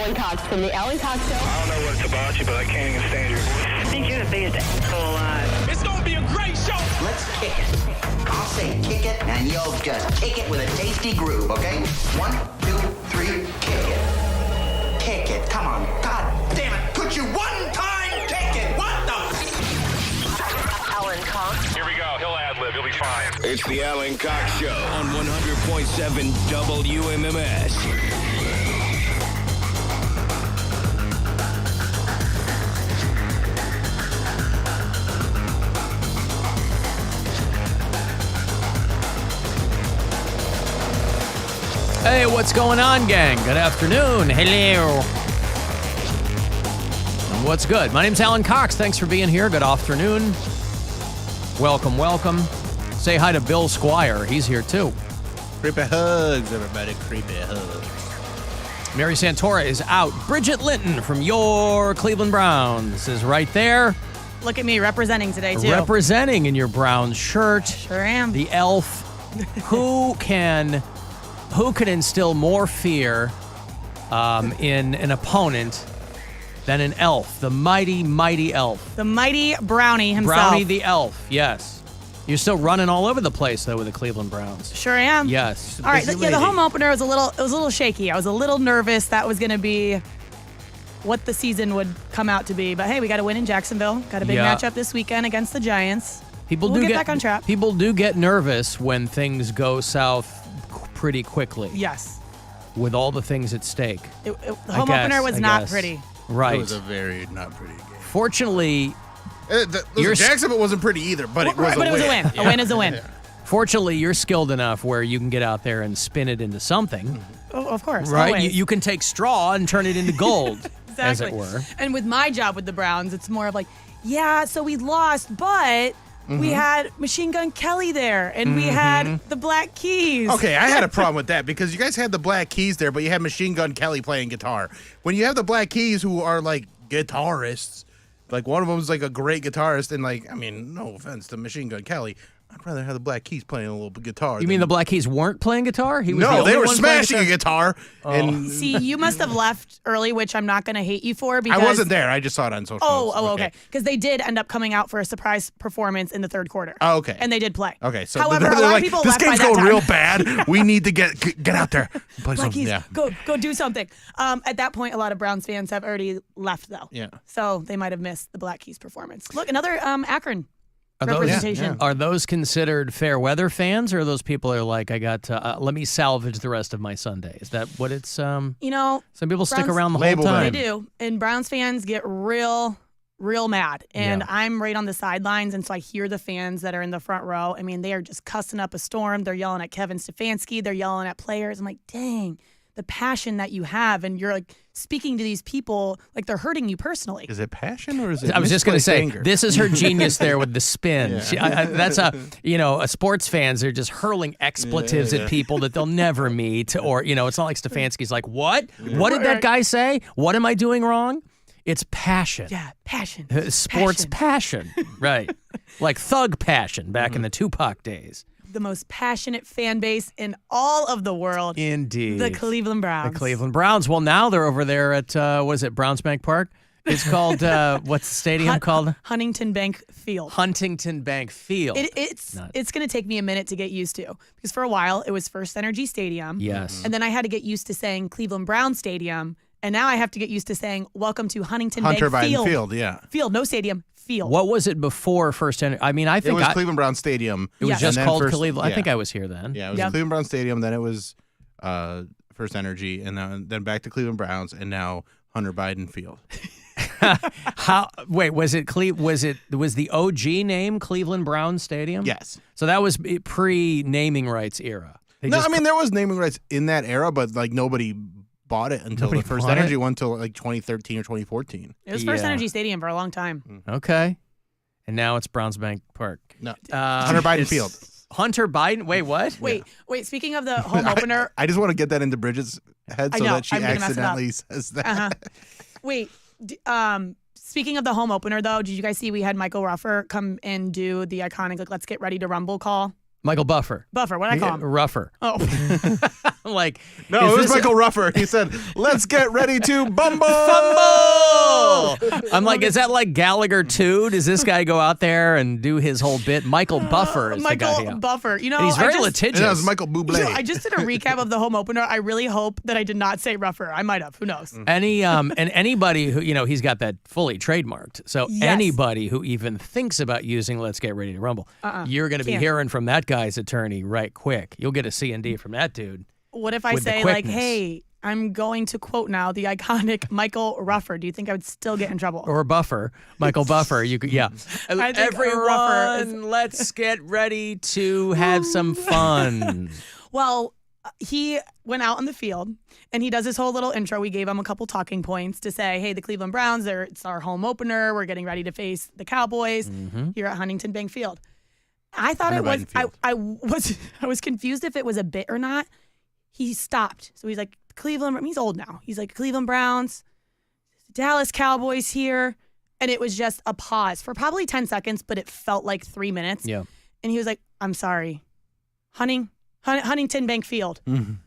Alan Cox from the Alan Cox Show. I don't know what it's about you, but I can't even stand your voice. I think you're the biggest asshole alive. It's gonna be a great show. Let's kick it. I'll say kick it, and you'll just kick it with a tasty groove, okay? 1, 2, 3, kick it. Kick it. Come on. God damn it. Could you one time kick it? What the? Alan Cox. Here we go. He'll ad-lib. He'll be fine. It's the Alan Cox Show on 100.7 WMMS. Hey, what's going on, gang? Good afternoon. Hello. And what's good? My name's Alan Cox. Thanks for being here. Good afternoon. Welcome, welcome. Say hi to Bill Squire. He's here, too. Creepy hugs, everybody. Creepy hugs. Mary Santora is out. Bridget Linton from your Cleveland Browns is right there. Look at me representing today, too. Representing in your brown shirt. Sure am. The elf. Who can instill more fear in an opponent than an elf? The mighty, mighty elf. The mighty Brownie himself. Brownie the elf, yes. You're still running all over the place, though, with the Cleveland Browns. Sure am. Yes. All right, the home opener was a little shaky. I was a little nervous that was going to be what the season would come out to be. But hey, we got to win in Jacksonville. Got a big matchup this weekend against the Giants. We'll get back on track. People do get nervous when things go south pretty quickly. Yes. With all the things at stake. The home opener was not pretty. Right. It was a very not pretty game. Fortunately, Jacksonville wasn't pretty either, but it was a win. But it was a win. Yeah. A win is a win. Yeah. Fortunately, you're skilled enough where you can get out there and spin it into something. Oh, of course. Right? You can take straw and turn it into gold, exactly. as it were. And with my job with the Browns, it's more of like, yeah, so we lost, but we had Machine Gun Kelly there, and we had the Black Keys. Okay, I had a problem with that because you guys had the Black Keys there, but you had Machine Gun Kelly playing guitar. When you have the Black Keys who are like guitarists, like one of them is like a great guitarist, and like, I mean, no offense to Machine Gun Kelly, I'd rather have the Black Keys playing a little guitar. You mean the Black Keys weren't playing guitar? No, they were smashing a guitar. And See, you must have left early, which I'm not going to hate you for. Because I wasn't there. I just saw it on social. Okay. Because they did end up coming out for a surprise performance in the third quarter. Oh, okay. And they did play. Okay, so however, they're a lot like, of people this left by game's that going time. real bad. We need to get out there. And play Black something. Keys, Yeah. go do something. At that point, a lot of Browns fans have already left, though. Yeah. So they might have missed the Black Keys performance. Look, another Akron representation. Are those considered fair weather fans, or are those people are like, I got to, let me salvage the rest of my Sunday? Is that what it's, You know, some people stick Browns- around the whole Label time. They do. And Browns fans get real mad. And I'm right on the sidelines, and so I hear the fans that are in the front row. I mean, they are just cussing up a storm. They're yelling at Kevin Stefanski. They're yelling at players. I'm like, dang, the passion that you have, and you're like speaking to these people like they're hurting you personally. Is it passion or is it? I was just going to misplaced say, anger? this is her genius there with the spin. Yeah. That's a sports fans are just hurling expletives at people that they'll never meet. Or, it's not like Stefanski's like, what? What did that guy say? What am I doing wrong? It's passion. Yeah, passion. Sports passion. Right. Like thug passion back in the Tupac days. The most passionate fan base in all of the world. Indeed. The Cleveland Browns. The Cleveland Browns. Well, now they're over there at, was it Browns Bank Park? It's called, what's the stadium called? Huntington Bank Field. Huntington Bank Field. It's going to take me a minute to get used to, because for a while it was First Energy Stadium. Yes. And then I had to get used to saying Cleveland Brown Stadium, and now I have to get used to saying welcome to Hunter Bank Field. Field, yeah. Field, no stadium. Field. What was it before First Energy? I mean, I think it was Cleveland Brown Stadium. It was Yes. just And then called First- Cleveland. yeah. I think I was here then. Yeah, it was Yep. Cleveland Brown Stadium. Then it was First Energy, and then back to Cleveland Browns, and now Hunter Biden Field. Was the OG name Cleveland Brown Stadium? Yes. So that was pre-naming rights era. There was naming rights in that era, but like nobody bought it until Nobody the First bought Energy it? went till like 2013 or 2014. It was First Yeah. Energy Stadium for a long time. Okay. And now it's Browns Bank Park. No, Hunter Biden it's Field. Hunter Biden? Wait, what? Wait. Speaking of the home opener. I just want to get that into Bridget's head I so know, that she I'm gonna mess it up. accidentally says that. Uh-huh. Wait. Speaking of the home opener, though, did you guys see we had Michael Ruffer come and do the iconic, like, let's get ready to rumble call? Michael Buffer. Buffer, what'd I call him? Rougher. Oh. I'm like, No, is it was this- Michael Ruffer. He said, "Let's get ready to bumble." I'm like, is that like Gallagher 2? Does this guy go out there and do his whole bit? Michael Buffer is the guy. Michael Buffer. You know, And he's very I just, litigious. And that was Michael Bublé. you know, I just did a recap of the home opener. I really hope that I did not say rougher. I might have. Who knows? And anybody who, he's got that fully trademarked. So Yes. anybody who even thinks about using Let's Get Ready to Rumble, you're going to be Can't. hearing from that guy's attorney right quick. You'll get a C&D from that dude. What if I With the say, like, quickness. hey, I'm going to quote now the iconic Michael Ruffer? Do you think I would still get in trouble? Or Buffer, Michael Buffer. You could, yeah. I think Everyone, Ruffer is- let's get ready to have some fun. Well, he went out on the field and he does his whole little intro. We gave him a couple talking points to say, hey, the Cleveland Browns, it's our home opener. We're getting ready to face the Cowboys here at Huntington Bank Field. I thought it was, I was confused if it was a bit or not. He stopped. So he's like, Cleveland, he's old now. He's like, Cleveland Browns, Dallas Cowboys here. And it was just a pause for probably 10 seconds, but it felt like 3 minutes. Yeah. And he was like, I'm sorry, Huntington Bank Field.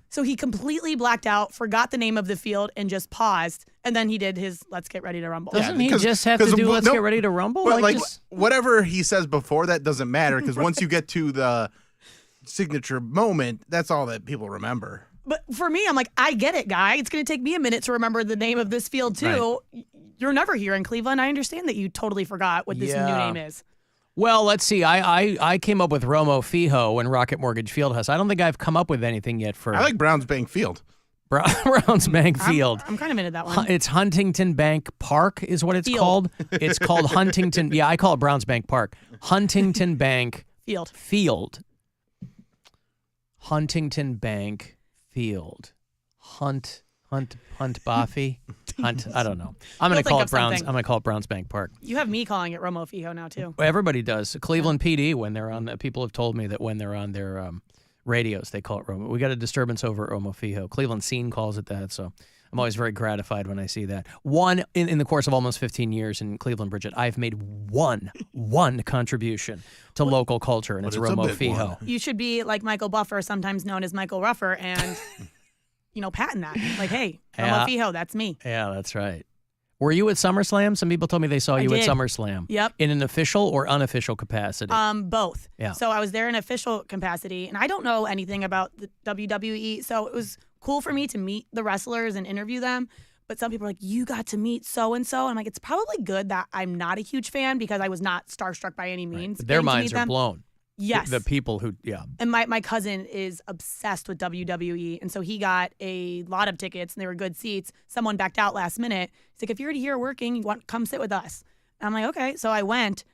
So he completely blacked out, forgot the name of the field, and just paused. And then he did his Let's Get Ready to Rumble. Doesn't he because- just have to because do Let's no, Get Ready to Rumble? But like just- whatever he says before that doesn't matter because once you get to the signature moment, that's all that people remember. But for me, I'm like, I get it, guy. It's going to take me a minute to remember the name of this field, too. You're never here in Cleveland. I understand that you totally forgot what this new name is. Well, let's see. I came up with Romo Fijo and Rocket Mortgage Fieldhouse. I don't think I've come up with anything yet for I like Browns Bank Field. Browns Bank Field. I'm kind of into that one. It's Huntington Bank Park is what it's Field. called. It's called Huntington. Yeah, I call it Browns Bank Park. Huntington Bank Field. Huntington Bank Field. Hunt Boffy. Hunt. I don't know. I'm gonna You'll call think it of Browns. something. I'm gonna call it Browns Bank Park. You have me calling it Romo Fijo now, too. Everybody does. Cleveland PD when they're on. People have told me that when they're on their radios, they call it Romo. We got a disturbance over Romo Fijo. Cleveland Scene calls it that. So I'm always very gratified when I see that. In the course of almost 15 years in Cleveland, Bridget, I've made one contribution to local culture, and it's it's a Romo big Fijo. one. You should be like Michael Buffer, sometimes known as Michael Ruffer, and, patent that. Like, hey, Romo Fijo, that's me. Yeah, that's right. Were you at SummerSlam? Some people told me they saw you at did. SummerSlam. Yep. In an official or unofficial capacity? Both. Yeah. So I was there in official capacity, and I don't know anything about the WWE, so it was cool for me to meet the wrestlers and interview them. But some people are like, you got to meet so-and-so. And I'm like, it's probably good that I'm not a huge fan because I was not starstruck by any means. Their getting to minds meet are them. blown. Yes. The people who, yeah. And my cousin is obsessed with WWE, and so he got a lot of tickets, and they were good seats. Someone backed out last minute. He's like, if you're already here working, come sit with us. And I'm like, okay. So I went,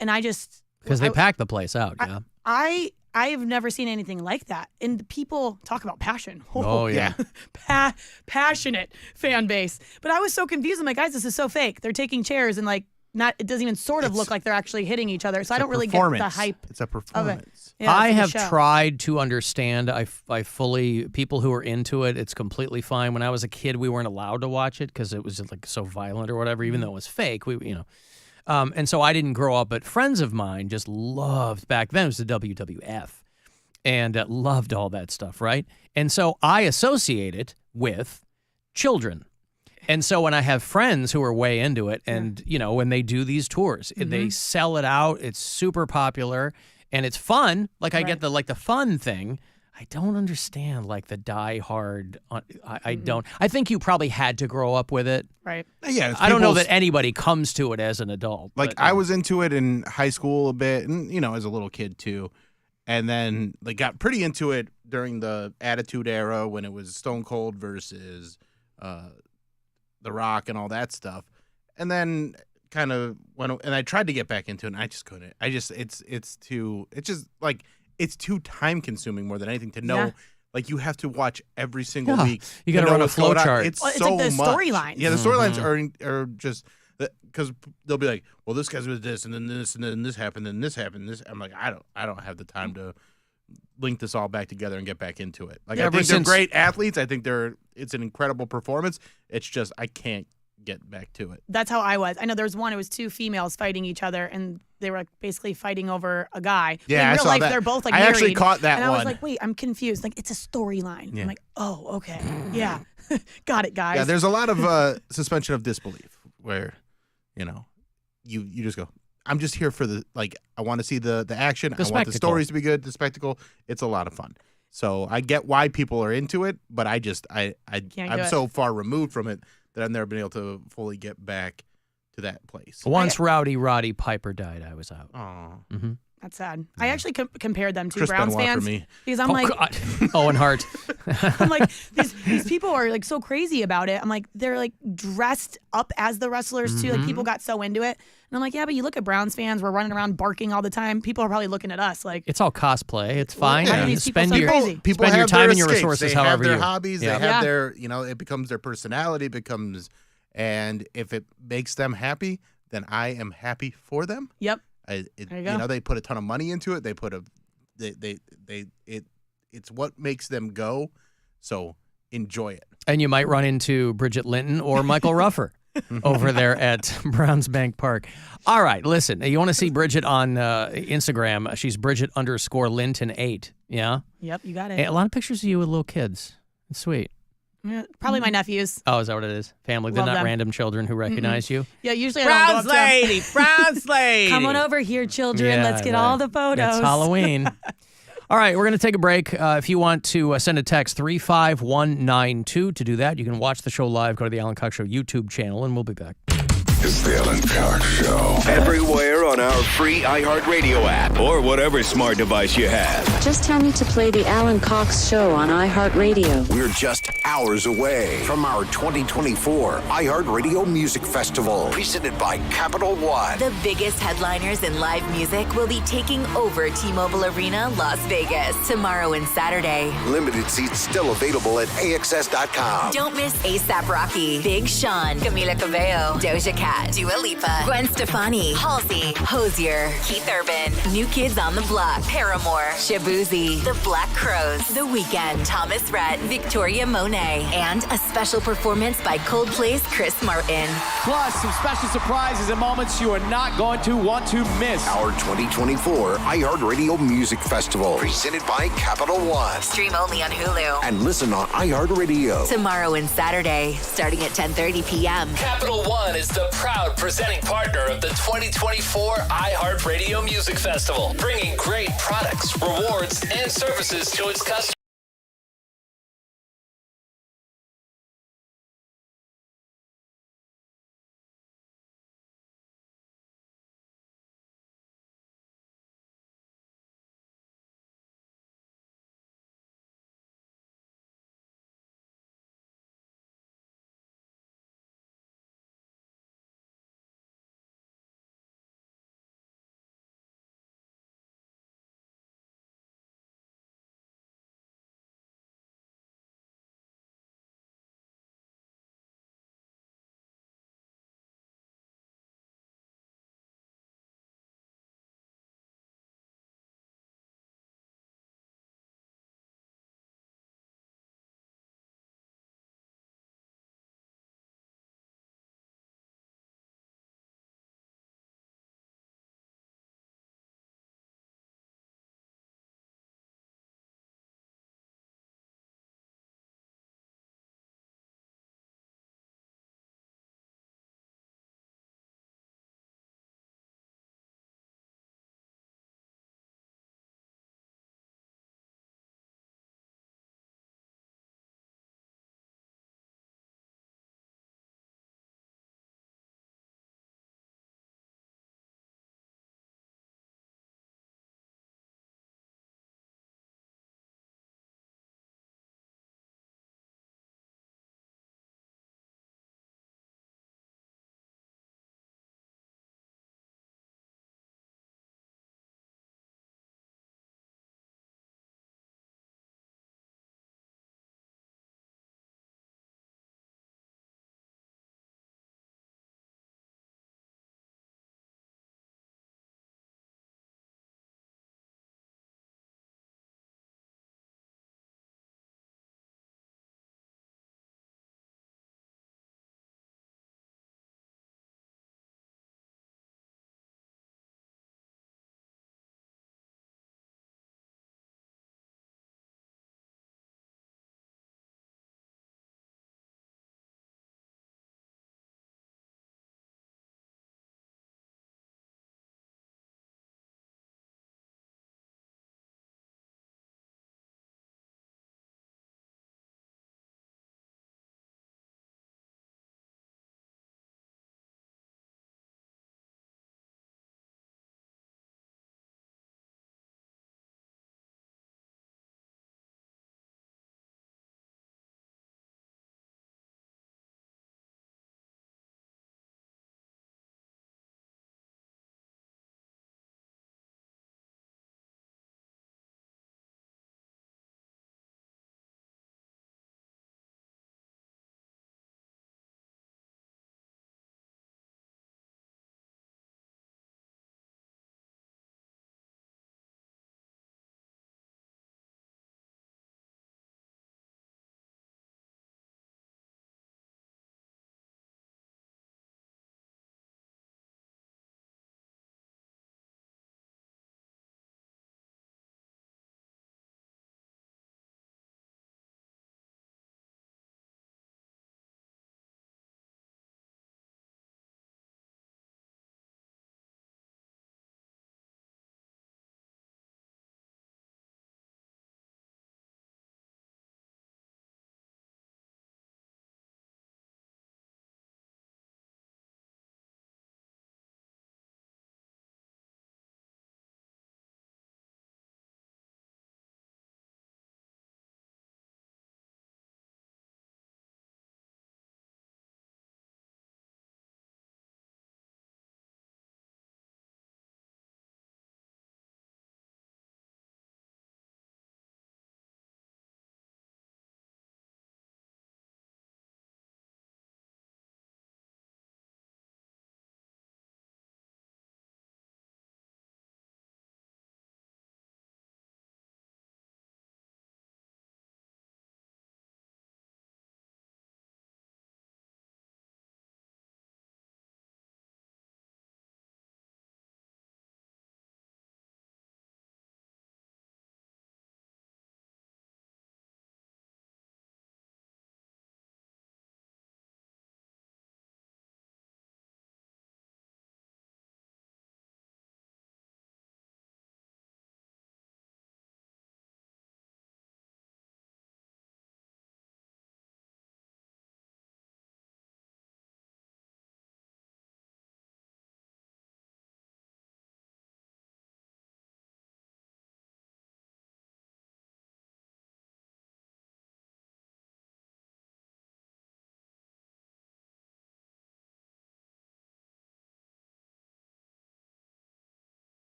and I just... Because they packed the place out, yeah. I have never seen anything like that. And the people talk about passion. Oh, yeah. Passionate fan base. But I was so confused. I'm like, guys, this is so fake. They're taking chairs and it doesn't even sort of look like they're actually hitting each other. So I don't really get the hype. It's a of it. performance. Yeah, I it's like a have show. tried to understand. I fully, people who are into it, it's completely fine. When I was a kid, we weren't allowed to watch it because it was just like so violent or whatever, even though it was fake. And so I didn't grow up, but friends of mine just loved, back then it was the WWF, and loved all that stuff, right? And so I associate it with children. And so when I have friends who are way into it and, when they do these tours, they sell it out, it's super popular, and it's fun. Like I get the fun thing. I don't understand the die hard. I don't. I think you probably had to grow up with it. Right. Yeah, it's I don't know people's- that anybody comes to it as an adult. Like but, I was into it in high school a bit, and as a little kid too, and then got pretty into it during the Attitude Era when it was Stone Cold versus The Rock and all that stuff, and then kind of went. And I tried to get back into it, and I just couldn't. It's too time consuming more than anything to know. Yeah. Like you have to watch every single Yeah. week. You gotta know run a what's going flow on. chart. It's Well, it's so like the much. storylines. Yeah, the storylines are just because they'll be like, well, this guy's with this, and then this, and then this happened, and this happened. This I'm like, I don't have the time to link this all back together and get back into it. Like Yeah, I ever think they're since- great athletes. I think it's an incredible performance. It's just I can't get back to it. That's how I was. I know there was one, it was two females fighting each other, and they were basically fighting over a guy. Yeah, in real I saw life, that. they're both like I married. actually caught that and I was one. like, wait, I'm confused. Like, it's a storyline. Yeah. I'm like, oh, okay, yeah, got it, guys. Yeah, there's a lot of suspension of disbelief where, you just go, I'm just here for I want to see the action. I want the spectacle. stories to be good, the spectacle. It's a lot of fun. So I get why people are into it, but I'm do so far removed from it that I've never been able to fully get back to that place. Once Rowdy Roddy Piper died, I was out. Aw. That's sad. I actually compared them to Chris Browns Benoit for fans me. because I'm like, God. Owen Hart. I'm like, these people are like so crazy about it. I'm like, they're like dressed up as the wrestlers too. Like people got so into it. And I'm like, yeah, but you look at Browns fans, we're running around barking all the time. People are probably looking at us like, It's all cosplay. It's fine. How do You these people spend so your crazy? People spend your have time their and your escapes. resources They have however their you hobbies. Yeah. They have Yeah. their, it becomes their personality. And if it makes them happy, then I am happy for them. yep. There you go. They put a ton of money into it. It's what makes them go. So enjoy it. And you might run into Bridget Linton or Michael Ruffer over there at Browns Bank Park. All right, listen. You want to see Bridget on Instagram? She's Bridget_Linton8. Yeah? Yep, you got it. Hey, a lot of pictures of you with little kids. It's sweet. Yeah, probably my nephews. Oh, is that what it is? Family. They're Love not them. random children who recognize you. Yeah, usually I don't go up to them. Browns lady. Come on over here, children. Yeah, Let's get right. all the photos. It's Halloween. All right, we're going to take a break. If you want to send a text 35192 to do that, you can watch the show live. Go to the Alan Cox Show YouTube channel, and we'll be back. It's the Alan Cox Show. Everywhere on our free iHeart Radio app or whatever smart device you have. Just tell me to play the Alan Cox Show on iHeartRadio. We're just hours away from our 2024 iHeart Radio Music Festival, presented by Capital One. The biggest headliners in live music will be taking over T-Mobile Arena, Las Vegas, tomorrow and Saturday. Limited seats still available at AXS.com. Don't miss A$AP Rocky, Big Sean, Camila Cabello, Doja Cat, Dua Lipa, Gwen Stefani, Halsey, Hozier, Keith Urban, New Kids on the Block, Paramore, Shabuzi, The Black Crowes, The Weeknd, Thomas Rhett, Victoria Monet, and a special performance by Coldplay's Chris Martin. Plus, some special surprises and moments you are not going to want to miss. Our 2024 iHeart Radio Music Festival, presented by Capital One. Stream only on Hulu. And listen on iHeart Radio. Tomorrow and Saturday, starting at 10:30 p.m. Capital One is the proud presenting partner of the 2024 iHeart Radio Music Festival, bringing great products, rewards, and services to its customers.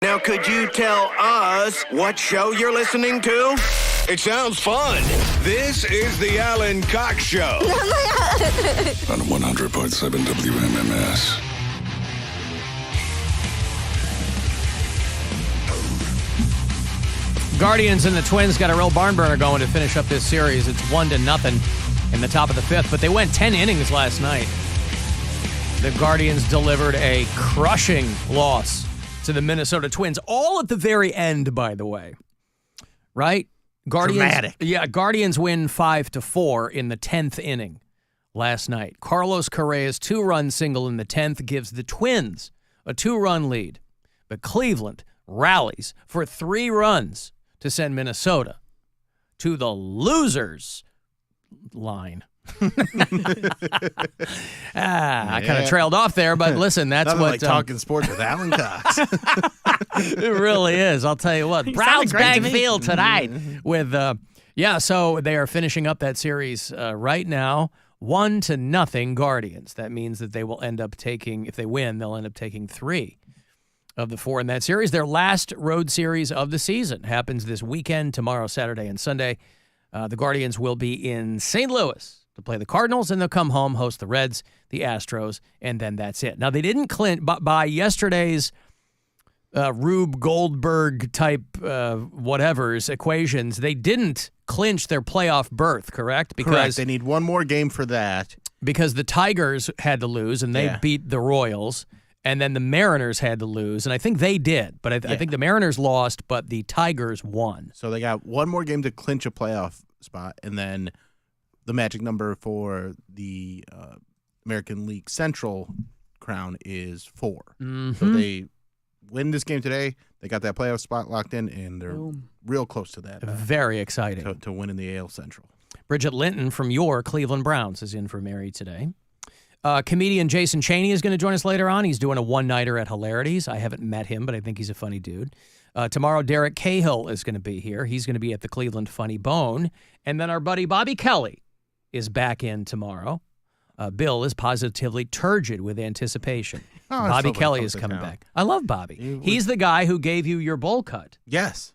Now, could you tell us what show you're listening to? It sounds fun. This is the Alan Cox Show. On 100.7 WMMS. Guardians and the Twins got a real barn burner going to finish up this series. It's 1-0 in the top of the fifth, but they went 10 innings last night. The Guardians delivered a crushing loss to the Minnesota Twins, all at the very end, by the way. Right? Guardians, dramatic. Yeah, Guardians win 5-4 in the 10th inning last night. Carlos Correa's 2-run single in the 10th gives the Twins a 2-run lead. But Cleveland rallies for 3 runs to send Minnesota to the losers line. I kind of trailed off there, but listen, that's Nothing what like talking sports with Alan Cox. It really is. I'll tell you what. Browns Bank Field tonight with so they are finishing up that series right now. 1-0 Guardians. That means that they will end up taking, if they win, they'll end up taking 3 of the 4 in that series. Their last road series of the season happens this weekend, tomorrow, Saturday, and Sunday. The Guardians will be in St. Louis to play the Cardinals, and they'll come home, host the Reds, the Astros, and then that's it. Now, they didn't clinch by yesterday's Rube Goldberg type whatever's equations. They didn't clinch their playoff berth, correct? Correct. They need one more game for that. Because the Tigers had to lose, and they beat the Royals. And then the Mariners had to lose, and I think they did. But I think the Mariners lost, but the Tigers won. So they got one more game to clinch a playoff spot, and then the magic number for the American League Central crown is 4. Mm-hmm. So they win this game today. They got that playoff spot locked in, and they're real close to that. Very exciting. To win in the AL Central. Bridget Linton from your Cleveland Browns is in for Mary today. Comedian Jason Cheny is going to join us later on. He's doing a one-nighter at Hilarities. I haven't met him, but I think he's a funny dude. Tomorrow, Derek Cahill is going to be here. He's going to be at the Cleveland Funny Bone. And then our buddy Bobby Kelly is back in tomorrow. Bill is positively turgid with anticipation. Bobby Kelly is coming back. I love Bobby. He's the guy who gave you your bowl cut. Yes.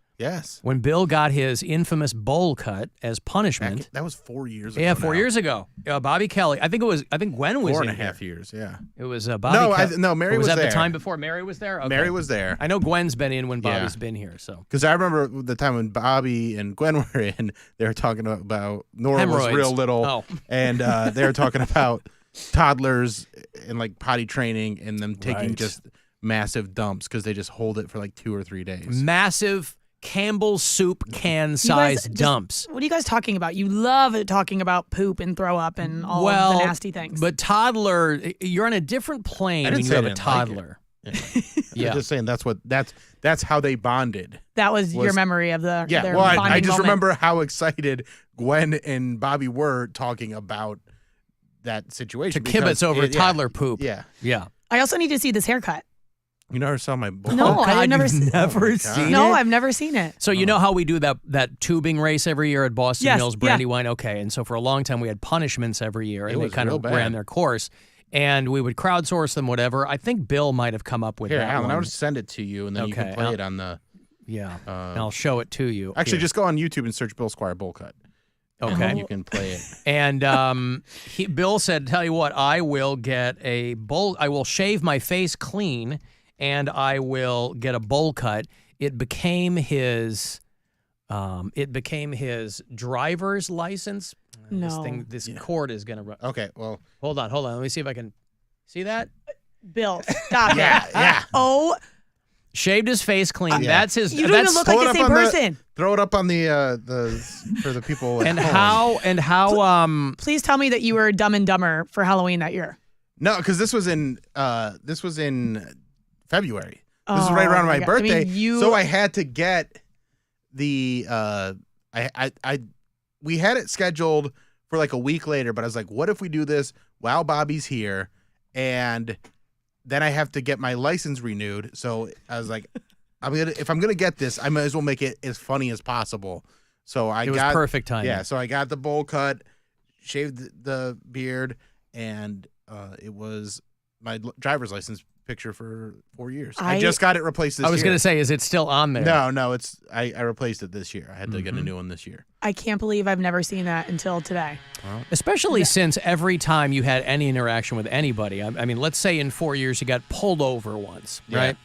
When Bill got his infamous bowl cut as punishment. That was 4 years ago. Yeah, 4 years ago. Bobby Kelly. I think Gwen was 4.5 years, yeah. It was Bobby. No, Mary was there. Was that the time before Mary was there? Okay. Mary was there. I know Gwen's been in when Bobby's been here. So because I remember the time when Bobby and Gwen were in, they were talking about Nora hemorrhoids. Was real little, and they were talking about toddlers and like potty training and them taking just massive dumps because they just hold it for like 2 or 3 days. Massive Campbell's soup can-sized dumps. What are you guys talking about? You love talking about poop and throw up and all of the nasty things. But toddler, you're on a different plane when you have a toddler. I'm just saying that's how they bonded. That was your memory of their I just moment. remember how excited Gwen and Bobby were talking about that situation. To kibitz over toddler poop. Yeah. I also need to see this haircut. You never saw my bowl? No, I've never seen it. No, I've never seen it. So you know how we do that tubing race every year at Boston Yes, Hills Brandywine? Okay, and so for a long time we had punishments every year, and they kind of ran their course, and we would crowdsource them, whatever. I think Bill might have come up with that Alan, one. I'll just send it to you, and then you can play it on the... Yeah, and I'll show it to you. Actually, just go on YouTube and search Bill Squire bowl cut. Okay. You can play it. And Bill said, tell you what, I will get a bowl, I will shave my face clean, and I will get a bowl cut. It became his driver's license. No. This cord is going to run. Okay, well. Hold on. Let me see if I can see that. Bill, stop it. Yeah. Oh. Shaved his face clean. That's his. You don't even look like the same person. Throw it up on the for the people at home. How Please tell me that you were Dumb and Dumber for Halloween that year. No, because this was in February. This is right around my birthday. I mean, so I had to get the we had it scheduled for like a week later, but I was like, what if we do this while Bobby's here, and then I have to get my license renewed. So I was like, if I'm gonna get this, I might as well make it as funny as possible. So it was perfect timing. Yeah, so I got the bowl cut, shaved the beard, and it was my driver's license picture for 4 years. I just got it replaced this year. I was going to say, is it still on there? No, it's I replaced it this year. I had to get a new one this year. I can't believe I've never seen that until today. Especially since every time you had any interaction with anybody, I mean, let's say in 4 years you got pulled over once, right?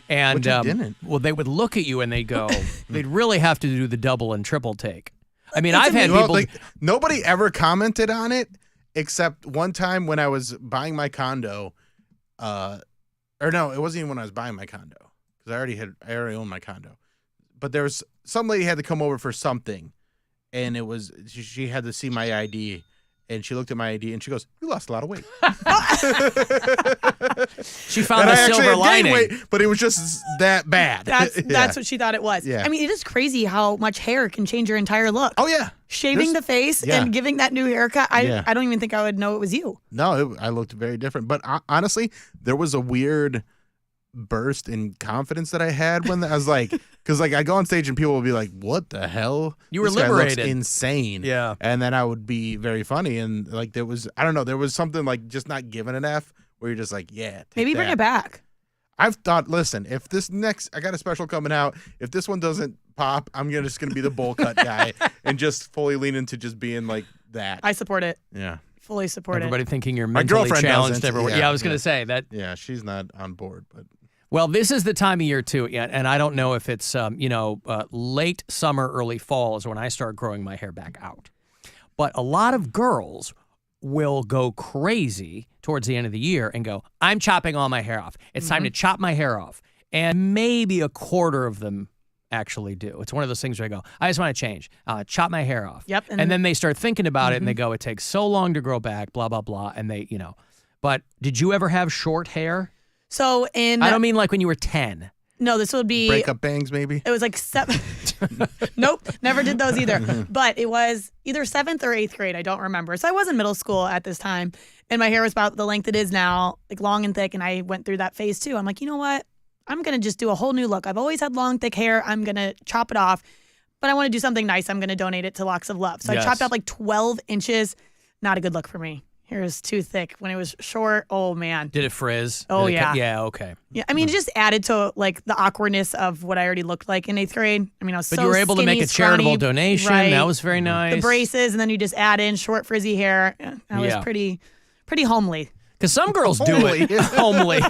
And Which you didn't. Well, they would look at you and they'd go, they'd really have to do the double and triple take. I mean, I've had people. Like, nobody ever commented on it except one time when I was buying my condo. Or no, it wasn't even when I was buying my condo because I already owned my condo. But there was some lady had to come over for something, and it was she had to see my ID, and she looked at my ID and she goes, "You lost a lot of weight." She found the silver lining, weight, but it was just that bad. That's what she thought it was. Yeah. I mean, it is crazy how much hair can change your entire look. Oh yeah, shaving the face and giving that new haircut. I don't even think I would know it was you. No, I looked very different. But honestly, there was a weird burst in confidence that I had when I was like, because like I go on stage and people will be like, "What the hell? You were This guy looks liberated. insane." Yeah, and then I would be very funny and like there was there was something like just not giving an F where you're just like, yeah, maybe bring it back. I've thought, listen, if this I got a special coming out. If this one doesn't pop, I'm just gonna be the bowl cut guy and just fully lean into just being like that. I support it. Yeah. Fully support Everybody thinking you're My mentally girlfriend challenged doesn't. everywhere. Yeah, I was going to say that. Yeah, she's not on board, but. Well, this is the time of year too, and I don't know if it's late summer, early fall is when I start growing my hair back out. But a lot of girls will go crazy towards the end of the year and go, "I'm chopping all my hair off. It's time to chop my hair off." And maybe a quarter of them actually do. It's one of those things where I go, "I just want to change, chop my hair off." Yep. And then they start thinking about it and they go, "It takes so long to grow back, blah, blah, blah." And they, But did you ever have short hair? So I don't mean like when you were 10. No, this would be breakup bangs, maybe. It was like 7. Nope, never did those either. But it was either 7th or 8th grade. I don't remember. So I was in middle school at this time, and my hair was about the length it is now, like long and thick. And I went through that phase too. I'm like, you know what? I'm gonna just do a whole new look. I've always had long, thick hair. I'm gonna chop it off, but I want to do something nice. I'm gonna donate it to Locks of Love. So I chopped out like 12 inches. Not a good look for me. Hair is too thick. When it was short, oh man. Did it frizz? Oh, Did it yeah. Yeah, okay. Yeah, I mean, it just added to like the awkwardness of what I already looked like in 8th grade. I mean, I was But so you were able to make skinny, a charitable scrawny, donation. right. That was very nice. The braces, and then you just add in short frizzy hair. That was pretty homely. Because some girls do it. Homely.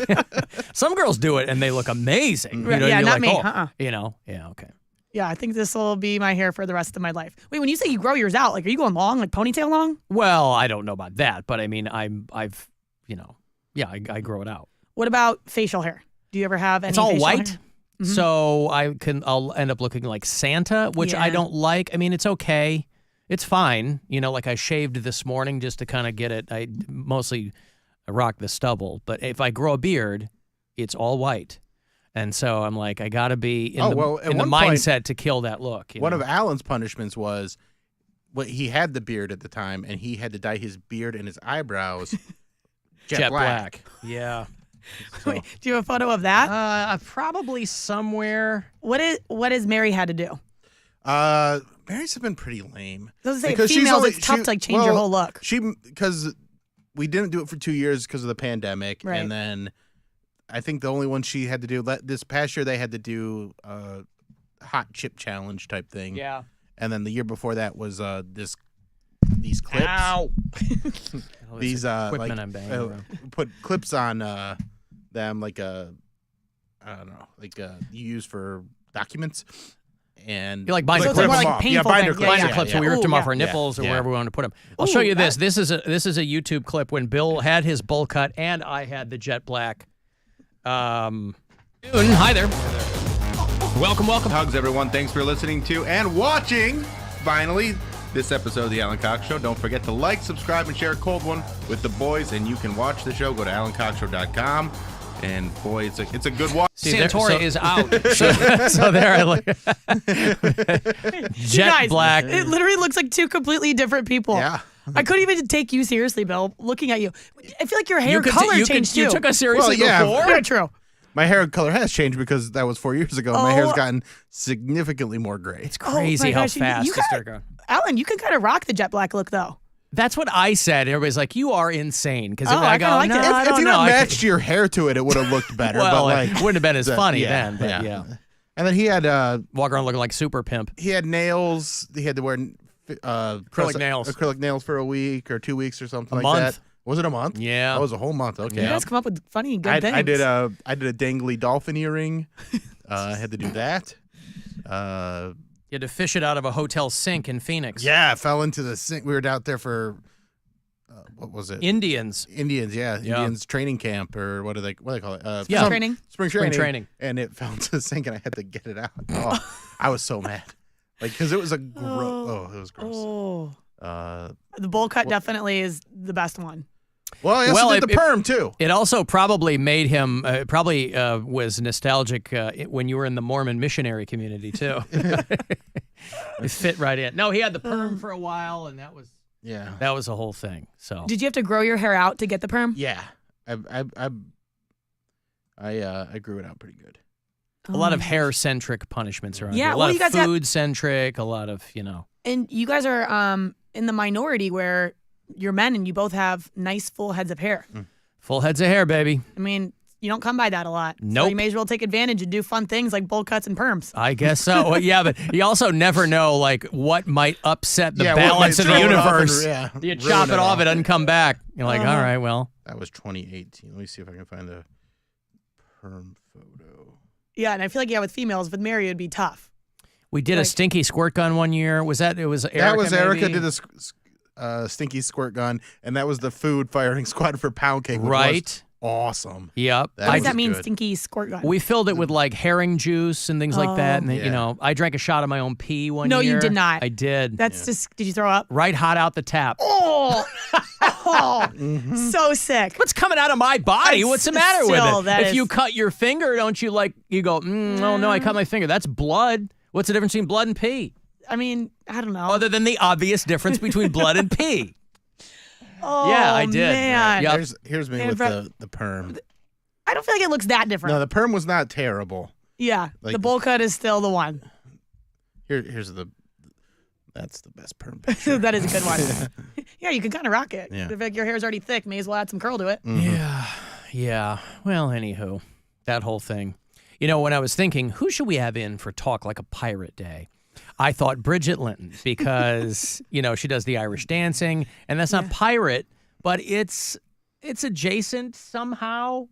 Some girls do it and they look amazing. Right, yeah, you're not like, me. oh, yeah, okay. Yeah, I think this will be my hair for the rest of my life. Wait, when you say you grow yours out, like, are you going long, like ponytail long? Well, I don't know about that, but I mean, I grow it out. What about facial hair? Do you ever have any? It's all facial white, hair? so I'll end up looking like Santa, which I don't like. I mean, it's okay, it's fine. Like I shaved this morning just to kind of get it. I mostly rock the stubble, but if I grow a beard, it's all white. And so I'm like, I got to be in the mindset to kill that look. One of Alan's punishments was he had the beard at the time, and he had to dye his beard and his eyebrows jet black. Yeah. So. Wait, do you have a photo of that? Probably somewhere. What is Mary had to do? Mary's have been pretty lame. I was going to say, females, it's tough to like change your whole look. Because we didn't do it for 2 years because of the pandemic, right. And then I think the only one she had to do this past year, they had to do a hot chip challenge type thing. Yeah. And then the year before that was these clips. Ow. These equipment I'm banging put clips on them like I don't know, like you use for documents. And you like binder clips? Binder clips. So we ripped them off our nipples or wherever we wanted to put them. I'll show you this. This is a YouTube clip when Bill had his bowl cut and I had the jet black. Hi there. Welcome. Hugs, everyone. Thanks for listening to and watching, finally, this episode of The Alan Cox Show. Don't forget to like, subscribe, and share a cold one with the boys, and you can watch the show. Go to alancoxshow.com. And boy, it's a good watch. Santora is out. so there I look. Jet black. It literally looks like two completely different people. Yeah. I couldn't even take you seriously, Bill, looking at you. I feel like your hair color changed too. You took us seriously before? Yeah, true. My hair color has changed because that was 4 years ago. My hair's gotten significantly more gray. It's crazy how fast it started going. Alan, you can kind of rock the jet black look, though. That's what I said. Everybody's like, "You are insane." Because I go, like "No, it. I If don't you know." had matched your hair to it, it would have looked better. Well, but like, it wouldn't have been as funny then. But yeah. And then he had walk around looking like super pimp. he had nails. He had to wear Acrylic nails for a week or 2 weeks or something A like month. that. Was it a month? Yeah. That was a whole month. Okay. You guys come up with funny, good things. I did a dangly dolphin earring. I had to do that. You had to fish it out of a hotel sink in Phoenix. Yeah, I fell into the sink. We were out there for what was it? Indians, yeah. Indians training camp or what do they call it? Spring training. And it fell into the sink and I had to get it out. Oh, I was so mad. Like, because it was it was gross. The bowl cut definitely is the best one. Well, I also did the perm too. It also probably made him was nostalgic when you were in the Mormon missionary community too. It fit right in. No, he had the perm for a while, and that was a whole thing. So did you have to grow your hair out to get the perm? Yeah, I grew it out pretty good. A lot of hair-centric punishments around here. Yeah, A lot you of guys have- food-centric, a lot of, And you guys are in the minority where you're men and you both have nice full heads of hair. Full heads of hair, baby. I mean, you don't come by that a lot. So Nope. you may as well take advantage and do fun things like bowl cuts and perms. I guess so. Yeah, but you also never know, like, what might upset the Yeah, what balance might of the throw it off universe. and- You ruin chop it off, all. it doesn't come back. You're like, all right, well. That was 2018. Let me see if I can find the perm photo. Yeah, and I feel like, with females, with Mary, it'd be tough. We did a stinky squirt gun one year. It was Erica? That was Erica maybe? did a stinky squirt gun, and that was the food firing squad for pound cake. Which Right. was awesome. Yep. What does that mean, good. stinky squirt gun? We filled it with like herring juice and things like that. And then, I drank a shot of my own pee one year. No, you did not. I did. That's just, did you throw up? Right hot out the tap. Oh, so sick. What's coming out of my body? That's What's the matter still, with it? that If is- you cut your finger, don't you you go, oh no, I cut my finger. That's blood. What's the difference between blood and pee? I mean, I don't know. Other than the obvious difference between blood and pee. Oh, Yeah, I did. man. Yep. Here's me And with for- the perm. I don't feel like it looks that different. No, the perm was not terrible. Yeah, Like- the bowl cut is still the one. That's the best perm picture. That is a good one. Yeah, you can kind of rock it. Yeah. I feel like your hair's already thick. May as well add some curl to it. Yeah. Well, anywho, that whole thing. When I was thinking, who should we have in for Talk Like a Pirate Day? I thought Bridget Linton because, she does the Irish dancing, and that's not pirate, but it's adjacent somehow.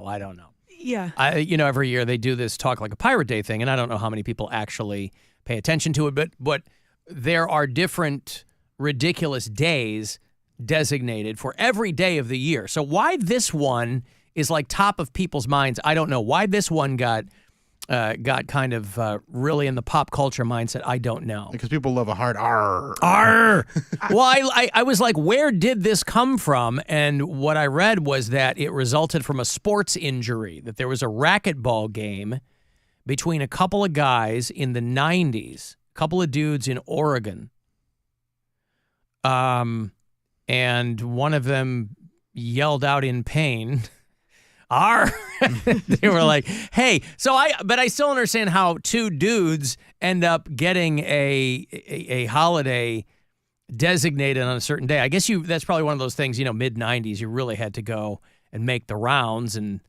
I don't know. Yeah. Every year they do this Talk Like a Pirate Day thing, and I don't know how many people actually pay attention to it, but there are different ridiculous days designated for every day of the year. So why this one is like top of people's minds, I don't know. Why this one got kind of really in the pop culture mindset, I don't know. Because people love a hard R. Arr! Well, I was like, where did this come from? And what I read was that it resulted from a sports injury, that there was a racquetball game between a couple of guys in the 90s, a couple of dudes in Oregon. And one of them yelled out in pain, "Arr!" They were like, "Hey!" But I still understand how two dudes end up getting a holiday designated on a certain day. I guess that's probably one of those things. Mid '90s, you really had to go and make the rounds and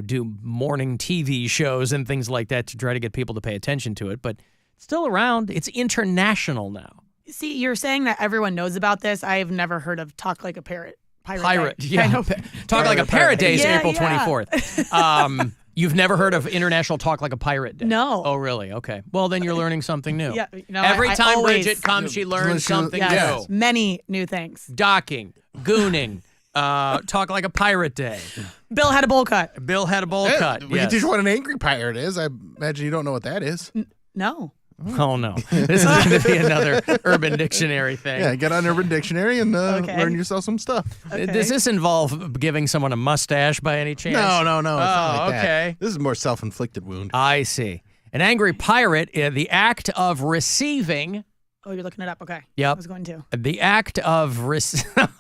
do morning TV shows and things like that to try to get people to pay attention to it. But it's still around. It's international now. See, you're saying that everyone knows about this. I've never heard of Talk Like a Pirate. Pirate. Day. Yeah. I know. Talk Like a Parrot Day is Yeah, April yeah. 24th. You've never heard of International Talk Like a Pirate Day? No. Oh, really? Okay. Well, then you're learning something new. Yeah, Every I time always- Bridget comes, she learns something Yes, new. many new things. Docking, gooning, Talk Like a Pirate Day. Bill had a bowl cut. Bill had a bowl cut. We can teach you what an angry pirate is. I imagine you don't know what that is. No. Oh, no. This is going to be another Urban Dictionary thing. Yeah, get on Urban Dictionary and learn yourself some stuff. Does this involve giving someone a mustache by any chance? No. It's not like that. Okay. This is more self-inflicted wound. I see. An angry pirate, the act of receiving. Oh, you're looking it up. Okay. Yep. I was going to. The act of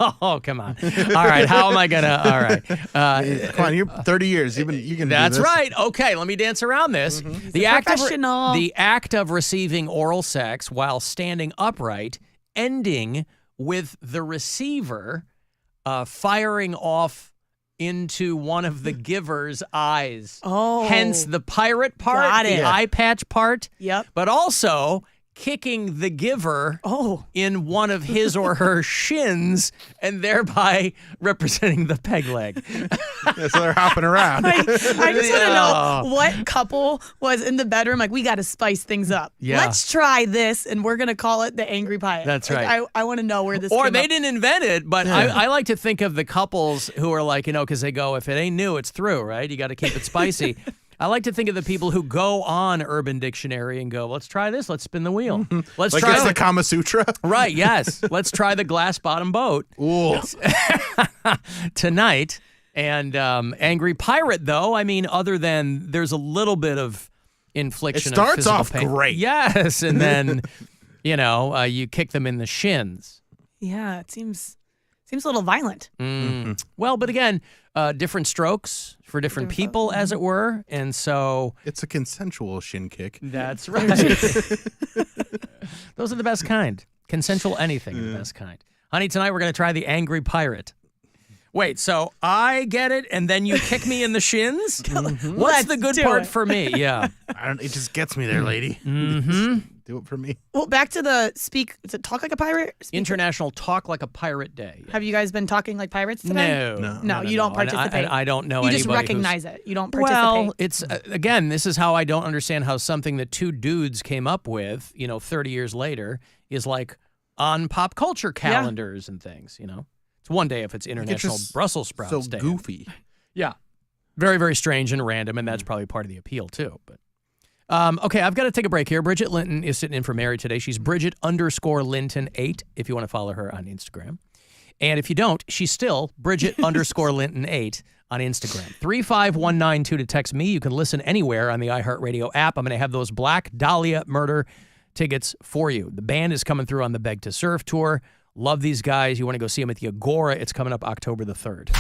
oh, come on. All right. How am I going to? All right. Come on, you're 30 years. You can That's do this. right. Okay. Let me dance around this. The act of receiving oral sex while standing upright, ending with the receiver firing off into one of the giver's eyes. Oh. Hence the pirate part, Got it. the eye patch part. Yep. But also kicking the giver in one of his or her shins and thereby representing the peg leg. So they're hopping around. I just want to know what couple was in the bedroom like, we got to spice things up. Yeah. Let's try this, and we're going to call it the Angry Pirate. That's Like, right. I want to know where this Or came they up. didn't invent it, but I like to think of the couples who are like, because they go, if it ain't new, it's through, right? You got to keep it spicy. I like to think of the people who go on Urban Dictionary and go, let's try this. Let's spin the wheel. Let's Like try it's the Kama Sutra? Right, yes. Let's try the glass bottom boat. Ooh. Tonight. And Angry Pirate, though, I mean, other than there's a little bit of infliction It of starts physical off pain. great. Yes, and then, you kick them in the shins. Yeah, it seems a little violent. Well, but again, different strokes for different people, as it were. And so it's a consensual shin kick. That's right. Those are the best kind. Consensual anything are the best kind. Honey, tonight we're going to try the Angry Pirate. Wait, so I get it, and then you kick me in the shins? What's the good part for me? Yeah. It just gets me there, lady. Do it for me. Well, back to the is it Talk Like a Pirate? International Talk Like a Pirate Day. Have you guys been talking like pirates today? No, you don't participate. I don't know You anybody just recognize it. You don't participate. Well, it's, again, this is how I don't understand how something that two dudes came up with, 30 years later, is like on pop culture calendars and things, It's one day if it's International Brussels Sprouts so Day. goofy. Yeah. Very, very strange and random, and that's probably part of the appeal, too. But okay, I've got to take a break here. Bridget Linton is sitting in for Mary today. She's Bridget_Linton8, if you want to follow her on Instagram. And if you don't, she's still Bridget_Linton8 on Instagram. 35192 to text me. You can listen anywhere on the iHeartRadio app. I'm going to have those Black Dahlia Murder tickets for you. The band is coming through on the Beg to Surf tour. Love these guys. You want to go see them at the Agora. It's coming up October the 3rd.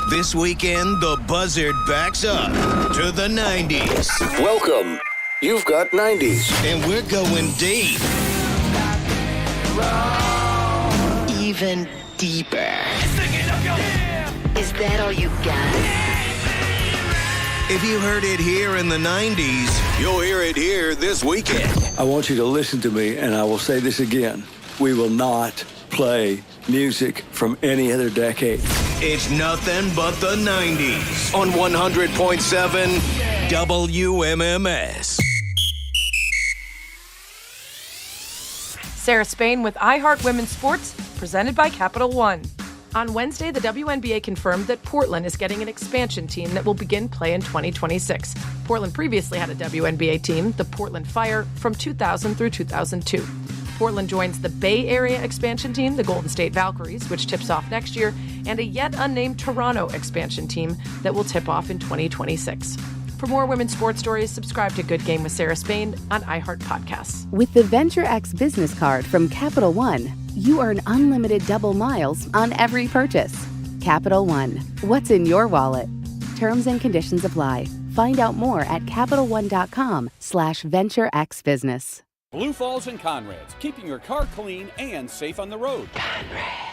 This weekend, the Buzzard backs up to the 90s. Welcome. You've got 90s. And we're going deep. Even deeper. Is that all you got? If you heard it here in the 90s, you'll hear it here this weekend. I want you to listen to me, and I will say this again. We will not play music from any other decade. It's nothing but the 90s on 100.7 WMMS. Sarah Spain with iHeart Women's Sports, presented by Capital One. On Wednesday, the WNBA confirmed that Portland is getting an expansion team that will begin play in 2026. Portland previously had a WNBA team, the Portland Fire, from 2000 through 2002. Portland joins the Bay Area expansion team, the Golden State Valkyries, which tips off next year, and a yet unnamed Toronto expansion team that will tip off in 2026. For more women's sports stories, subscribe to Good Game with Sarah Spain on iHeart Podcasts. With the Venture X business card from Capital One, you earn unlimited double miles on every purchase. Capital One, what's in your wallet? Terms and conditions apply. Find out more at CapitalOne.com/VentureXBusiness. Blue Falls and Conrad's, keeping your car clean and safe on the road. Conrad.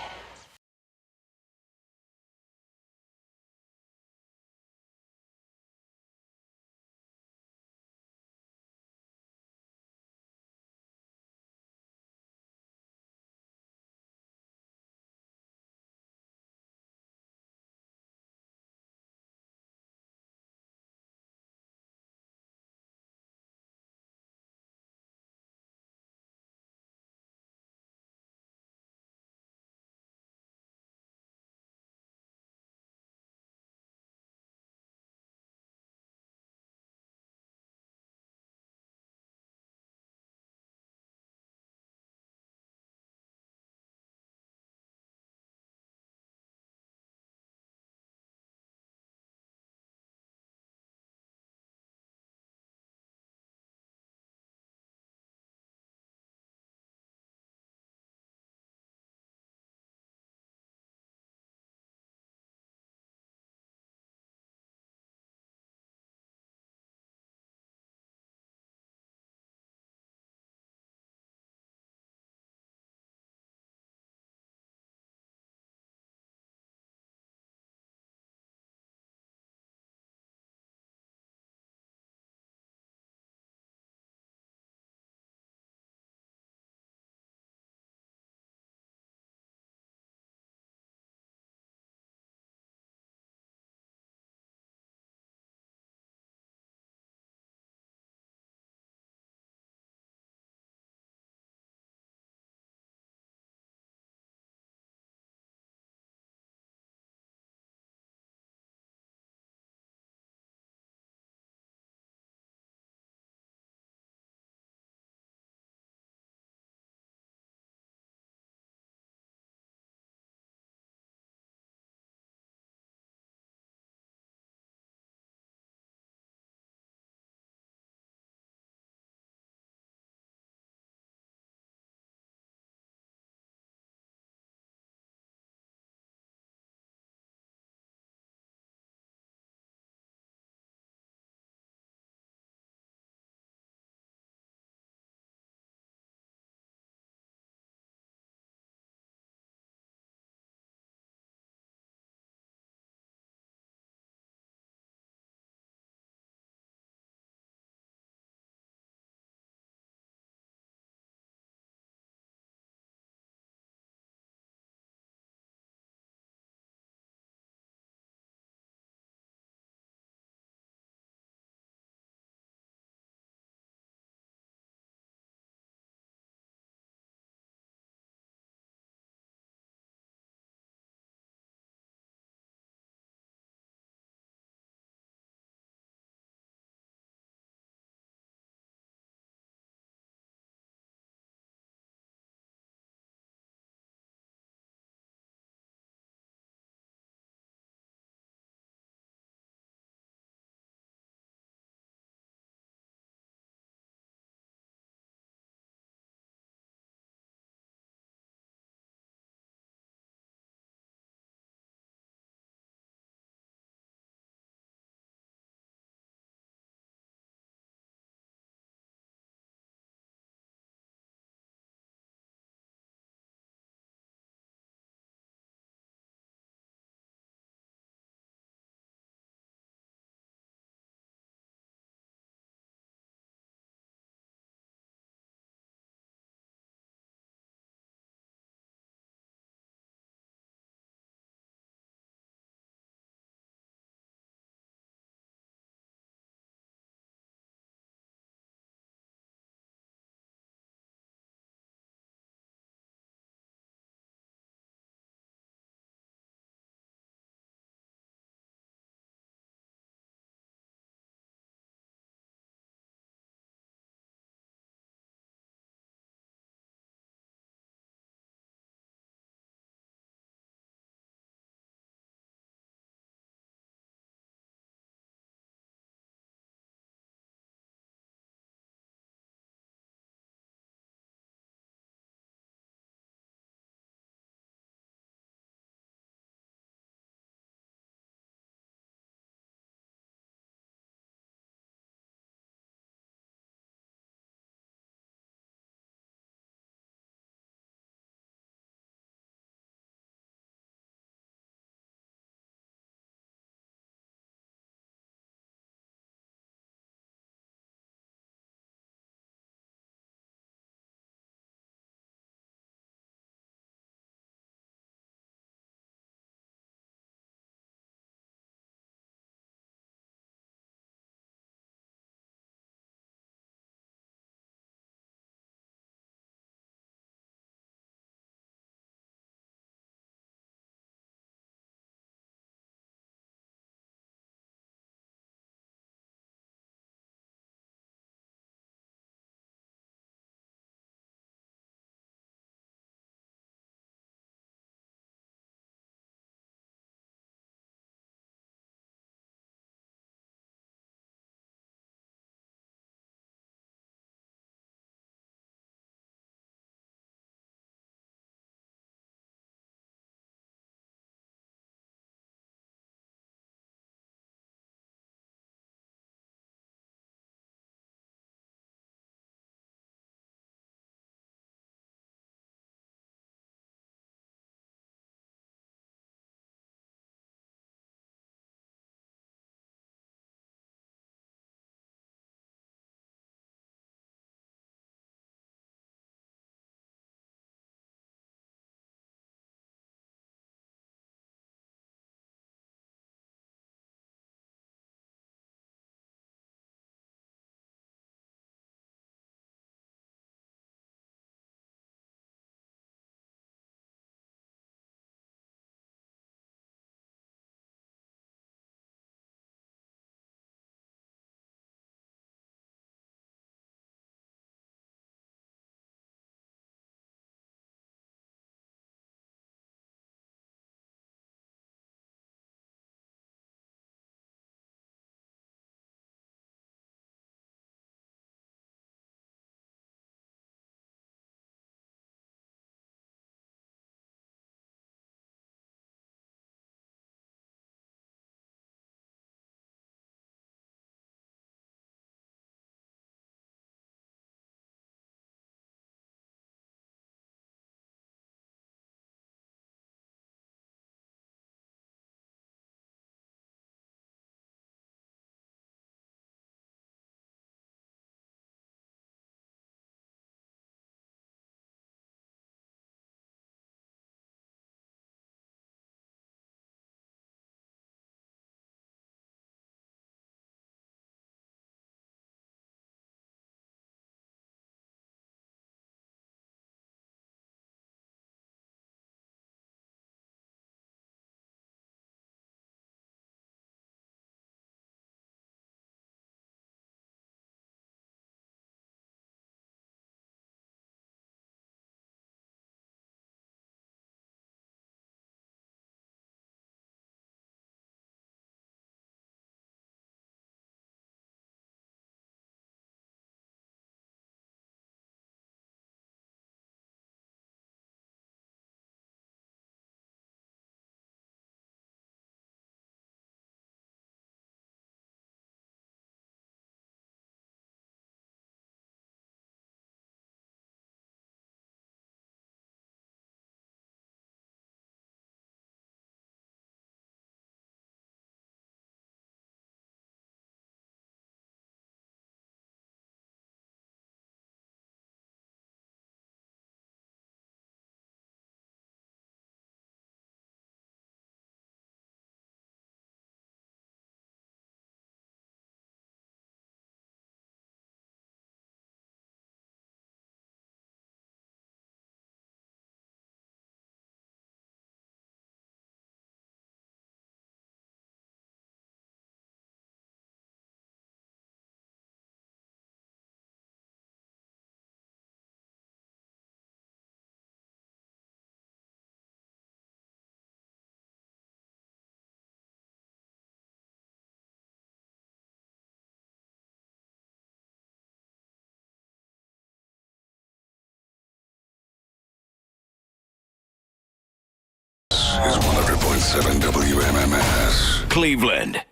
100.7 WMMS. Cleveland.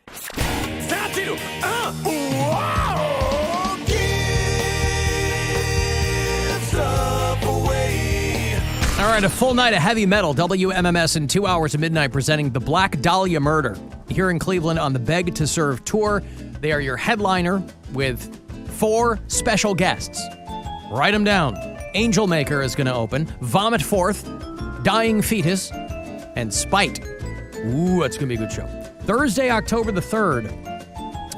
All right, a full night of heavy metal. WMMS in 2 hours of midnight presenting the Black Dahlia Murder here in Cleveland on the Beg to Serve tour. They are your headliner with 4 special guests. Write them down. Angel Maker is going to open. Vomit Forth, Dying Fetus, and Spite. Ooh, that's going to be a good show. Thursday, October the 3rd.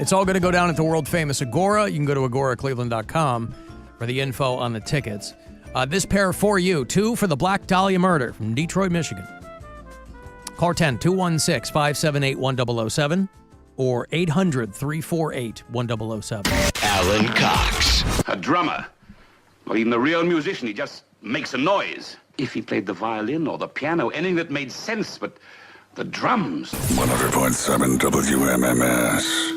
It's all going to go down at the world-famous Agora. You can go to agoracleveland.com for the info on the tickets. This pair for you. 2 for the Black Dahlia Murder from Detroit, Michigan. Call 216-578-1007 or 800-348-1007. Alan Cox. A drummer. Or even the real musician, he just makes a noise. If he played the violin or the piano, anything that made sense, but the drums. 100.7 WMMS.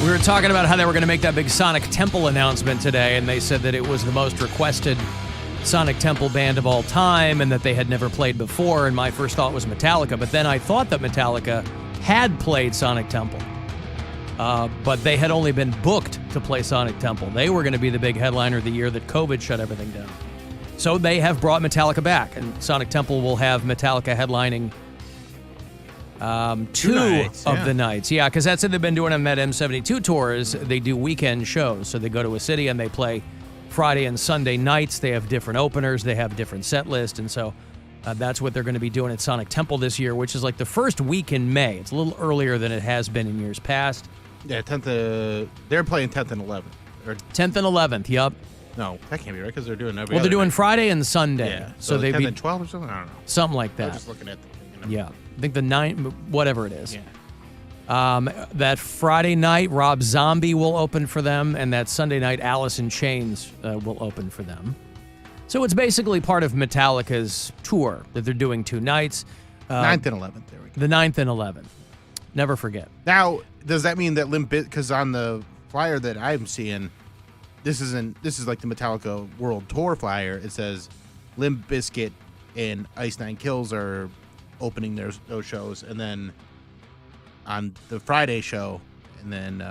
We were talking about how they were going to make that big Sonic Temple announcement today, and they said that it was the most requested Sonic Temple band of all time and that they had never played before, and my first thought was Metallica, but then I thought that Metallica had played Sonic Temple, but they had only been booked to play Sonic Temple. They were going to be the big headliner the year that COVID shut everything down. So they have brought Metallica back, and Sonic Temple will have Metallica headlining two nights, of the nights. Yeah, because that's what they've been doing on that M72 tours. They do weekend shows. So they go to a city and they play Friday and Sunday nights. They have different openers. They have different set lists. And so that's what they're going to be doing at Sonic Temple this year, which is like the first week in May. It's a little earlier than it has been in years past. Yeah, 10th. They're playing 10th and 11th. Or 10th and 11th, yep. No, that can't be right because they're doing every Well, they're other doing night. Friday and Sunday. Yeah, so the they'd 10th be and 12th or something? I don't know. something like I that. was just looking at the thing. Yeah. I think the 9th, whatever it is. That Friday night, Rob Zombie will open for them, and that Sunday night, Alice in Chains will open for them. So it's basically part of Metallica's tour that they're doing 2 nights. 9th and 11th. There we go. The 9th and 11th. Never forget. Now, does that mean that Limp Bizkit, because on the flyer that I'm seeing, this is like the Metallica World Tour flyer. It says Limp Bizkit and Ice Nine Kills are opening those shows, and then on the Friday show, and then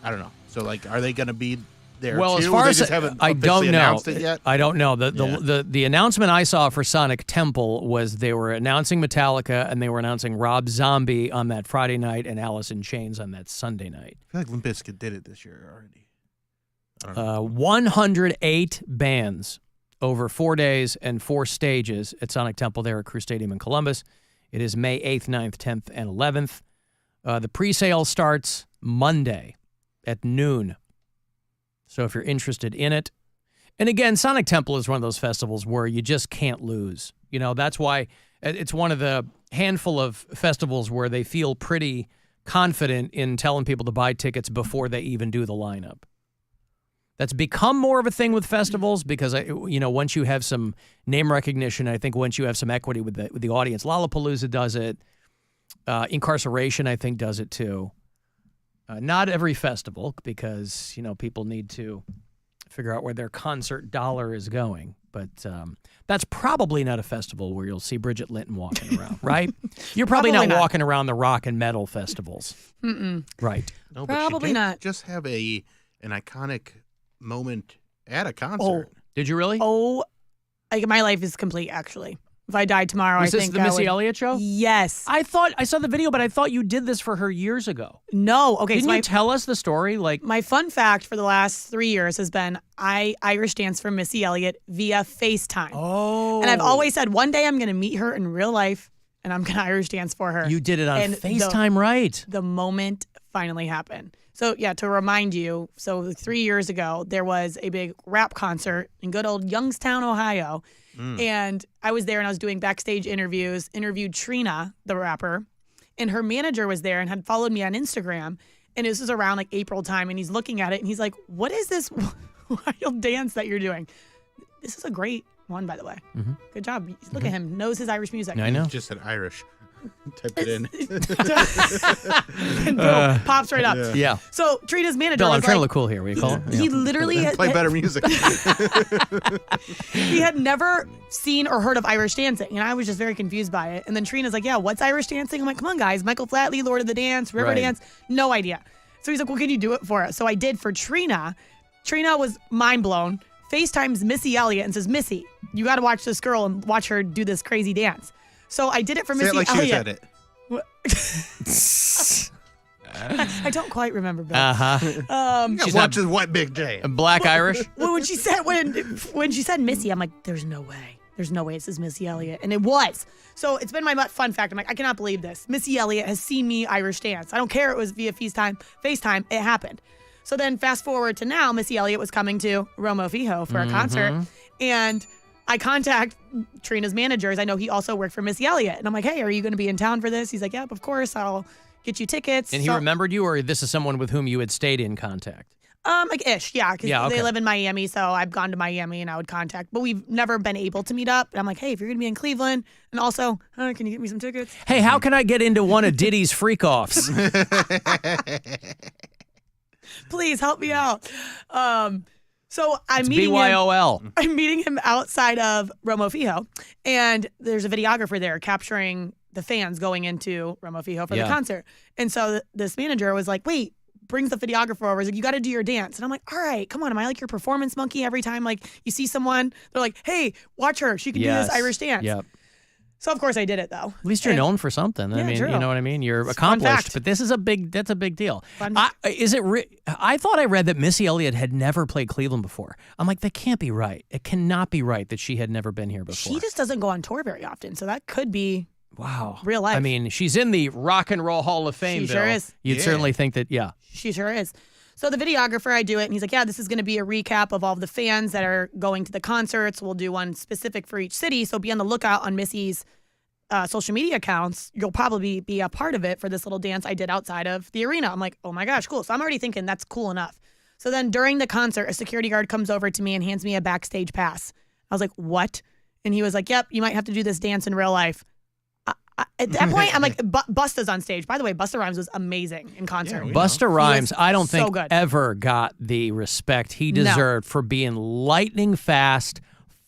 I don't know. So like, are they going to be there? Well, too? as far They as just haven't I don't officially know, announced it yet? I don't know. The announcement I saw for Sonic Temple was they were announcing Metallica and they were announcing Rob Zombie on that Friday night and Alice in Chains on that Sunday night. I feel like Limp Bizkit did it this year already. I don't know. 108 bands over 4 days and 4 stages at Sonic Temple there at Crew Stadium in Columbus. It is May 8th, 9th, 10th, and 11th. The pre-sale starts Monday at noon. So if you're interested in it. And again, Sonic Temple is one of those festivals where you just can't lose. You know, that's why it's one of the handful of festivals where they feel pretty confident in telling people to buy tickets before they even do the lineup. That's become more of a thing with festivals because, once you have some name recognition, I think once you have some equity with the audience, Lollapalooza does it. Incarceration, I think, does it too. Not every festival because, people need to figure out where their concert dollar is going. But that's probably not a festival where you'll see Bridget Linton walking around, right? You're probably not walking around the rock and metal festivals. Mm-mm. Right. No, but Probably she did not. just have an iconic moment at a concert. Oh. Did you really? Oh, like my life is complete, actually. If I died tomorrow, Was I this think the I Missy would... Elliott show? Yes. I saw the video, but I thought you did this for her years ago. No. Okay. Didn't so you tell us the story? Like, my fun fact for the last 3 years has been I Irish dance for Missy Elliott via FaceTime. Oh. And I've always said one day I'm going to meet her in real life and I'm going to Irish dance for her. You did it on And FaceTime, right? The moment finally happened. So, yeah, to remind you, 3 years ago, there was a big rap concert in good old Youngstown, Ohio. And I was there and I was doing backstage interviews, interviewed Cheny, the rapper, and her manager was there and had followed me on Instagram. And this was around like April time. And he's looking at it and he's like, what is this wild dance that you're doing? This is a great one, by the way. Mm-hmm. Good job. Look at him. Knows his Irish music. I know. Just said Irish. Type it in. And boom, pops right up. Yeah. So Trina's manager Bill, I'm was trying to like, look cool here. Will you call him? he literally Play better music. he had never seen or heard of Irish dancing, and I was just very confused by it. And then Trina's like, yeah, what's Irish dancing? I'm like, come on, guys. Michael Flatley, Lord of the Dance, Riverdance. No idea. So he's like, well, can you do it for us? So I did for Trina. Trina was mind blown. FaceTimes Missy Elliott and says, Missy, you got to watch this girl and watch her do this crazy dance. So I did it for Say Missy it like Elliott. She was at it. I don't quite remember, Bill. She watches What Big J. Black Irish? Well, when she said Missy, I'm like, there's no way. There's no way this is Missy Elliott. And it was. So it's been my fun fact. I'm like, I cannot believe this. Missy Elliott has seen me Irish dance. I don't care it was via FaceTime. It happened. So then fast forward to now, Missy Elliott was coming to Romo Fijo for a concert. And I contact Trina's managers. I know he also worked for Missy Elliott. And I'm like, hey, are you going to be in town for this? He's like, yep, of course. I'll get you tickets. And he remembered you, or this is someone with whom you had stayed in contact? Like ish, yeah, because okay. they live in Miami, so I've gone to Miami and I would contact, but we've never been able to meet up. And I'm like, hey, if you're gonna be in Cleveland, and also, can you get me some tickets? Hey, how can I get into one of Diddy's freak-offs? Please help me out. So I'm It's meeting BYOL. him. I'm meeting him outside of Romo Fijo, and there's a videographer there capturing the fans going into Romo Fijo for the concert. And so this manager was like, wait, brings the videographer over. He's like, you got to do your dance. And I'm like, all right, come on. Am I like your performance monkey every time like you see someone? They're like, hey, watch her. She can do this Irish dance. Yep. So of course I did it though. At least you're known for something. I mean, true. you know what I mean? You're It's a accomplished, fun fact. but this is that's a big deal. I thought I read that Missy Elliott had never played Cleveland before. I'm like, that can't be right. It cannot be right that she had never been here before. She just doesn't go on tour very often. So that could be real life. I mean, she's in the Rock and Roll Hall of Fame, She Bill. sure is. You'd certainly think that, She sure is. So the videographer, I do it, and he's like, yeah, this is going to be a recap of all of the fans that are going to the concerts. We'll do one specific for each city. So be on the lookout on Missy's social media accounts. You'll probably be a part of it for this little dance I did outside of the arena. I'm like, oh my gosh, cool. So I'm already thinking that's cool enough. So then during the concert, a security guard comes over to me and hands me a backstage pass. I was like, what? And he was like, yep, you might have to do this dance in real life. At that point, I'm like, Busta's on stage. By the way, Busta Rhymes was amazing in concert. Busta Rhymes, I don't think good. ever got the respect he deserved for being lightning fast,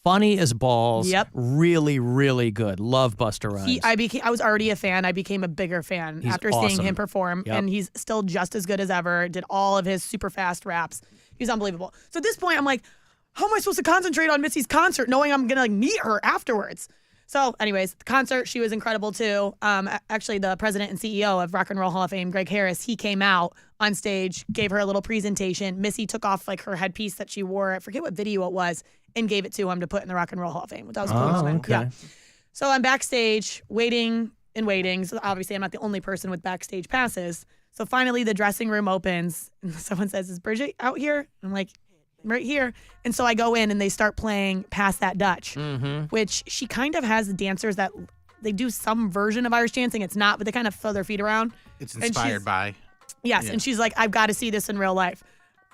funny as balls. Yep. Really, really good. Love Busta Rhymes. I was already a fan. I became a bigger fan He's after awesome. seeing him perform, Yep. and he's still just as good as ever. Did all of his super fast raps. He's unbelievable. So at this point, I'm like, how am I supposed to concentrate on Missy's concert knowing I'm gonna meet her afterwards? So anyways, the concert, she was incredible too. Actually, the president and CEO of Rock and Roll Hall of Fame, Greg Harris, he came out on stage, gave her a little presentation. Missy took off like her headpiece that she wore, I forget what video it was, and gave it to him to put in the Rock and Roll Hall of Fame. That was cool. Okay. Yeah. So I'm backstage waiting and waiting. So obviously I'm not the only person with backstage passes. So finally the dressing room opens and someone says, is Bridget out here? I'm like, I'm right here. And so I go in and they start playing Pass That Dutch, which she kind of has dancers that they do some version of Irish dancing. It's not, but they kind of throw their feet around. It's inspired by. Yes. Yeah. And she's like, I've got to see this in real life.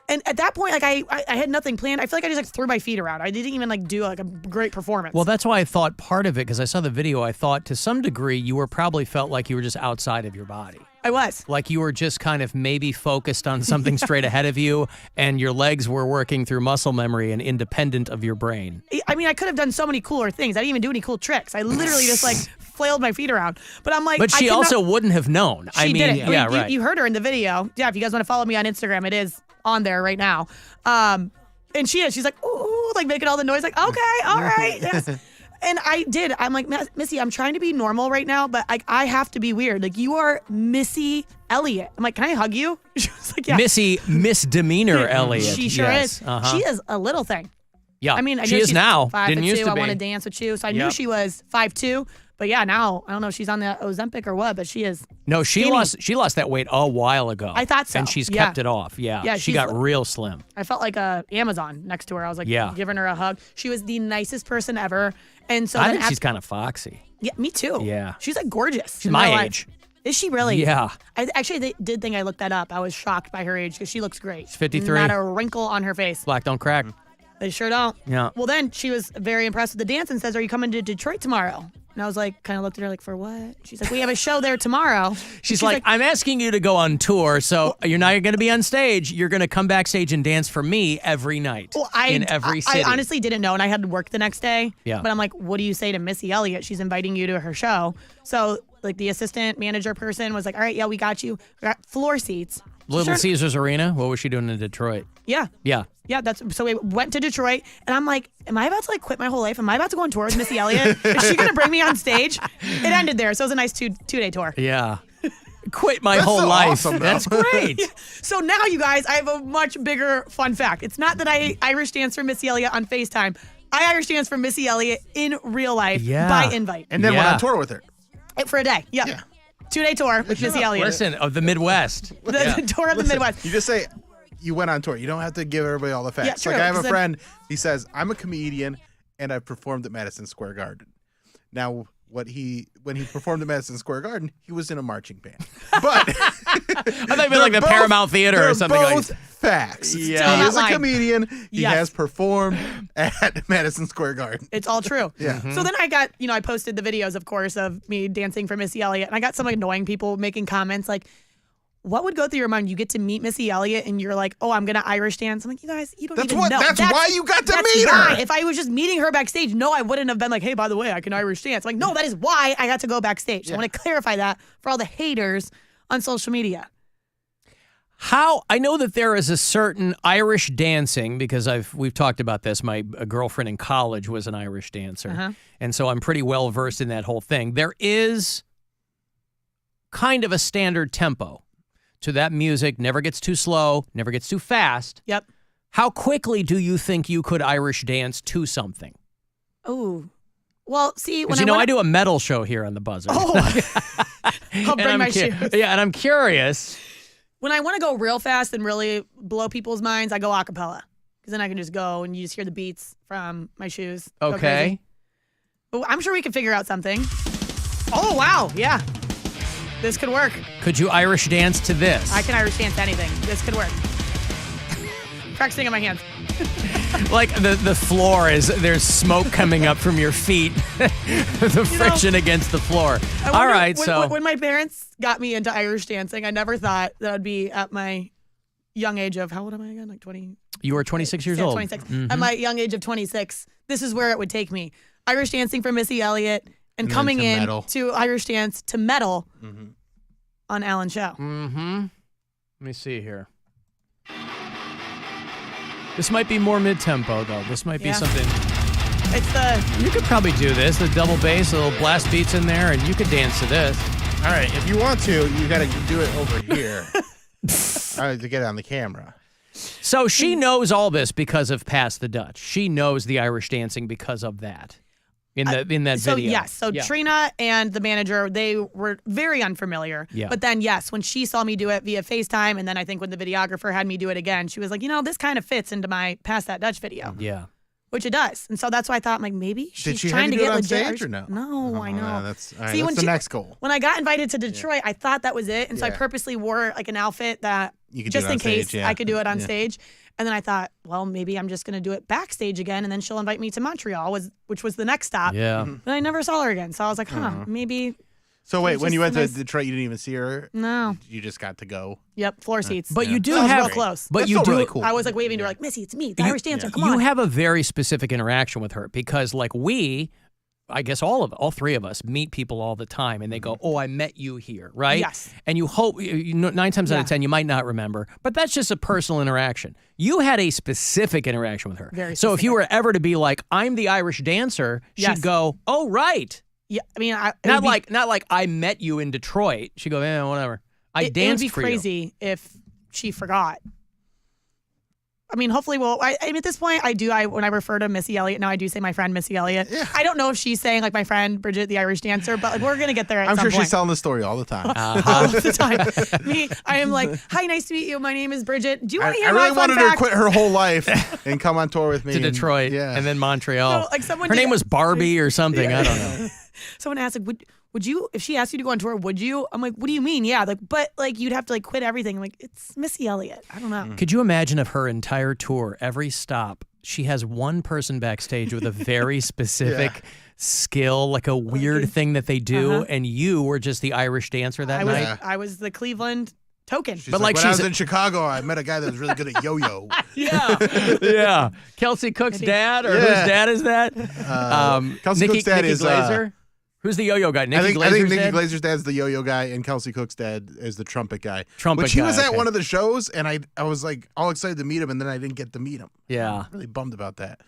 And at that point, like I had nothing planned. I feel like I just like threw my feet around. I didn't even like do like a great performance. Well, that's why I thought part of it, because I saw the video, I thought to some degree you were probably felt like you were just outside of your body. I was. Like you were just kind of maybe focused on something straight ahead of you, and your legs were working through muscle memory and independent of your brain. I mean, I could have done so many cooler things. I didn't even do any cool tricks. I literally just like flailed my feet around. But I'm like, But she also wouldn't have known. She did it. Yeah, right. right. You heard her in the video. Yeah, if you guys want to follow me on Instagram, it is on there right now. And she's like, ooh, like making all the noise, like, okay, all right, yes. And I did. I'm like, Missy, I'm trying to be normal right now, but I have to be weird. Like, you are Missy Elliott. I'm like, can I hug you? She was like, yeah. Missy Misdemeanor Elliott. She sure yes. is. She is a little thing. Yeah. I mean, I she know is she's now. 5'2". Didn't used to I be. want to dance with you. So I knew Yep. she was 5'2". But yeah, now I don't know if she's on the Ozempic or what, but she is. No, she skinny. lost that weight a while ago. I thought so. And she's Yeah. kept it off. Yeah. Yeah, she she's got real slim. I felt like a Amazon next to her. I was like, Yeah. giving her a hug. She was the nicest person ever. And so I then think after, she's kind of foxy. yeah, me too. Yeah. She's like gorgeous. She's in my real life. age. Is she really? Yeah. I actually did think I looked that up. I was shocked by her age because she looks great. She's 53. Not a wrinkle on her face. Black don't crack. They sure don't. Yeah. Well, then she was very impressed with the dance and says, are you coming to Detroit tomorrow? And I was like, kind of looked at her like, for what? She's like, we have a show there tomorrow. She's like, I'm asking you to go on tour, so you're not going to be on stage. You're going to come backstage and dance for me every night in every city. I honestly didn't know, and I had to work the next day. Yeah. But I'm like, what do you say to Missy Elliott? She's inviting you to her show. So like the assistant manager person was like, all right, yeah, we got you. We got floor seats. Little Caesars Arena? What was she doing in Detroit? Yeah. Yeah. Yeah, so we went to Detroit, and I'm like, am I about to like quit my whole life? Am I about to go on tour with Missy Elliott? Is she going to bring me on stage? It ended there, so it was a nice two-day tour. Yeah. Quit my whole life. Awesome, That's great. Yeah. So now, you guys, I have a much bigger fun fact. It's not that I Irish dance for Missy Elliott on FaceTime. I Irish dance for Missy Elliott in real life by invite. And then went on tour with her. For a day. Yep. Yeah. 2-day tour with Missy Elliott. Listen, of the Midwest. The tour of the Midwest. You just say you went on tour. You don't have to give everybody all the facts. Yeah, true, like I have a friend, he says, I'm a comedian and I performed at Madison Square Garden. Now, when he performed at Madison Square Garden, he was in a marching band. But I thought it was like the Paramount Theater or something like that. Both facts. Yeah. He is a comedian. He has performed at Madison Square Garden. It's all true. Yeah. So then I got, I posted the videos, of course, of me dancing for Missy Elliott. And I got some annoying people making comments like, what would go through your mind? You get to meet Missy Elliott and you're like, oh, I'm going to Irish dance. I'm like, you guys, you don't even know. That's why you got to meet her. If I was just meeting her backstage, no, I wouldn't have been like, hey, by the way, I can Irish dance. I'm like, no, that is why I got to go backstage. So I want to clarify that for all the haters on social media. I know that there is a certain Irish dancing because we've talked about this. My girlfriend in college was an Irish dancer. And so I'm pretty well versed in that whole thing. There is kind of a standard tempo to that music. Never gets too slow, never gets too fast. Yep. How quickly do you think you could Irish dance to something? Oh, well, see, when I do a metal show here on the Buzzard. Oh, I'll bring my shoes. Yeah, and I'm curious. When I want to go real fast and really blow people's minds, I go a cappella. Because then I can just go and you just hear the beats from my shoes. Okay. But I'm sure we could figure out something. Oh, wow. Yeah. This could work. Could you Irish dance to this? I can Irish dance to anything. This could work. Practicing on my hands. Like the floor there's smoke coming up from your feet. The friction against the floor. All right, when my parents got me into Irish dancing, I never thought that I'd be at my young age of, how old am I again? Like 20? You were 26 years old. 26. At my young age of 26, this is where it would take me. Irish dancing for Missy Elliott and coming in metal. To Irish dance to metal on Alan's show. Let me see here. This might be more mid-tempo, though. This might be something... You could probably do this. The double bass, the little blast beats in there, and you could dance to this. All right, if you want to, you got to do it over here. To get it on the camera. So she knows all this because of Pass the Dutch. She knows the Irish dancing because of that. In that video. Yes. So Trina and the manager, they were very unfamiliar. Yeah. But then, yes, when she saw me do it via FaceTime, and then I think when the videographer had me do it again, she was like, this kind of fits into my Pass That Dutch video. Yeah. Which it does. And so that's why I thought, maybe she's Did she trying have to you do get it on legit. stage or no? No, I know. No, that's the next goal. When I got invited to Detroit, I thought that was it. And so I purposely wore like an outfit that you could just do it in case stage, I could do it on stage. And then I thought, well, maybe I'm just going to do it backstage again, and then she'll invite me to Montreal, which was the next stop. Yeah. But I never saw her again, so I was like, maybe. So wait, when you went to Detroit, you didn't even see her? No. You just got to go? Yep, floor seats. But you do that was have real close. But That's you still do really cool. I was like waving to her, like, Missy, it's me, the Irish dancer. Come on. You have a very specific interaction with her because, like, I guess all three of us meet people all the time, and they go, "Oh, I met you here," right? Yes. And you hope 9 times out of 10 you might not remember, but that's just a personal interaction. You had a specific interaction with her. Very so if you specific. were ever to be like, "I'm the Irish dancer," she'd go, "Oh, right." Yeah, I mean, not like I met you in Detroit. She'd go, whatever. I danced for you. It would be crazy if she forgot. I mean, hopefully, at this point, when I refer to Missy Elliott, now I do say my friend Missy Elliott. Yeah. I don't know if she's saying like my friend Bridget, the Irish dancer, but like we're going to get there at I'm some sure point. she's telling the story all the time. All the time. I am like, hi, nice to meet you. My name is Bridget. Do you want to hear I my really fun wanted fact? her to quit her whole life and come on tour with me. To Detroit and then Montreal. No, like someone her did- name was Barbie or something. I don't know. Someone asked, like, would you, if she asked you to go on tour, would you? I'm like, what do you mean? Yeah, like, but like you'd have to like quit everything. I'm like, it's Missy Elliott. I don't know. Could you imagine if her entire tour, every stop, she has one person backstage with a very specific skill, like a weird thing that they do, and you were just the Irish dancer that night. I was the Cleveland token. But like when I was in Chicago, I met a guy that was really good at yo-yo. Yeah. Kelsey Cook's dad, or whose dad is that? Kelsey Cook's dad is Glazer. Who's the yo-yo guy? I think Nikki Glazer's dad's the yo-yo guy, and Kelsey Cook's dad is the trumpet guy. Which he was at one of the shows, and I was like all excited to meet him, and then I didn't get to meet him. Yeah. I'm really bummed about that.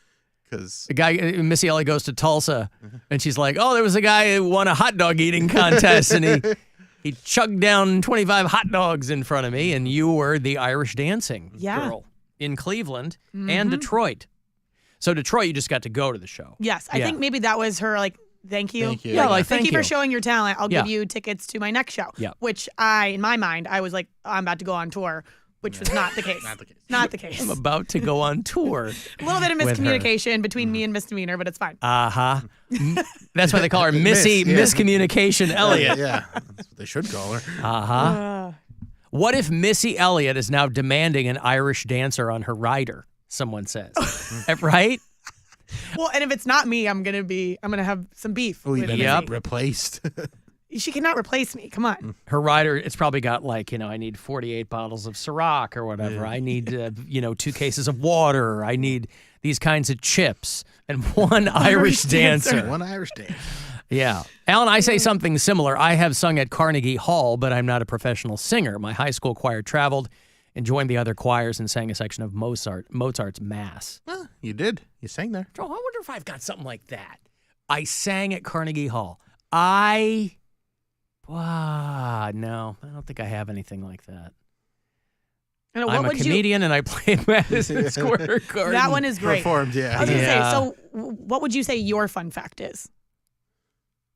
Because the guy, Missy Elliott goes to Tulsa, and she's like, "Oh, there was a guy who won a hot dog eating contest, and he chugged down 25 hot dogs in front of me, and you were the Irish dancing girl in Cleveland and Detroit. So Detroit, you just got to go to the show. Yes, I think maybe that was her like. Thank you. Thank you. Yeah, thank you for showing your talent. I'll give you tickets to my next show. Yeah. Which in my mind, I was like, I'm about to go on tour, which was not the case. Not the case. I'm about to go on tour. A little bit of miscommunication between me and Misdemeanor, but it's fine. That's why they call her Missy Miscommunication Elliott. Yeah, that's what they should call her. What if Missy Elliott is now demanding an Irish dancer on her rider? Someone says, right? Well, and if it's not me, I'm gonna have some beef. Oh, with Missy. Replaced. She cannot replace me. Come on. Her rider, it's probably got like, I need 48 bottles of Ciroc or whatever. I need, 2 cases of water. I need these kinds of chips and one Irish dancer. One Irish dancer. Yeah. Alan, I say something similar. I have sung at Carnegie Hall, but I'm not a professional singer. My high school choir traveled and joined the other choirs and sang a section of Mozart's Mass. Well, you did. You sang there. Oh, I wonder if I've got something like that. I sang at Carnegie Hall. No, I don't think I have anything like that. I'm a comedian and I played Madison Square Garden. That one is great. Performed, yeah. I was going to say, so what would you say your fun fact is?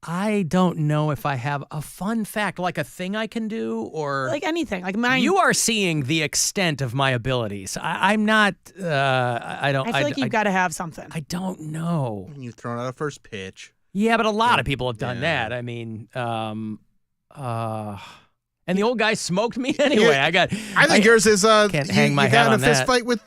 I don't know if I have a fun fact, like a thing I can do or... Like anything. Like mine. You are seeing the extent of my abilities. I'm not... I don't... I feel like you've got to have something. I don't know. You've thrown out a first pitch. Yeah, but a lot of people have done that. I mean... and the old guy smoked me anyway. I think yours is... can't hang my hat on that. You got in a fist fight with...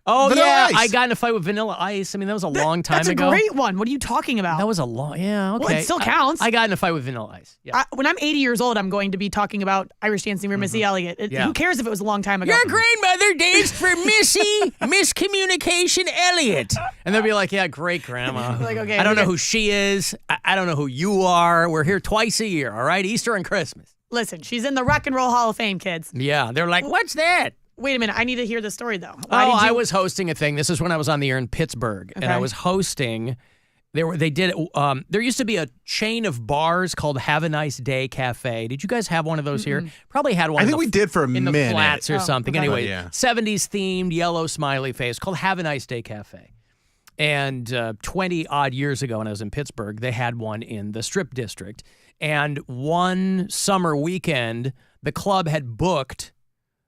Oh, Vanilla Ice. I got in a fight with Vanilla Ice. I mean, that was a long time ago. That's a great one. What are you talking about? That was a long... Yeah, okay. Well, it still counts. I got in a fight with Vanilla Ice. Yeah. When I'm 80 years old, I'm going to be talking about Irish dancing for Missy Elliott. Who cares if it was a long time ago? Your grandmother danced for Missy Miscommunication Elliott. And they'll be like, yeah, great, Grandma. Like, okay, I don't know who she is. I don't know who you are. We're here twice a year, all right? Easter and Christmas. Listen, she's in the Rock and Roll Hall of Fame, kids. Yeah, they're like, what's that? Wait a minute. I need to hear the story, though. I was hosting a thing. This is when I was on the air in Pittsburgh. And I was hosting... There used to be a chain of bars called Have a Nice Day Cafe. Did you guys have one of those here? Probably had one. I think we did for a minute. In the flats or something. Okay. Anyway, 70s themed, yellow smiley face called Have a Nice Day Cafe. And 20-odd years ago when I was in Pittsburgh, they had one in the Strip District. And one summer weekend, the club had booked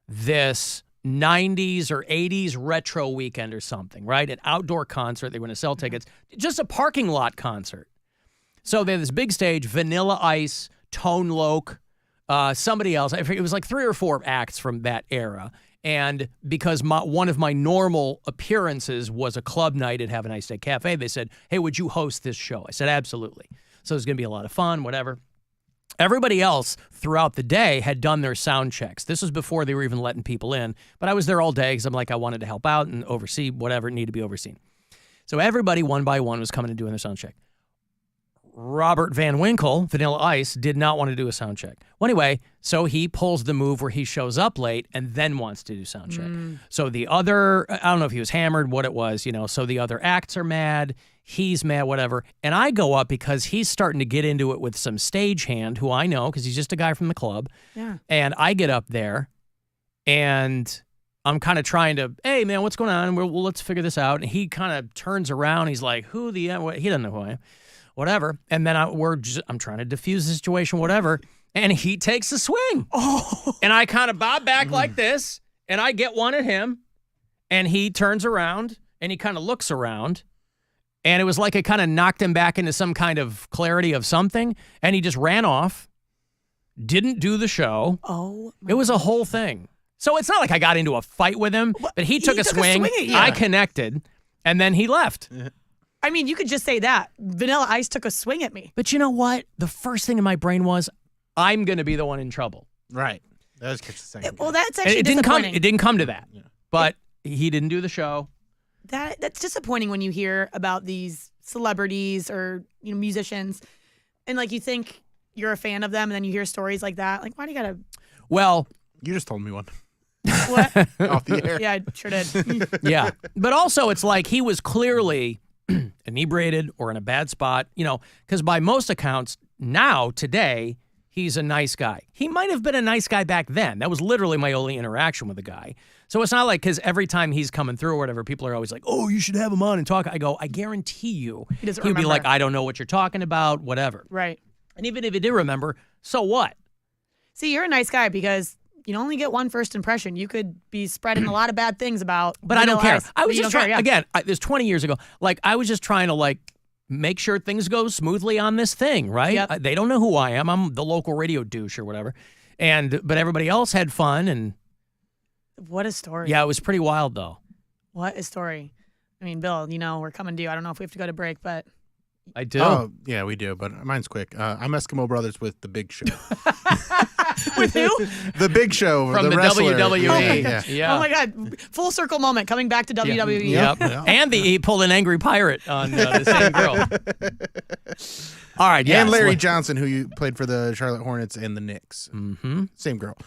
this 90s or 80s retro weekend or something, right? An outdoor concert. They were going to sell tickets. Just a parking lot concert. So they had this big stage, Vanilla Ice, Tone Loc, somebody else. I forget, it was like 3 or 4 acts from that era. And because one of my normal appearances was a club night at Have a Nice Day Cafe, they said, hey, would you host this show? I said, absolutely. So it was going to be a lot of fun, whatever. Everybody else throughout the day had done their sound checks. This was before they were even letting people in. But I was there all day because I wanted to help out and oversee whatever needed to be overseen. So everybody, one by one, was coming and doing their sound check. Robert Van Winkle, Vanilla Ice, did not want to do a sound check. Well, anyway, so he pulls the move where he shows up late and then wants to do sound check. So the other, I don't know if he was hammered, what it was, so the other acts are mad. He's mad, whatever. And I go up because he's starting to get into it with some stagehand who I know because he's just a guy from the club. Yeah. And I get up there and I'm kind of trying to, hey, man, what's going on? Well, let's figure this out. And he kind of turns around. He's like, he doesn't know who I am. Whatever. And then I'm trying to diffuse the situation, whatever. And he takes a swing. Oh. And I kind of bob back like this. And I get one at him. And he turns around and he kind of looks around. And it was like it kind of knocked him back into some kind of clarity of something. And he just ran off. Didn't do the show. Oh. It was a whole thing. So it's not like I got into a fight with him, but he took a swing. I connected. And then he left. I mean, you could just say that. Vanilla Ice took a swing at me. But you know what? The first thing in my brain was, I'm going to be the one in trouble. Right. That was just the second. Well, that's actually It disappointing. didn't come to that. But he didn't do the show. That's disappointing when you hear about these celebrities or musicians, and like you think you're a fan of them, and then you hear stories like that. Like, why do you gotta? Well, you just told me one. What? Off the air. Yeah, I sure did. Yeah. But also, it's like he was clearly inebriated or in a bad spot, because by most accounts, today, he's a nice guy. He might have been a nice guy back then. That was literally my only interaction with the guy. So it's not like, because every time he's coming through or whatever, people are always like, oh, you should have him on and talk. I go, I guarantee you, He doesn't he'd be remember. like, I don't know what you're talking about, whatever. Right. And even if he did remember, so what? See, you're a nice guy because you only get one first impression. You could be spreading a lot of bad things about. But I don't Vanilla care. Ice, I but was you just don't trying, care, yeah. again, this 20 years ago, I was just trying to make sure things go smoothly on this thing, right? Yep. They don't know who I am. I'm the local radio douche or whatever. But everybody else had fun, and What a story. yeah, it was pretty wild though. What a story. I mean, Bill, we're coming to you. I don't know if we have to go to break, but I do. Oh, yeah, we do, but mine's quick. I'm Eskimo Brothers with The Big Show. with who? The Big Show. From the wrestler. WWE. Yeah. Oh my God. Full circle moment coming back to WWE. Yep. And he pulled an angry pirate on the same girl. All right, yeah. And Larry Johnson, who you played for the Charlotte Hornets and the Knicks. Mm-hmm. Same girl.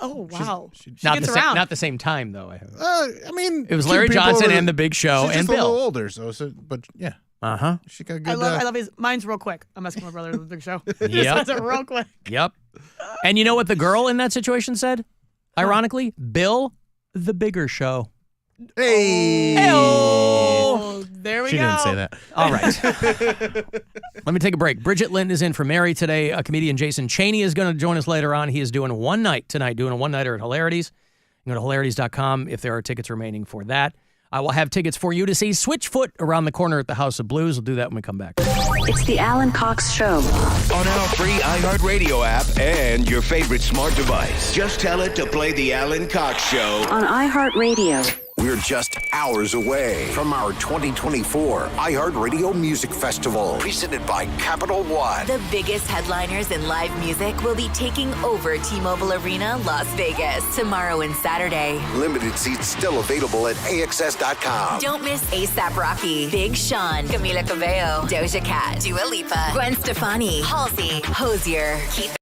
Oh, wow. She Not gets the same, around. not the same time though. I mean, It was two Larry people Johnson over and the Big Show she's and just a little Bill. older, but yeah. Uh-huh. She got good. I love his. Mine's real quick. I'm asking my brother the Big Show. Yep. Just does it real quick. Yep. And you know what the girl in that situation said? Ironically, Bill, the bigger show. Hey. Oh, there we She go. didn't say that. All right. Let me take a break. Bridget Lind is in for Mary today. Comedian Jason Cheny is going to join us later on. He is doing one night tonight, doing a one-nighter at Hilarities. You can go to hilarities.com if there are tickets remaining for that. I will have tickets for you to see Switchfoot around the corner at the House of Blues. We'll do that when we come back. It's the Alan Cox Show. On our free iHeart Radio app and your favorite smart device. Just tell it to play the Alan Cox Show. On iHeart Radio. We're just hours away from our 2024 iHeartRadio Music Festival, presented by Capital One. The biggest headliners in live music will be taking over T-Mobile Arena, Las Vegas, tomorrow and Saturday. Limited seats still available at AXS.com. Don't miss A$AP Rocky, Big Sean, Camila Cabello, Doja Cat, Dua Lipa, Gwen Stefani, Halsey, Hosier, Keith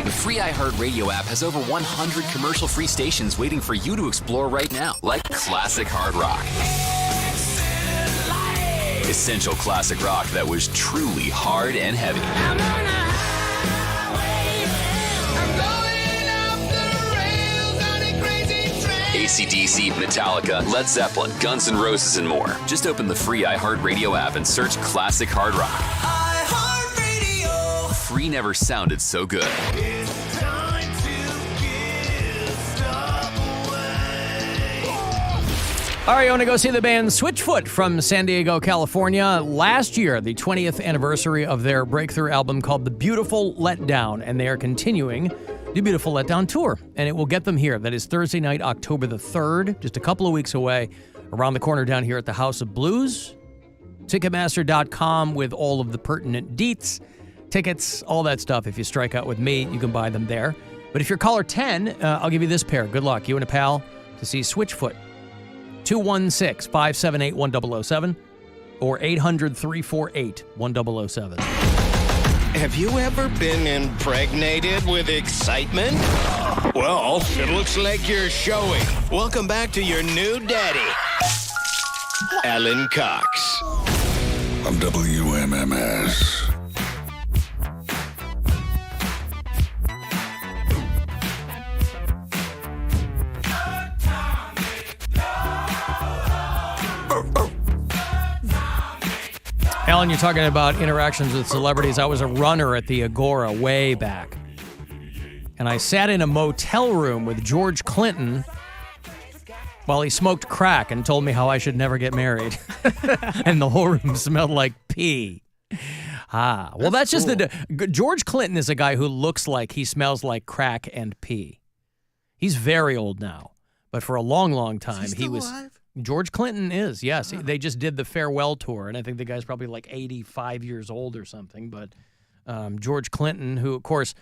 The free iHeartRadio app has over 100 commercial-free stations waiting for you to explore right now, like classic hard rock. Essential classic rock that was truly hard and heavy. AC/DC, Metallica, Led Zeppelin, Guns N' Roses, and more. Just open the free iHeartRadio app and search classic hard rock. iHeartRadio. Free never sounded so good. All right, you want to go see the band Switchfoot from San Diego, California. Last year, the 20th anniversary of their breakthrough album called The Beautiful Letdown, and they are continuing the Beautiful Letdown tour, and it will get them here. That is Thursday night, October the 3rd, just a couple of weeks away, around the corner down here at the House of Blues. Ticketmaster.com with all of the pertinent deets, tickets, all that stuff. If you strike out with me, you can buy them there. But if you're caller 10, I'll give you this pair. Good luck, you and a pal, to see Switchfoot. 216-578-1007 or 800-348-1007. Have you ever been impregnated with excitement? Well, it looks like you're showing. Welcome back to your new daddy, Alan Cox. On WMMS. Alan, you're talking about interactions with celebrities. I was a runner at the Agora way back. And I sat in a motel room with George Clinton while he smoked crack and told me how I should never get married. And the whole room smelled like pee. Well, that's just cool. George Clinton is a guy who looks like he smells like crack and pee. He's very old now. But for a long, long time, he was alive? George Clinton is, yes. They just did the farewell tour, and I think the guy's probably like 85 years old or something. But George Clinton, who, of course,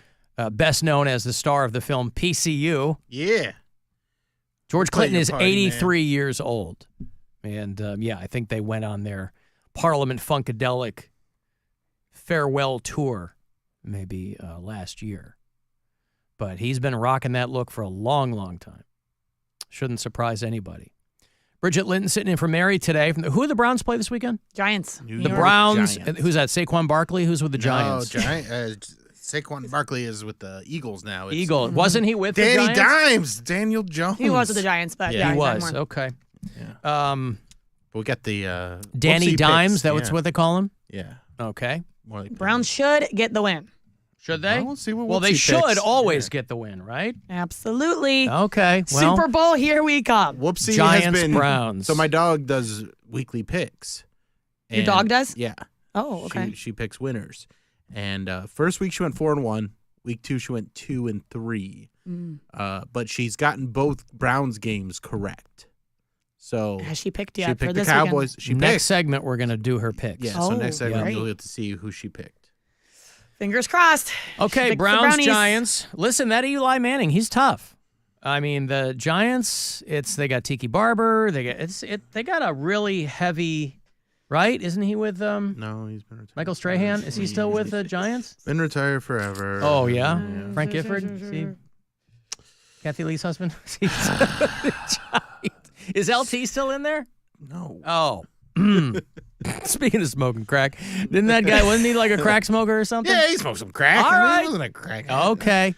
best known as the star of the film PCU. Yeah. George Clinton is 83 years old. And, I think they went on their Parliament Funkadelic farewell tour maybe last year. But he's been rocking that look for a long, long time. Shouldn't surprise anybody. Bridget Linton sitting in for Mary today. Who do the Browns play this weekend? Giants. The Browns. Giants. Who's that? Saquon Barkley? Who's with the Giants? No, Saquon Barkley is with the Eagles now. Eagles. Wasn't he with Danny the Giants? Dimes, Daniel Jones. He was with the Giants, but he was. Okay. Yeah. We'll get the Danny Dimes. Picks. That's what they call him. Yeah. Okay. More like Browns should get the win. Should they? We'll see. Well, they should always get the win, right? Absolutely. Okay. Well, Super Bowl, here we come. Whoopsie Giants, has been, Browns. So my dog does weekly picks. Your dog does? Yeah. Oh, okay. She picks winners. And first week she went 4-1. Week 2 she went 2-3. But she's gotten both Browns games correct. So has she picked yet? She picked for the this Cowboys. Weekend? She next picked. segment we're going to do her picks. Yeah. So next segment great. you'll get to see who she picked. Fingers crossed. Okay, Browns, Giants. Listen, that Eli Manning, he's tough. I mean, the Giants, they got Tiki Barber. They got a really heavy, right? Isn't he with No, he's been retired. Michael Strahan? Is he still with the Giants? Been retired forever. Oh yeah, Frank Gifford. See, Kathy Lee's husband. Is LT still in there? No. Oh. Speaking of smoking crack, wasn't he like a crack smoker or something? Yeah, he smoked some crack. All right. He wasn't a crack. Okay.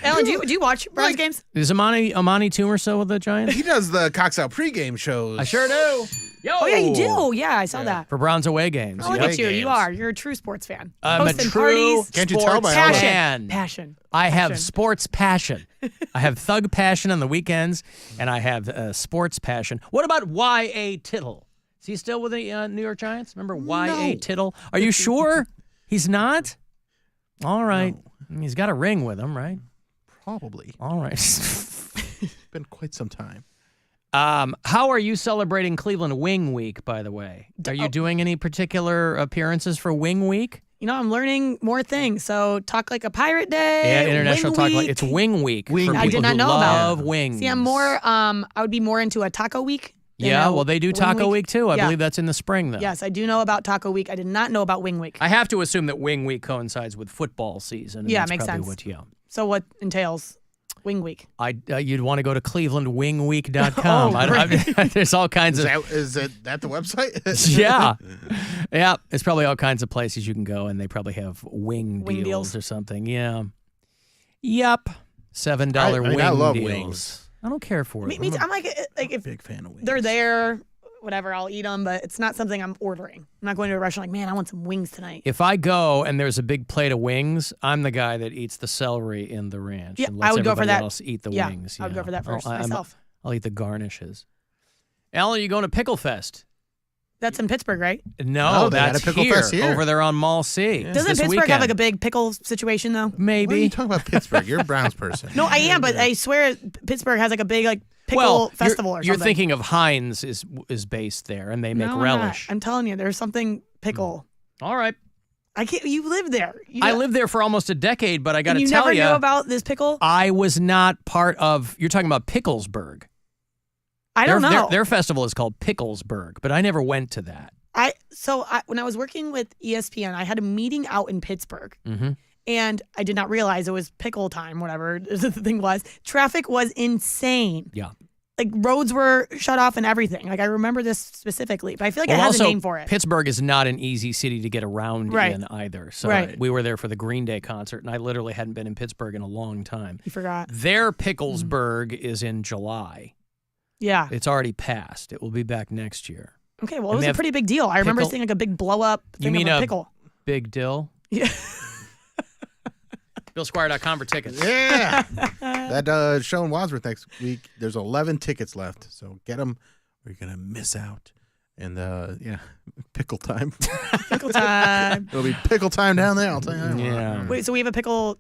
Ellen, do you watch Browns games? Is Amani Toomer still with the Giants? He does the Cox Out pregame shows. I sure do. Yo. Oh, yeah, you do. Yeah, I saw that. For Browns away games. Oh, look at you. You're a true sports fan. I'm Hosting a true parties. Can't you tell by all Passion. that? Passion. I have sports passion. I have thug passion on the weekends, and I have sports passion. What about Y.A. Tittle? Is he still with the New York Giants? Remember Y.A. Tittle? Are you sure he's not? All right. No. He's got a ring with him, right? Probably. All right. Been quite some time. How are you celebrating Cleveland Wing Week, by the way? Are you doing any particular appearances for Wing Week? You know, I'm learning more things. So, Talk Like a Pirate Day. Yeah, International Wing Talk Week. Like it's Wing Week. Wing for Week. I people did not who know love about. wings. See, I'm more. I would be more into a Taco Week. Yeah, know, well, they do Wing Taco Week too. I Yeah. believe that's in the spring, though. Yes, I do know about Taco Week. I did not know about Wing Week. I have to assume that Wing Week coincides with football season. And Yeah, that's makes probably sense. What, So what entails Wing Week? you'd want to go to clevelandwingweek.com. Oh, There's all kinds of... Is that the website? Yeah. It's probably all kinds of places you can go, and they probably have wing deals or something. Yeah. Yep. $7 wing I love deals. wings. I don't care for it. I'm like if big fan of wings. they're there, whatever, I'll eat them, but it's not something I'm ordering. I'm not going to a restaurant like, man, I want some wings tonight. If I go and there's a big plate of wings, I'm the guy that eats the celery in the ranch. Yeah, and lets I would go for everybody that. else eat the Yeah, wings. I would go for that first myself. I'll eat the garnishes. Alan, are you going to Pickle Fest? That's in Pittsburgh, right? No, they had that's a Pickle Fest here. over there on Mall C. Doesn't This Pittsburgh have weekend. like a big pickle situation though? Maybe. What are you talking about Pittsburgh? You're a Browns person. No, I am, but I swear Pittsburgh has like a big pickle festival or something. You're thinking of Heinz is based there, and they make No, I'm relish. not. I'm telling you, there's something pickle. All right. I can't. You live there. I lived there for almost a decade, but I got to You tell never you, knew about this pickle? I was not part of. You're talking about Picklesburg. I don't know. Their festival is called Picklesburg, but I never went to that. When I was working with ESPN, I had a meeting out in Pittsburgh. Mm-hmm. And I did not realize it was pickle time, whatever the thing was. Traffic was insane. Yeah. Like roads were shut off and everything. Like I remember this specifically, but I feel like it has also, a name for it. Pittsburgh is not an easy city to get around Right. in either. So Right. we were there for the Green Day concert, and I literally hadn't been in Pittsburgh in a long time. You forgot. Their Picklesburg is in July. Yeah. It's already passed. It will be back next year. Okay, well, And it was they a have pretty big deal. I remember seeing like a big blow up You thing mean of a a pickle. big dill? Yeah. BillSquire.com for tickets. Yeah. That show in Wadsworth next week, there's 11 tickets left. So get them or you're going to miss out. And pickle time. Pickle time. It'll be pickle time down there, I'll tell you that. Yeah. Wait, so we have a pickle.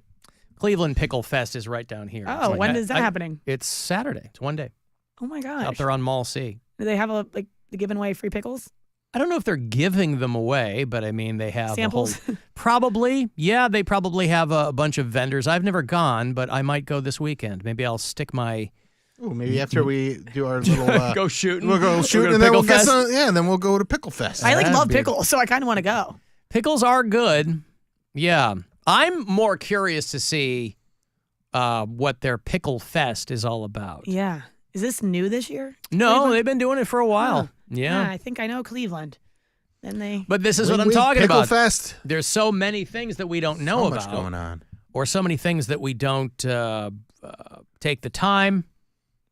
Cleveland Pickle Fest is right down here. Oh, It's when is that happening? It's Saturday. It's one day. Oh my gosh. Up there on Mall C. Do they have they're giving away free pickles? I don't know if they're giving them away, but I mean, they have Samples? Probably. Yeah, they probably have a bunch of vendors. I've never gone, but I might go this weekend. Maybe I'll stick my... Ooh, maybe after we do our little... go shooting. We'll go shooting, and then we'll get some... Yeah, and then we'll go to Pickle Fest. I love pickles, so I kind of want to go. Pickles are good. Yeah. I'm more curious to see what their Pickle Fest is all about. Yeah. Is this new this year? No, Cleveland? they've been doing it for a while. Huh. Yeah. I think I know Cleveland. Then they. But this is Wing what I'm Week, talking Pickle about. Fest. There's so many things that we don't know So about. much going on. Or so many things that we don't take the time.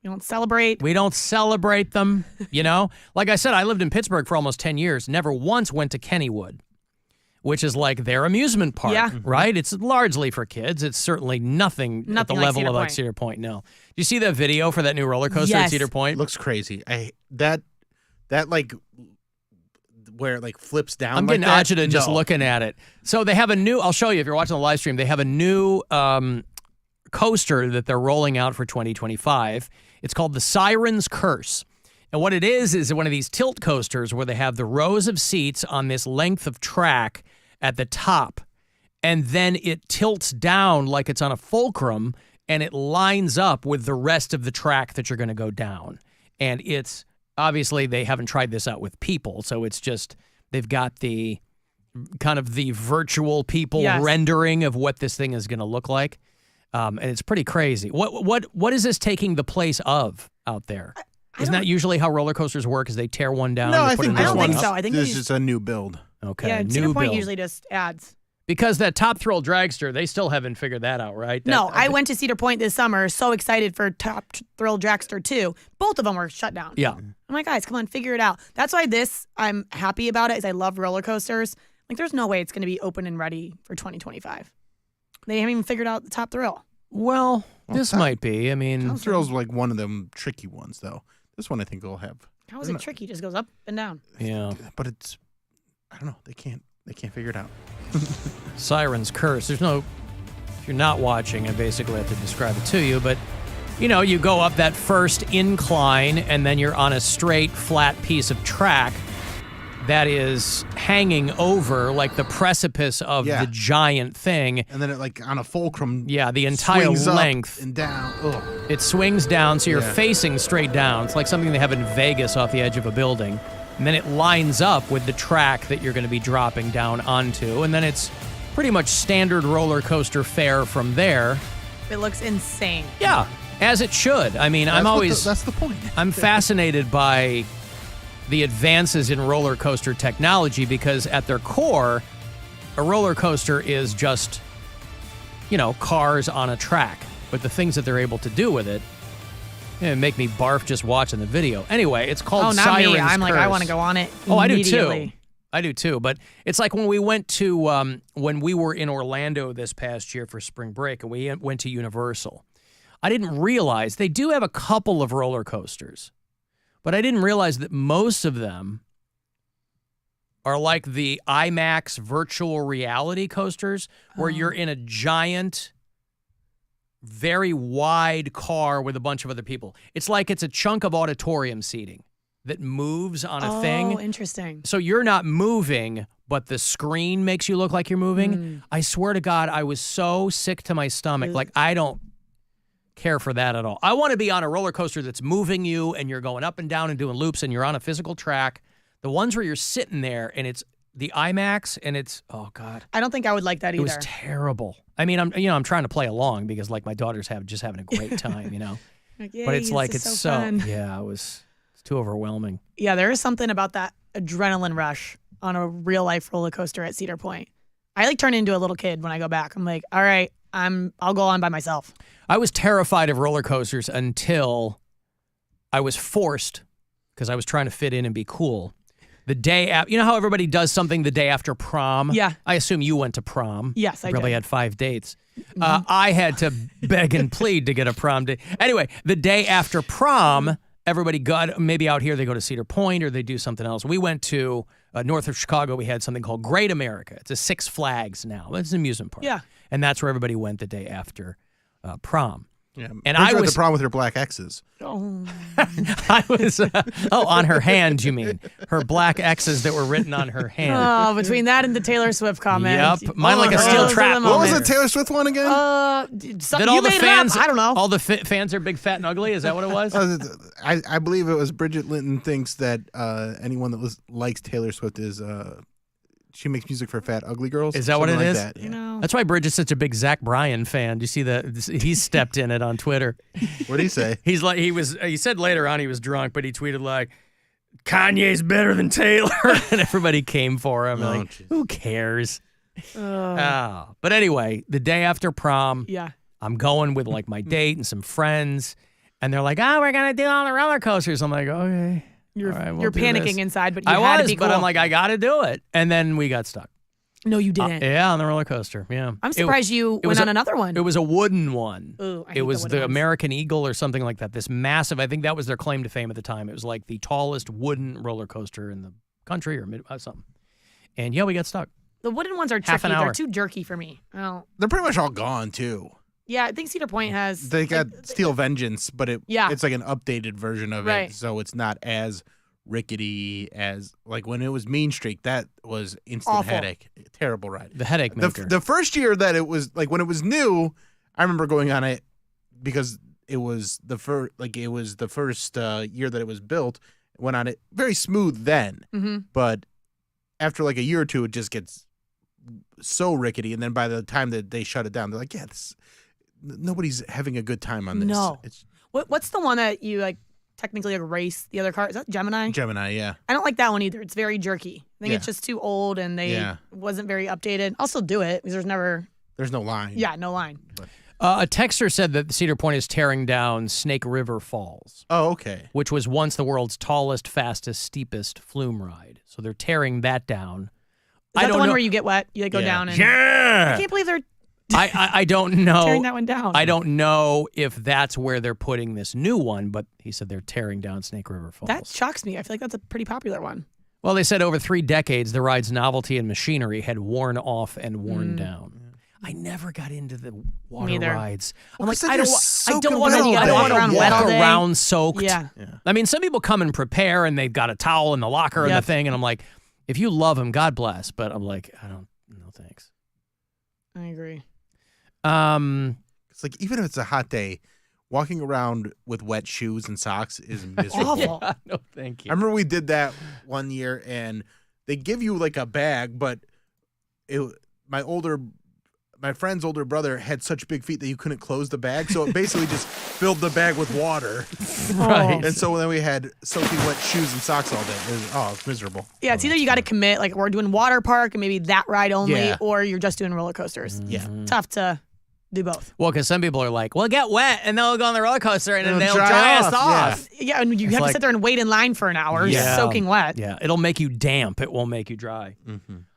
You don't celebrate. We don't celebrate them, you know? Like I said, I lived in Pittsburgh for almost 10 years. Never once went to Kennywood, which is like their amusement park, Yeah. right? It's largely for kids. It's certainly nothing at the like level Cedar of like Point. Cedar Point, no. Do you see that video for that new roller coaster at Yes. Cedar Point? Looks crazy. That like where it like flips down. I'm like getting that? agita just No. looking at it. So they have a new, I'll show you if you're watching the live stream, they have a new coaster that they're rolling out for 2025. It's called the Siren's Curse. And what it is one of these tilt coasters where they have the rows of seats on this length of track at the top. And then it tilts down like it's on a fulcrum and it lines up with the rest of the track that you're going to go down. And it's obviously they haven't tried this out with people. So it's just they've got the kind of the virtual people Yes. rendering of what this thing is going to look like. And it's pretty crazy. What is this taking the place of out there? Isn't that usually how roller coasters work? Is they tear one down? No, and I put think another this one one. up? so. I think this they is a new build. Okay, Yeah, new Cedar Point build. usually just adds. Because that Top Thrill Dragster, they still haven't figured that out, right? No, I went to Cedar Point this summer, so excited for Top Thrill Dragster 2. Both of them were shut down. Yeah. I'm like, guys, come on, figure it out. That's why I'm happy about it, is I love roller coasters. Like, there's no way it's going to be open and ready for 2025. They haven't even figured out the Top Thrill. Well, this might be. I mean, Top Thrill's like one of them tricky ones, though. This one I think will have. How is it tricky? It just goes up and down. yeah. But it's, I don't know. They can't figure it out. Siren's Curse. There's no, if you're not watching, I basically have to describe it to you, but you know, you go up that first incline and then you're on a straight, flat piece of track. that is hanging over like the precipice of the giant thing. And then it like on a fulcrum. Yeah, the entire swings up length. and down. Ugh. It swings down, so you're facing straight down. It's like something they have in Vegas off the edge of a building. And then it lines up with the track that you're going to be dropping down onto. And then it's pretty much standard roller coaster fare from there. It looks insane. Yeah, as it should. I mean, that's the point. I'm fascinated by the advances in roller coaster technology because at their core, a roller coaster is just, cars on a track. But the things that they're able to do with it, make me barf just watching the video. Anyway, it's called not Siren's me. I'm like, I Curse. want to go on it Oh, I do immediately. too. I do too. But it's like when we went to, when we were in Orlando this past year for spring break and we went to Universal. I didn't realize they do have a couple of roller coasters, but I didn't realize that most of them are like the IMAX virtual reality coasters where you're in a giant, very wide car with a bunch of other people. It's like it's a chunk of auditorium seating that moves on a thing. Oh, interesting. So you're not moving, but the screen makes you look like you're moving. I swear to God, I was so sick to my stomach. Like, I don't care for that at all. I want to be on a roller coaster that's moving you and you're going up and down and doing loops and you're on a physical track. The ones where you're sitting there and it's the IMAX and it's, oh God. I don't think I would like that either. It was terrible. I mean, I'm trying to play along because like my daughter's just having a great time, Like, but it's yay, like, this it's is so fun. it's too overwhelming. Yeah, there is something about that adrenaline rush on a real life roller coaster at Cedar Point. I like turn into a little kid when I go back. I'm like, all right, I'll go on by myself. I was terrified of roller coasters until I was forced, because I was trying to fit in and be cool. The day after, how everybody does something the day after prom? Yeah. I assume you went to prom. Yes, I probably did. had 5 dates. I had to beg and plead to get a prom date. Anyway, the day after prom, everybody got, maybe out here they go to Cedar Point or they do something else. We went to north of Chicago. We had something called Great America. It's a Six Flags now. It's an amusement park. Yeah. And that's where everybody went the day after prom. Yeah, and I was the prom with her black X's. Oh, I was on her hand. You mean her black X's that were written on her hand? Oh, between that and the Taylor Swift comment. Yep, mine like a steel trap. What was the Taylor Swift one again? That all the fans, I don't know. All the fans are big, fat, and ugly. Is that what it was? I believe it was Bridget Linton thinks that anyone that likes Taylor Swift is she makes music for fat, ugly girls. Is that what it like is? That, yeah. That's why Bridget's such a big Zach Bryan fan. Do you see that? He stepped in it on Twitter. What did he say? He's like, he said later on he was drunk, but he tweeted like, Kanye's better than Taylor. And everybody came for him. Like, who cares? But anyway, the day after prom, I'm going with like my date and some friends. And they're like, we're going to do all the roller coasters. I'm like, okay. You're all right, we'll you're do panicking this. inside, but you I had to was, be cool. but I'm like, I got to do it. And then we got stuck. No, you didn't. Yeah, on the roller coaster. Yeah. I'm surprised you went on another one. It was a wooden one. Ooh, I hate it was the wooden the ones. American Eagle or something like that. This massive, I think that was their claim to fame at the time. It was like the tallest wooden roller coaster in the country or something. And yeah, we got stuck. The wooden ones are Half tricky. an They're hour. too jerky for me. They're pretty much all gone too. Yeah, I think Cedar Point has. They got Steel Vengeance, but it's like an updated version of Right. it, so it's not as rickety as like when it was Mean Streak. That was instant Awful. headache, terrible ride. The headache maker. The first year that it was like when it was new, I remember going on it because it was the first year that it was built. Went on it very smooth then, but after like a year or two, it just gets so rickety, and then by the time that they shut it down, they're like, yeah, nobody's having a good time on this. No. It's What's the one that you like technically like race the other car? Is that Gemini? Gemini, yeah. I don't like that one either. It's very jerky. I think it's just too old and they wasn't very updated. I'll still do it because there's no line. Yeah, no line. A texter said that Cedar Point is tearing down Snake River Falls. Oh, okay. Which was once the world's tallest, fastest, steepest flume ride. So they're tearing that down. Is that the one where you get wet? You like, go down and I can't believe they're I don't know. tearing that one down. I don't know if that's where they're putting this new one, but he said they're tearing down Snake River Falls. That shocks me. I feel like that's a pretty popular one. Well, they said over 3 decades, the ride's novelty and machinery had worn off and worn down. I never got into the water Neither. rides. I'm Well, like, 'cause I you're don't soaking want wet to all day. walk around wet all walk day. around soaked. Yeah. I mean, some people come and prepare and they've got a towel in the locker and the thing, and I'm like, If you love them, God bless. But I'm like, no thanks. I agree. It's like, even if it's a hot day, walking around with wet shoes and socks is miserable. Yeah, no, thank you. I remember we did that one year, and they give you like a bag, but my friend's older brother had such big feet that you couldn't close the bag, so it basically just filled the bag with water. Right. And so then we had soaking wet shoes and socks all day. It's miserable. Yeah, it's either you got to commit, like we're doing water park and maybe that ride only, Yeah. or you're just doing roller coasters. Yeah. Tough to do both. Well, because some people are like, well, get wet, and they'll go on the roller coaster, and then It'll they'll dry dry us off, off. Yeah, and you have to sit there and wait in line for an hour, soaking wet. Yeah, it'll make you damp. It won't make you dry.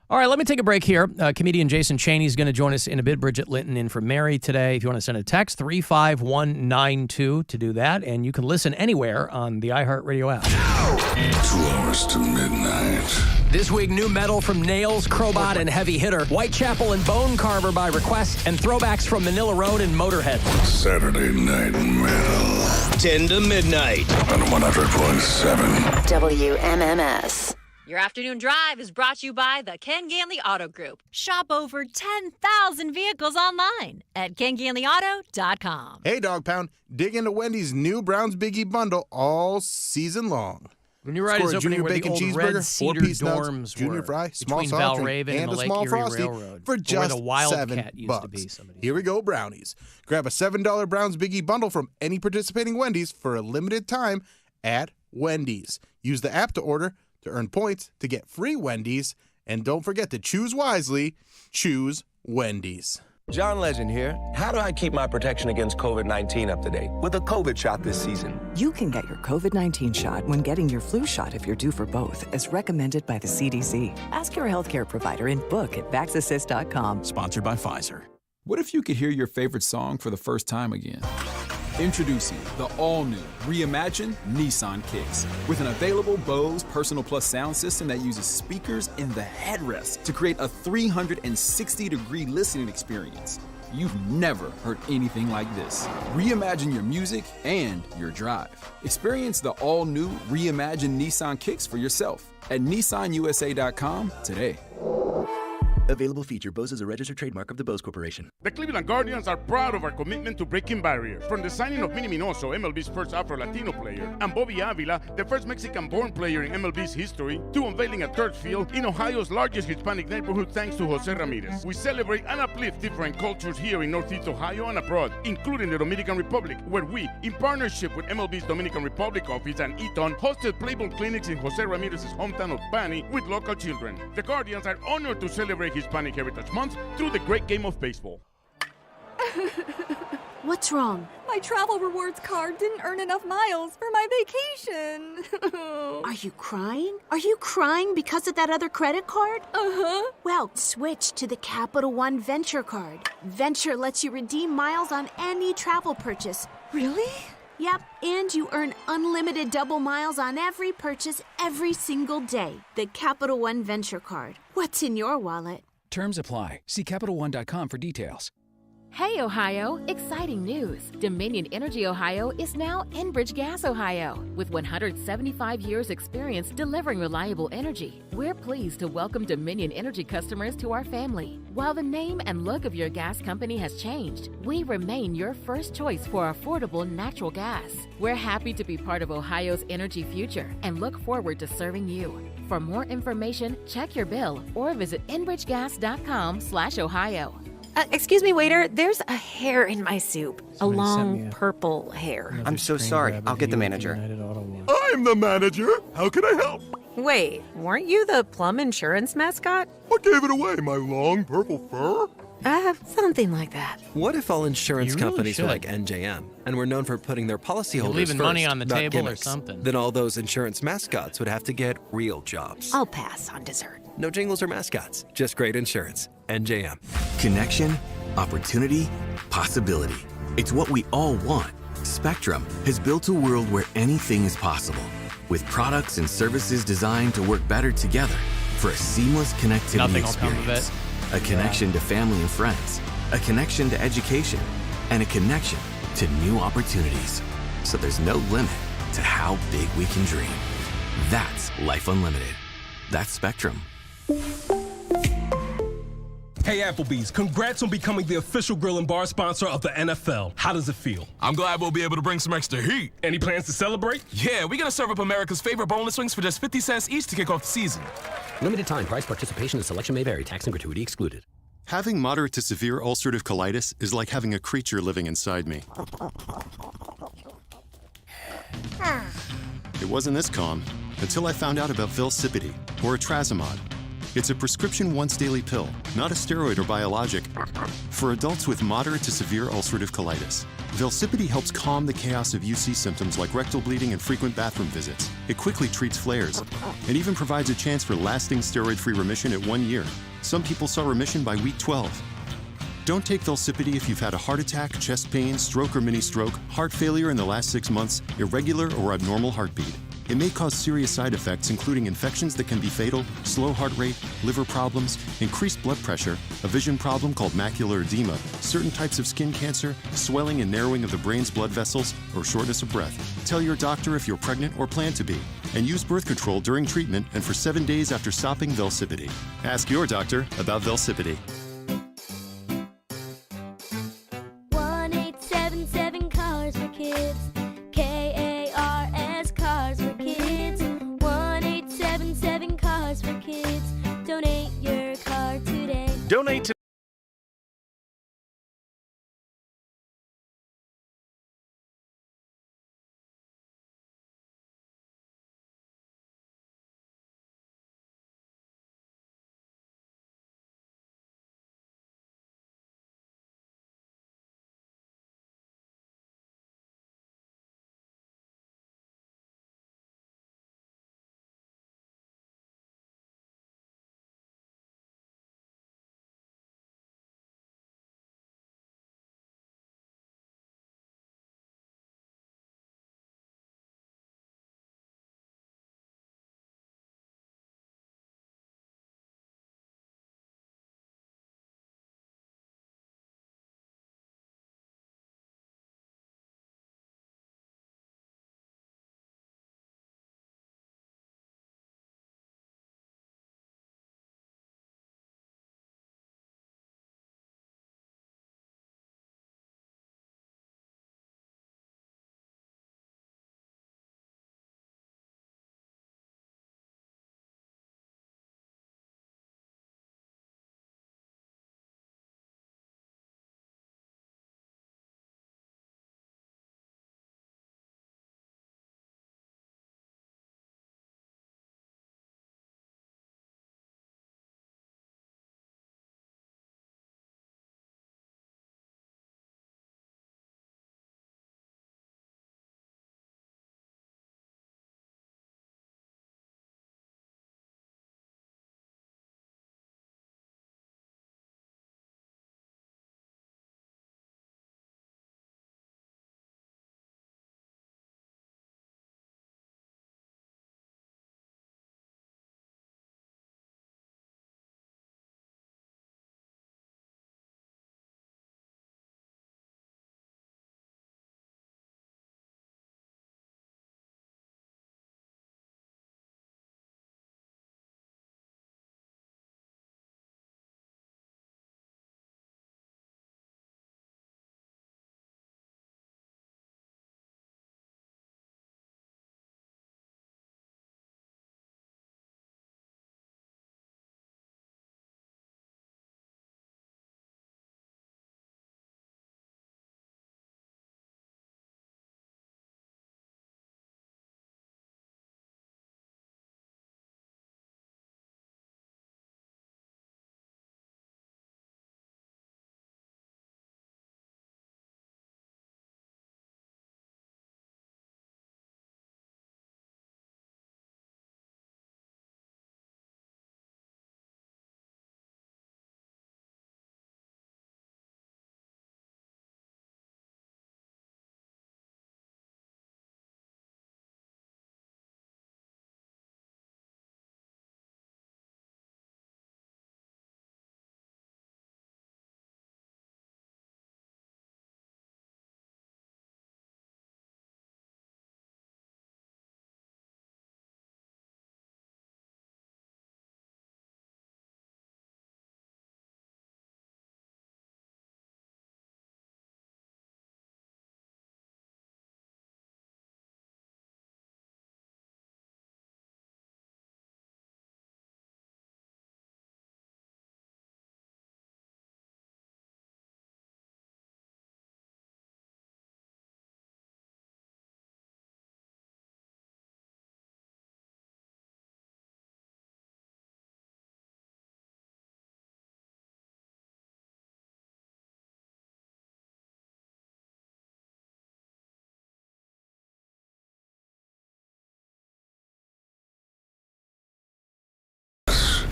All right, let me take a break here. Comedian Jason Cheny is going to join us in a bit. Bridget Linton in for Mary today. If you want to send a text, 35192 to do that. And you can listen anywhere on the iHeart Radio app. 2 hours to midnight. This week, new metal from Nails, Crowbot, and Heavy Hitter. Whitechapel and Bone Carver by request. And throwbacks from Manila Road and Motorhead. Saturday Night Metal. 10 to midnight. On 100.7. WMMS. Your afternoon drive is brought to you by the Ken Ganley Auto Group. Shop over 10,000 vehicles online at KenGanleyAuto.com. Hey, Dog Pound, dig into Wendy's new Browns Biggie Bundle all season long. When you ride Score is a opening junior where the bacon old cheeseburger, Red Cedar 4-piece dorms nuts, junior were, fry, small between soft drink, Valraven and a the Lake small Erie frosty Railroad, for where just the Wildcat used to $7. be. Somebody. Here we go, brownies. Grab a $7 Browns Biggie Bundle from any participating Wendy's for a limited time at Wendy's. Use the app to order to earn points to get free Wendy's. And don't forget to choose wisely. Choose Wendy's. John Legend here. How do I keep my protection against COVID-19 up to date? With a COVID shot this season. You can get your COVID-19 shot when getting your flu shot if you're due for both, as recommended by the CDC. Ask your healthcare provider and book at vaxassist.com. Sponsored by Pfizer. What if you could hear your favorite song for the first time again? Introducing the all-new, reimagined Nissan Kicks. With an available Bose Personal Plus sound system that uses speakers in the headrest to create a 360-degree listening experience. You've never heard anything like this. Reimagine your music and your drive. Experience the all-new, reimagined Nissan Kicks for yourself at nissanusa.com today. Available feature. Bose is a registered trademark of the Bose Corporation. The Cleveland Guardians are proud of our commitment to breaking barriers. From the signing of Minnie Minoso, MLB's first Afro-Latino player, and Bobby Avila, the first Mexican-born player in MLB's history, to unveiling a third field in Ohio's largest Hispanic neighborhood thanks to Jose Ramirez. We celebrate and uplift different cultures here in Northeast Ohio and abroad, including the Dominican Republic, where we, in partnership with MLB's Dominican Republic office and Eton, hosted Playboy clinics in Jose Ramirez's hometown of Bani with local children. The Guardians are honored to celebrate Hispanic Heritage Month through the great game of baseball. What's wrong? My travel rewards card didn't earn enough miles for my vacation. Are you crying? Are you crying because of that other credit card? Uh-huh. Well, switch to the Capital One Venture card. Venture lets you redeem miles on any travel purchase. Really? Yep, and you earn unlimited double miles on every purchase every single day. The Capital One Venture card. What's in your wallet? Terms apply. See CapitalOne.com for details. Hey, Ohio! Exciting news! Dominion Energy Ohio is now Enbridge Gas Ohio. With 175 years experience delivering reliable energy, we're pleased to welcome Dominion Energy customers to our family. While the name and look of your gas company has changed, we remain your first choice for affordable natural gas. We're happy to be part of Ohio's energy future and look forward to serving you. For more information, check your bill or visit enbridgegas.com/Ohio. Excuse me, waiter. There's a hair in my soup. A long purple hair. I'm so sorry. I'll get the manager. I'm the manager. How can I help? Wait, weren't you the Plum Insurance mascot? What gave it away? My long purple fur? Something like that. What if all insurance You really companies were should. like NJM and were known for putting their policyholders leaving first, money on the not table or gimmicks? something. Then all those insurance mascots would have to get real jobs. I'll pass on dessert. No jingles or mascots, just great insurance. NJM. Connection, opportunity, possibility. It's what we all want. Spectrum has built a world where anything is possible, with products and services designed to work better together for a seamless connectivity Nothing will come of experience. it. A connection to family and friends, a connection to education, and a connection to new opportunities. So there's no limit to how big we can dream. That's Life Unlimited. That's Spectrum. Hey Applebee's, congrats on becoming the official grill and bar sponsor of the NFL. How does it feel? I'm glad we'll be able to bring some extra heat. Any plans to celebrate? Yeah, we're gonna serve up America's favorite boneless wings for just 50 cents each to kick off the season. Limited time price participation and selection may vary. Tax and gratuity excluded. Having moderate to severe ulcerative colitis is like having a creature living inside me. It wasn't this calm until I found out about Velsipity, or etrasimod. It's a prescription once-daily pill, not a steroid or biologic, for adults with moderate to severe ulcerative colitis. Velsipity helps calm the chaos of UC symptoms like rectal bleeding and frequent bathroom visits. It quickly treats flares, and even provides a chance for lasting steroid-free remission at 1 year. Some people saw remission by week 12. Don't take Velsipity if you've had a heart attack, chest pain, stroke or mini-stroke, heart failure in the last 6 months, irregular or abnormal heartbeat. It may cause serious side effects, including infections that can be fatal, slow heart rate, liver problems, increased blood pressure, a vision problem called macular edema, certain types of skin cancer, swelling and narrowing of the brain's blood vessels, or shortness of breath. Tell your doctor if you're pregnant or plan to be, and use birth control during treatment and for 7 days after stopping Velsipity. Ask your doctor about Velsipity. 1-877 Cars for Kids. KARS Cars for Kids. 1-877 Cars for Kids. Donate your car today. Donate to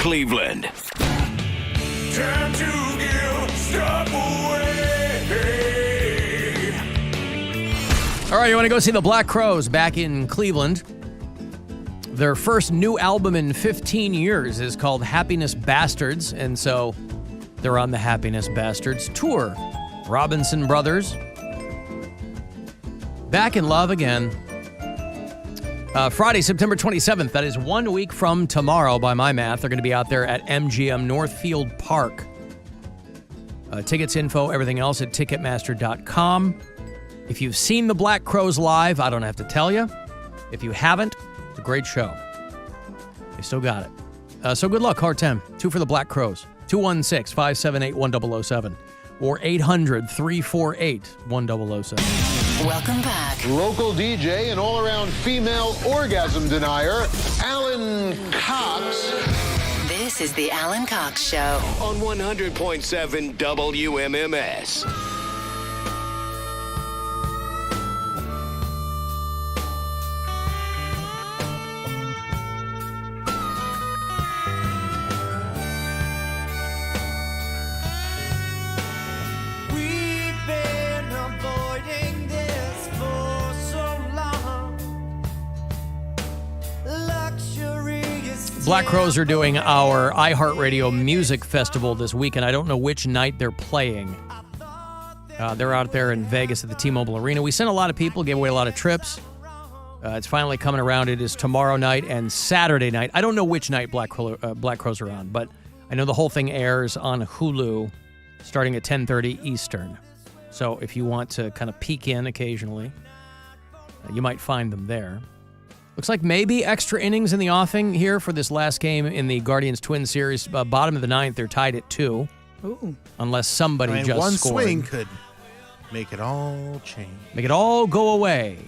Cleveland. Time to give stop away. All right, you want to go see the Black Crowes back in Cleveland? Their first new album in 15 years is called Happiness Bastards, and so they're on the Happiness Bastards tour. Robinson Brothers, back in love again. Friday, September 27th, that is 1 week from tomorrow by my math. They're going to be out there at MGM Northfield Park. Tickets, info, everything else at Ticketmaster.com. If you've seen the Black Crowes live, I don't have to tell you. If you haven't, it's a great show. They still got it. So good luck, Hard 10. 2 for the Black Crowes. 216-578-1007 or 800-348-1007. Welcome back. Local DJ and all-around female orgasm denier, Alan Cox. This is the Alan Cox Show On 100.7 WMMS. Black Crowes are doing our iHeartRadio Music Festival this weekend. I don't know which night they're playing. They're out there in Vegas at the T-Mobile Arena. We sent a lot of people, gave away a lot of trips. It's finally coming around. It is tomorrow night and Saturday night. I don't know which night Black Crowes are on, but I know the whole thing airs on Hulu starting at 10:30 Eastern. So if you want to kind of peek in occasionally, you might find them there. Looks like maybe extra innings in the offing here for this last game in the Guardians-Twins series. Bottom of the ninth, they're tied at 2. Ooh. Unless somebody just one scored. swing could make it all change. Make it all go away.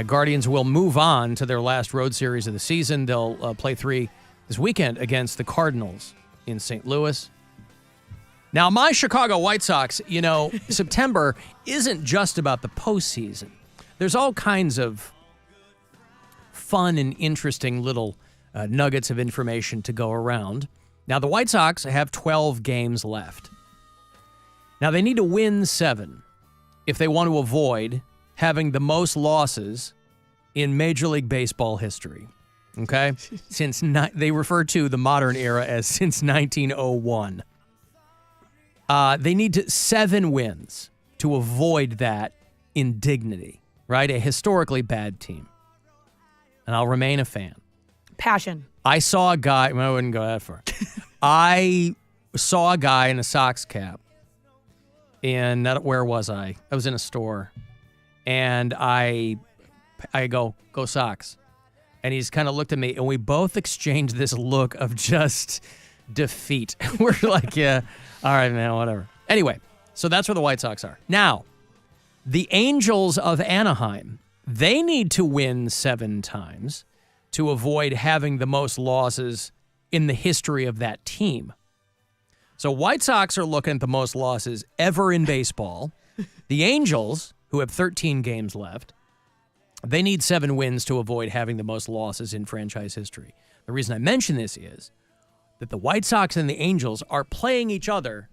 Guardians will move on to their last road series of the season. They'll play 3 this weekend against the Cardinals in St. Louis. Now, my Chicago White Sox, September isn't just about the postseason. There's all kinds of fun and interesting little nuggets of information to go around. Now, the White Sox have 12 games left. Now, they need to win 7 if they want to avoid having the most losses in Major League Baseball history. Okay? They refer to the modern era as since 1901. They need 7 wins to avoid that indignity, right? A historically bad team. And I'll remain a fan. Passion. I saw a guy, I wouldn't go that far. I saw a guy in a Sox cap. And where was I? I was in a store. And I go Sox. And he's kind of looked at me, and we both exchanged this look of just defeat. We're like, yeah, all right, man, whatever. Anyway, so that's where the White Sox are. Now, the Angels of Anaheim, they need to win 7 times to avoid having the most losses in the history of that team. So White Sox are looking at the most losses ever in baseball. The Angels, who have 13 games left, they need 7 wins to avoid having the most losses in franchise history. The reason I mention this is that the White Sox and the Angels are playing each other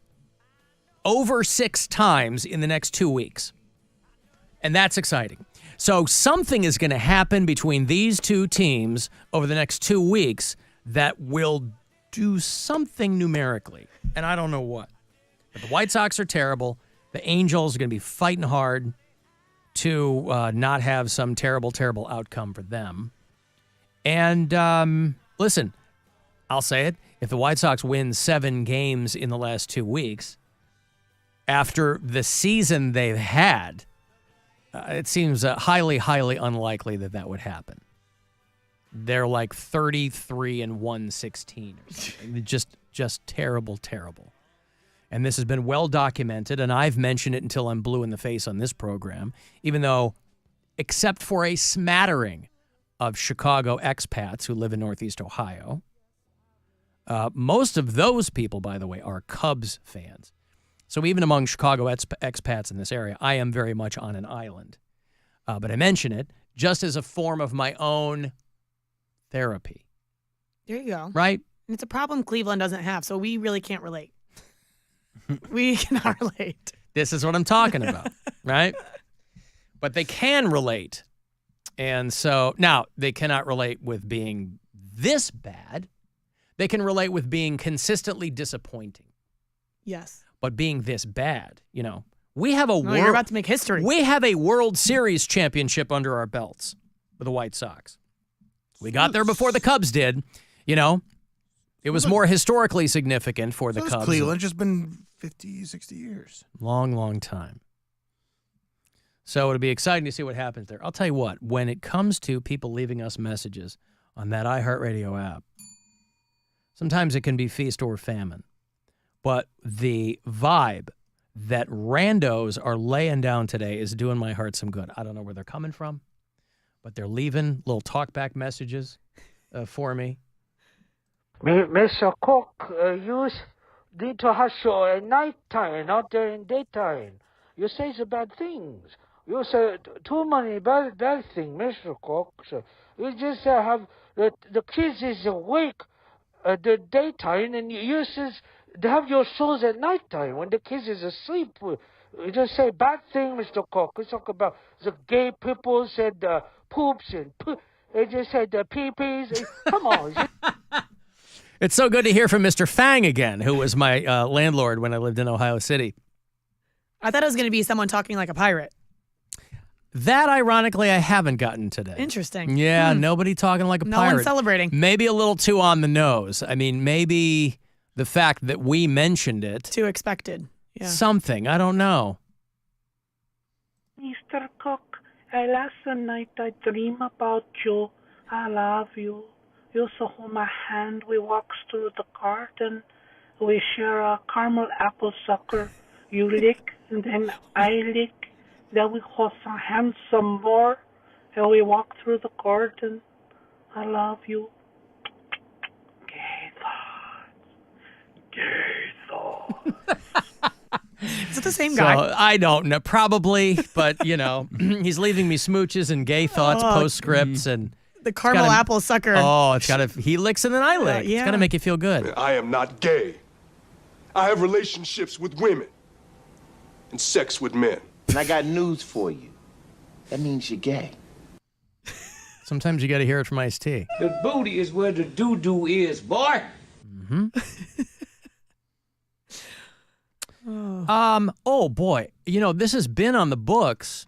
over 6 times in the next 2 weeks. And that's exciting. So something is going to happen between these 2 teams over the next 2 weeks that will do something numerically. And I don't know what. But the White Sox are terrible. The Angels are going to be fighting hard to not have some terrible, terrible outcome for them. And listen, I'll say it. If the White Sox win 7 games in the last 2 weeks, after the season they've had, it seems highly, highly unlikely that would happen. They're like 33-116 or something. Just terrible, terrible. And this has been well documented, and I've mentioned it until I'm blue in the face on this program, even though, except for a smattering of Chicago expats who live in Northeast Ohio, most of those people, by the way, are Cubs fans. So even among Chicago expats in this area, I am very much on an island. But I mention it just as a form of my own therapy. There you go. Right? And it's a problem Cleveland doesn't have, so we really can't relate. We cannot relate. This is what I'm talking about, right? But they can relate. And so now they cannot relate with being this bad. They can relate with being consistently disappointing. Yes. But being this bad, we have you're about to make history. We have a World Series championship under our belts with the White Sox. We got there before the Cubs did. It was more historically significant for the Cubs. Cleveland just been 50, 60 years. Long, long time. So it'll be exciting to see what happens there. I'll tell you what, when it comes to people leaving us messages on that iHeartRadio app, sometimes it can be feast or famine. But the vibe that randos are laying down today is doing my heart some good. I don't know where they're coming from, but they're leaving little talkback messages for me. Mr. Cook, you need to hustle at night time, not during daytime. You say the bad things. You say too many bad things, Mr. Cook. So you just have the kids is awake at the daytime, and you says have your shows at night time when the kids is asleep. You just say bad thing, Mr. Cook. You talk about the gay people said poops and they just said the pee-pees. Come on. It's so good to hear from Mr. Fang again, who was my landlord when I lived in Ohio City. I thought it was going to be someone talking like a pirate. That, ironically, I haven't gotten today. Interesting. Yeah, nobody talking like a pirate. No one celebrating. Maybe a little too on the nose. I mean, maybe the fact that we mentioned it. Too expected. Yeah. Something. I don't know. Mr. Cook, last night I dream about you. I love you. You used to hold my hand. We walked through the garden. We share a caramel apple sucker. You lick, and then I lick. Then we hold some hands some more, and we walk through the garden. I love you. Gay thoughts. Is it the same guy? So, I don't know. Probably, but, he's leaving me smooches and gay thoughts, postscripts, and... The caramel apple sucker. Oh, it's got to... He licks and then I lick. Yeah. It's got to make you feel good. I am not gay. I have relationships with women and sex with men. And I got news for you. That means you're gay. Sometimes you got to hear it from Ice-T. The booty is where the doo-doo is, boy. Mm-hmm. Oh, boy. This has been on the books,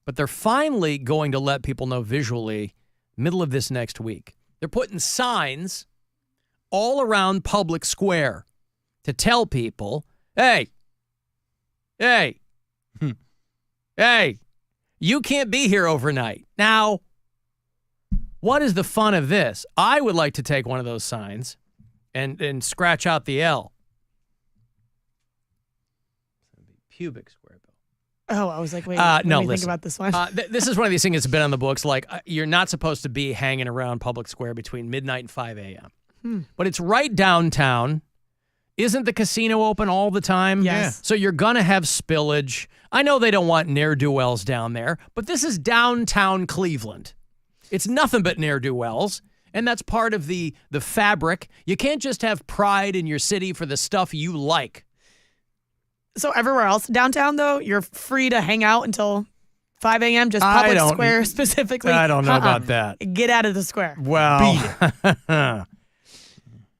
but they're finally going to let people know visually middle of this next week. They're putting signs all around Public Square to tell people, hey, you can't be here overnight. Now, what is the fun of this? I would like to take one of those signs and scratch out the L. Pubic square, Bill. Oh, I was like, wait, no, let me think about this one. This is one of these things that's been on the books. Like, you're not supposed to be hanging around Public Square between midnight and 5 a.m. But it's right downtown. Isn't the casino open all the time? Yes. So you're going to have spillage. I know they don't want ne'er-do-wells down there, but this is downtown Cleveland. It's nothing but ne'er-do-wells, and that's part of the fabric. You can't just have pride in your city for the stuff you like. So everywhere else downtown, though, you're free to hang out until 5 a.m., just Public Square specifically? I don't know about that. Get out of the square. Well,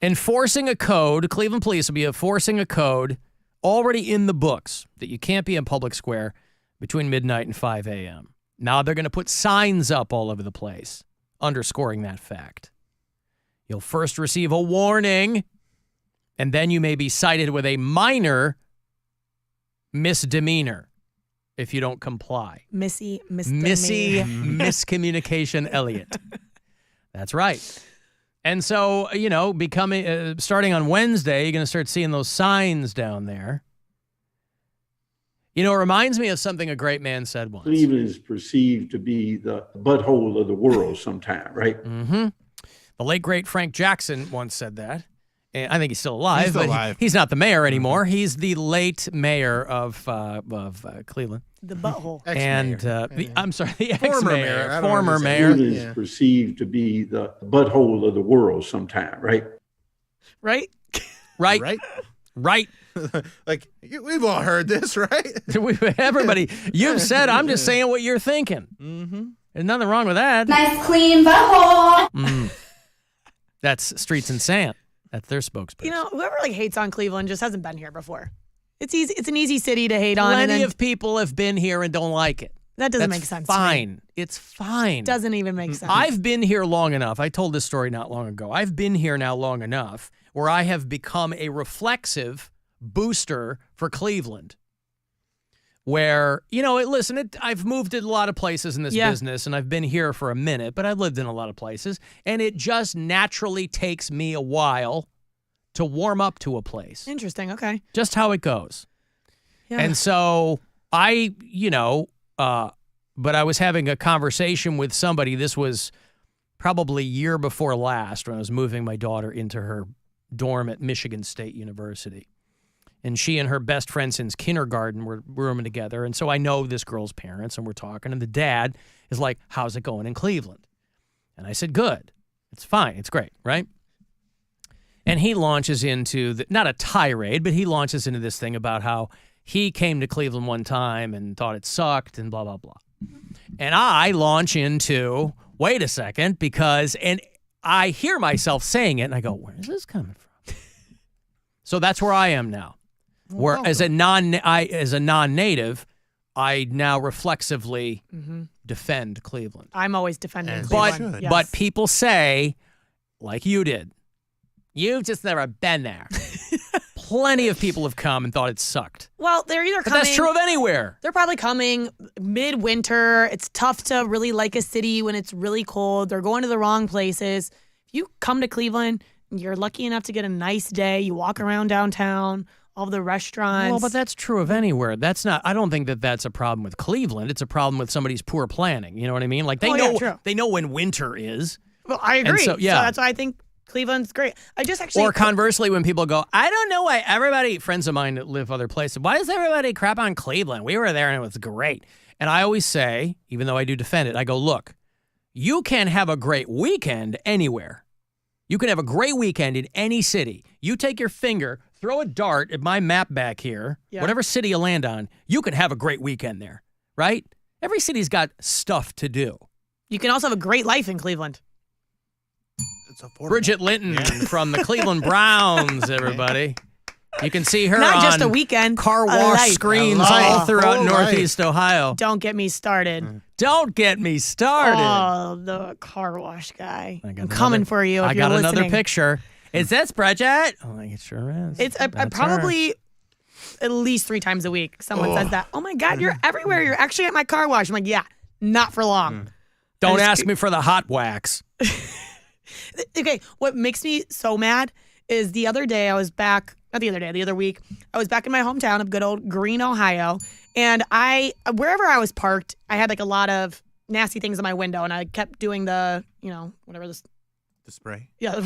enforcing a code, Cleveland police will be enforcing a code already in the books that you can't be in Public Square between midnight and 5 a.m. Now they're going to put signs up all over the place, underscoring that fact. You'll first receive a warning, and then you may be cited with a minor misdemeanor if you don't comply. Missy Miscommunication Elliott. That's right. And so, starting on Wednesday, you're going to start seeing those signs down there. It reminds me of something a great man said once. Cleveland is perceived to be the butthole of the world sometime, right? Mm-hmm. The late, great Frank Jackson once said that. And I think he's still alive. He's still alive. He's not the mayor anymore. He's the late mayor of Cleveland. The butthole. I'm sorry, the Former ex-mayor. mayor. Former mayor. Cleveland is perceived to be the butthole of the world sometime, right? Right? Right? Right? Right. Like, we've all heard this, right? Everybody, you've said, I'm just saying what you're thinking. Mm-hmm. There's nothing wrong with that. Nice clean butthole. That's Streets and Sand. That's their spokesperson. You know, whoever like hates on Cleveland just hasn't been here before. It's easy. It's an easy city to hate on. Plenty of people have been here and don't like it. That doesn't That's make sense. to me. Fine. It's fine. Doesn't even make sense. I've been here long enough. I told this story not long ago. I've been here now long enough where I have become a reflexive booster for Cleveland. Where, you know, I've moved in a lot of places in this business, and I've been here for a minute, but I've lived in a lot of places, and it just naturally takes me a while to warm up to a place. Interesting. Okay. Just how it goes. Yeah. And so but I was having a conversation with somebody. This was probably year before last when I was moving my daughter into her dorm at Michigan State University. And she and her best friend since kindergarten were rooming together. And so I know this girl's parents, and we're talking. And the dad is like, how's it going in Cleveland? And I said, good. It's fine. It's great, right? And he launches into, not a tirade, but he launches into this thing about how he came to Cleveland one time and thought it sucked and blah, blah, blah. And I launch into, wait a second, and I hear myself saying it, and I go, where is this coming from? So that's where I am now. Where as a non-native, I now reflexively defend Cleveland. I'm always defending Cleveland. But people say, like you did, you've just never been there. Plenty of people have come and thought it sucked. Well, they're either coming. That's true of anywhere. They're probably coming midwinter. It's tough to really like a city when it's really cold. They're going to the wrong places. If you come to Cleveland, you're lucky enough to get a nice day. You walk around downtown. All the restaurants. Well, but that's true of anywhere. I don't think that that's a problem with Cleveland. It's a problem with somebody's poor planning. You know what I mean? Like they know when winter is. Well, I agree. So, yeah. So that's why I think Cleveland's great. Or conversely, when people go, I don't know why friends of mine that live other places, why does everybody crap on Cleveland? We were there and it was great. And I always say, even though I do defend it, I go, look, you can have a great weekend anywhere. You can have a great weekend in any city. You take your finger, throw a dart at my map back here, whatever city you land on, you can have a great weekend there, right? Every city's got stuff to do. You can also have a great life in Cleveland. It's affordable. Bridget Linton from the Cleveland Browns, everybody. You can see her Not on just a weekend, car a wash life. screens all throughout Northeast Ohio. Don't get me started. Don't get me started. Oh, the car wash guy. I'm coming for you if I you're got listening. another picture. Is this Bridget? Oh, it sure is. It's probably at least 3 times a week someone says that. Oh my God, you're everywhere. You're actually at my car wash. I'm like, yeah, not for long. Don't ask me for the hot wax. Okay, what makes me so mad is the other day I was back, the other week, I was back in my hometown of good old Green, Ohio. And wherever I was parked, I had like a lot of nasty things in my window. And I kept doing the, whatever this. The spray? Yeah.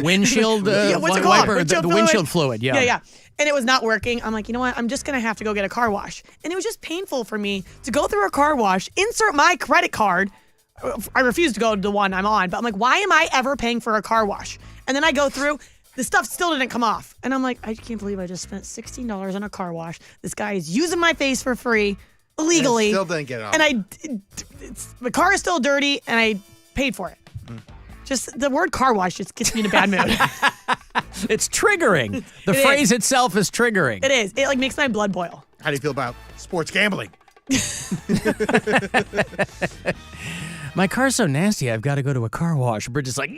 Windshield what's it called? wiper, the windshield fluid. Yeah. Yeah. And it was not working. I'm like, you know what? I'm just going to have to go get a car wash. And it was just painful for me to go through a car wash, insert my credit card. I refuse to go to the one I'm on, but I'm like, why am I ever paying for a car wash? And then I go through, the stuff still didn't come off. And I'm like, I can't believe I just spent $16 on a car wash. This guy is using my face for free, illegally. And still didn't get it off. And the car is still dirty, and I paid for it. Just the word car wash just gets me in a bad mood. It's triggering. The phrase itself is triggering. It is. It makes my blood boil. How do you feel about sports gambling? My car's so nasty, I've got to go to a car wash. Bridget's like,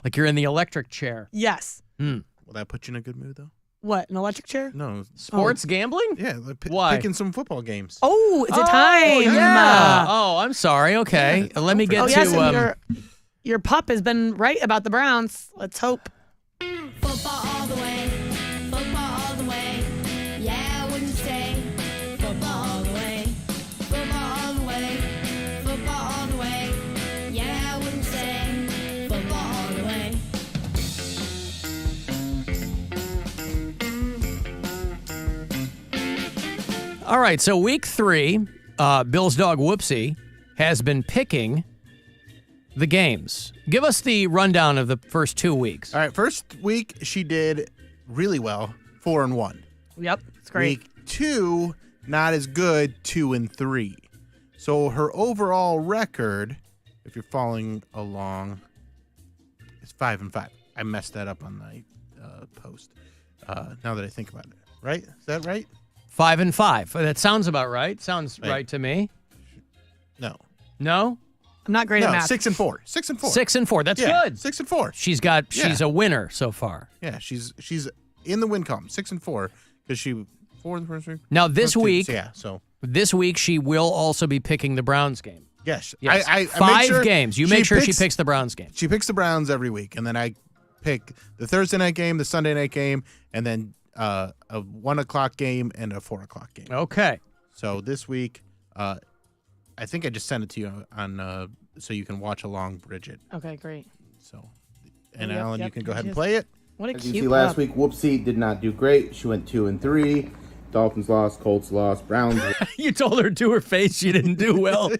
like you're in the electric chair. Yes. Will that put you in a good mood, though? What, an electric chair? No. Sports gambling? Yeah, Why? Picking some football games. Oh, it's a time. Yeah. I'm sorry. Okay. Let me get to... and your pup has been right about the Browns. Let's hope. Football all the way. Football all the way. Yeah, I wouldn't say. Football all the way. Football all the way. Football all the way. Yeah, I wouldn't say. Football all the way. All right, so week 3, Bill's dog Whoopsie has been picking the games. Give us the rundown of the first 2 weeks. All right, first week she did really well, 4-1. Yep, it's great. Week 2, not as good, 2-3. So her overall record, if you're following along, is 5-5. I messed that up on the post. Now that I think about it, right? Is that right? 5-5. That sounds about right. Sounds right to me. No. No? I'm not great at math. 6-4. 6-4. 6-4. That's Yeah, good. 6-4. She's a winner so far. Yeah, she's in the win column, 6-4, because she 4 in the first week. Now this week, this week she will also be picking the Browns game. Yes. I 5 make sure games. You make sure she picks the Browns game. She picks the Browns every week, and then I pick the Thursday night game, the Sunday night game, and then a 1 o'clock game and a 4 o'clock game. Okay. So this week, I think I just sent it to you on so you can watch along, Bridget. Okay, great. So, and Yep, Alan, yep, you can go ahead and yes. play it. What a As cute you see last pup. week, Whoopsie did not do great. She went 2-3. Dolphins lost, Colts lost, Browns. You told her to her face she didn't do well,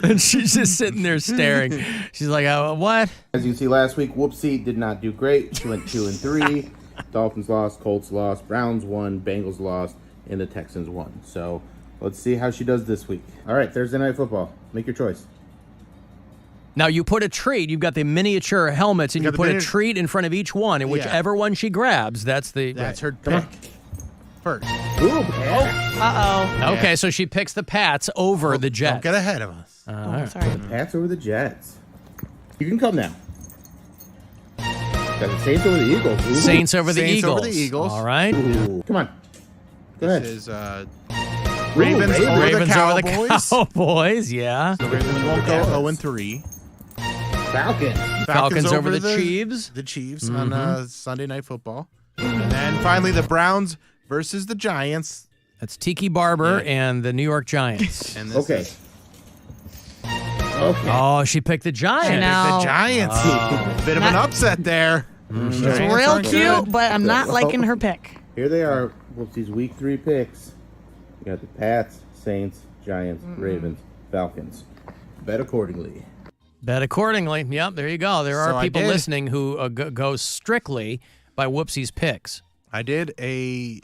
and she's just sitting there staring. She's like, what? As you see last week, Whoopsie did not do great. She went 2-3. Dolphins lost, Colts lost, Browns won, Bengals lost, and the Texans won. So let's see how she does this week. All right, Thursday Night Football. Make your choice. Now you put a treat. You've got the miniature helmets, and you put a treat in front of each one, and whichever one she grabs, that's her pick. First. Uh-oh. Okay, so she picks the Pats over the Jets. Don't get ahead of us. Sorry. The Pats over the Jets. You can come now. Got the Saints over the Eagles. Ooh. Saints over the Saints Eagles. over the Eagles. All right. Ooh. Come on. Go ahead. This is Ravens over the Cowboys. Yeah. The Ravens won't go 0-3. Falcons over the Chiefs. The Chiefs on Sunday Night Football. And then finally the Browns versus the Giants. That's Tiki Barber and the New York Giants. And this is Oh, she picked the Giants. I know. the Giants. Bit of an upset there. It's Giants real aren't cute, good. but I'm not liking her pick. Here they are. Whoopsie's week 3 picks. You got the Pats, Saints, Giants, Ravens, Falcons. Bet accordingly. Bet accordingly. Yep, there you go. There So are I people did. listening who go strictly by Whoopsie's picks. I did a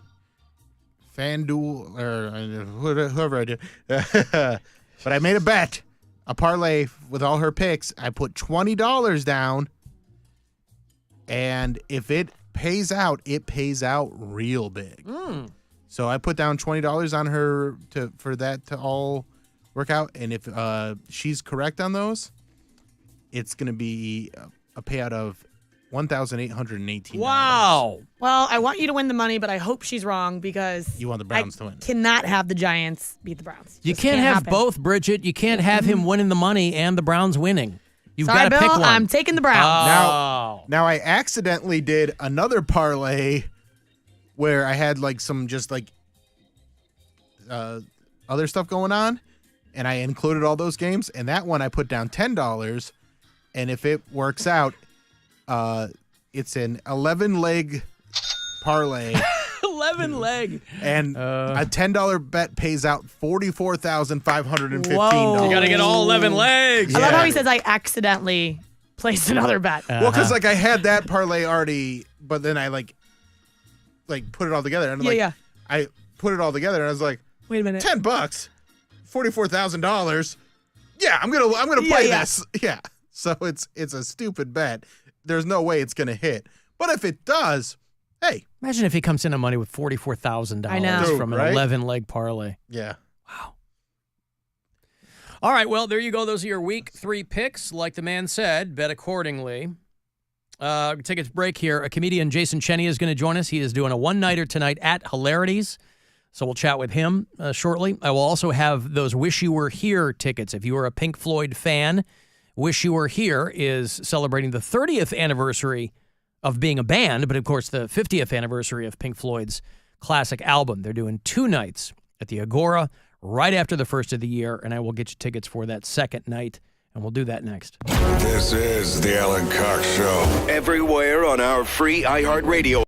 FanDuel or whoever I did, but I made a bet, a parlay with all her picks. I put $20 down, and if it pays out, it pays out real big. So I put down $20 on her for that to all work out, and if she's correct on those, it's going to be a payout of $1,818. Wow. Well, I want you to win the money, but I hope she's wrong because You want the Browns to win. Cannot have the Giants beat the Browns. You Just can't have happen. both, Bridget. You can't have him winning the money and the Browns winning. You've Sorry, got to Bill, pick one. I'm taking the Browns. Now I accidentally did another parlay where I had like some just like other stuff going on, and I included all those games. And that one I put down $10, and if it works out, it's an 11-leg parlay. 11 leg. And a $10 bet pays out $44,515. Whoa. You got to get all 11 legs. I love how he says I accidentally placed another bet. Well, because like I had that parlay already, but then I like put it all together, and I put it all together, and I was like, wait a minute, $10, $44,000. Yeah, I'm gonna play this. Yeah, so it's a stupid bet. There's no way it's gonna hit, but if it does, hey, imagine if he comes in on money with $44,000 I know. from an Right? 11-leg parlay. Yeah. Wow. All right, well, there you go. Those are your week 3 picks. Like the man said, bet accordingly. Take a break here. A comedian, Jason Cheny, is going to join us. He is doing a one-nighter tonight at Hilarities, so we'll chat with him shortly. I will also have those Wish You Were Here tickets. If you are a Pink Floyd fan, Wish You Were Here is celebrating the 30th anniversary of being a band, but of course the 50th anniversary of Pink Floyd's classic album. They're doing 2 nights at the Agora right after the first of the year, and I will get you tickets for that second night, and we'll do that next. This is the Alan Cox Show. Everywhere on our free iHeart Radio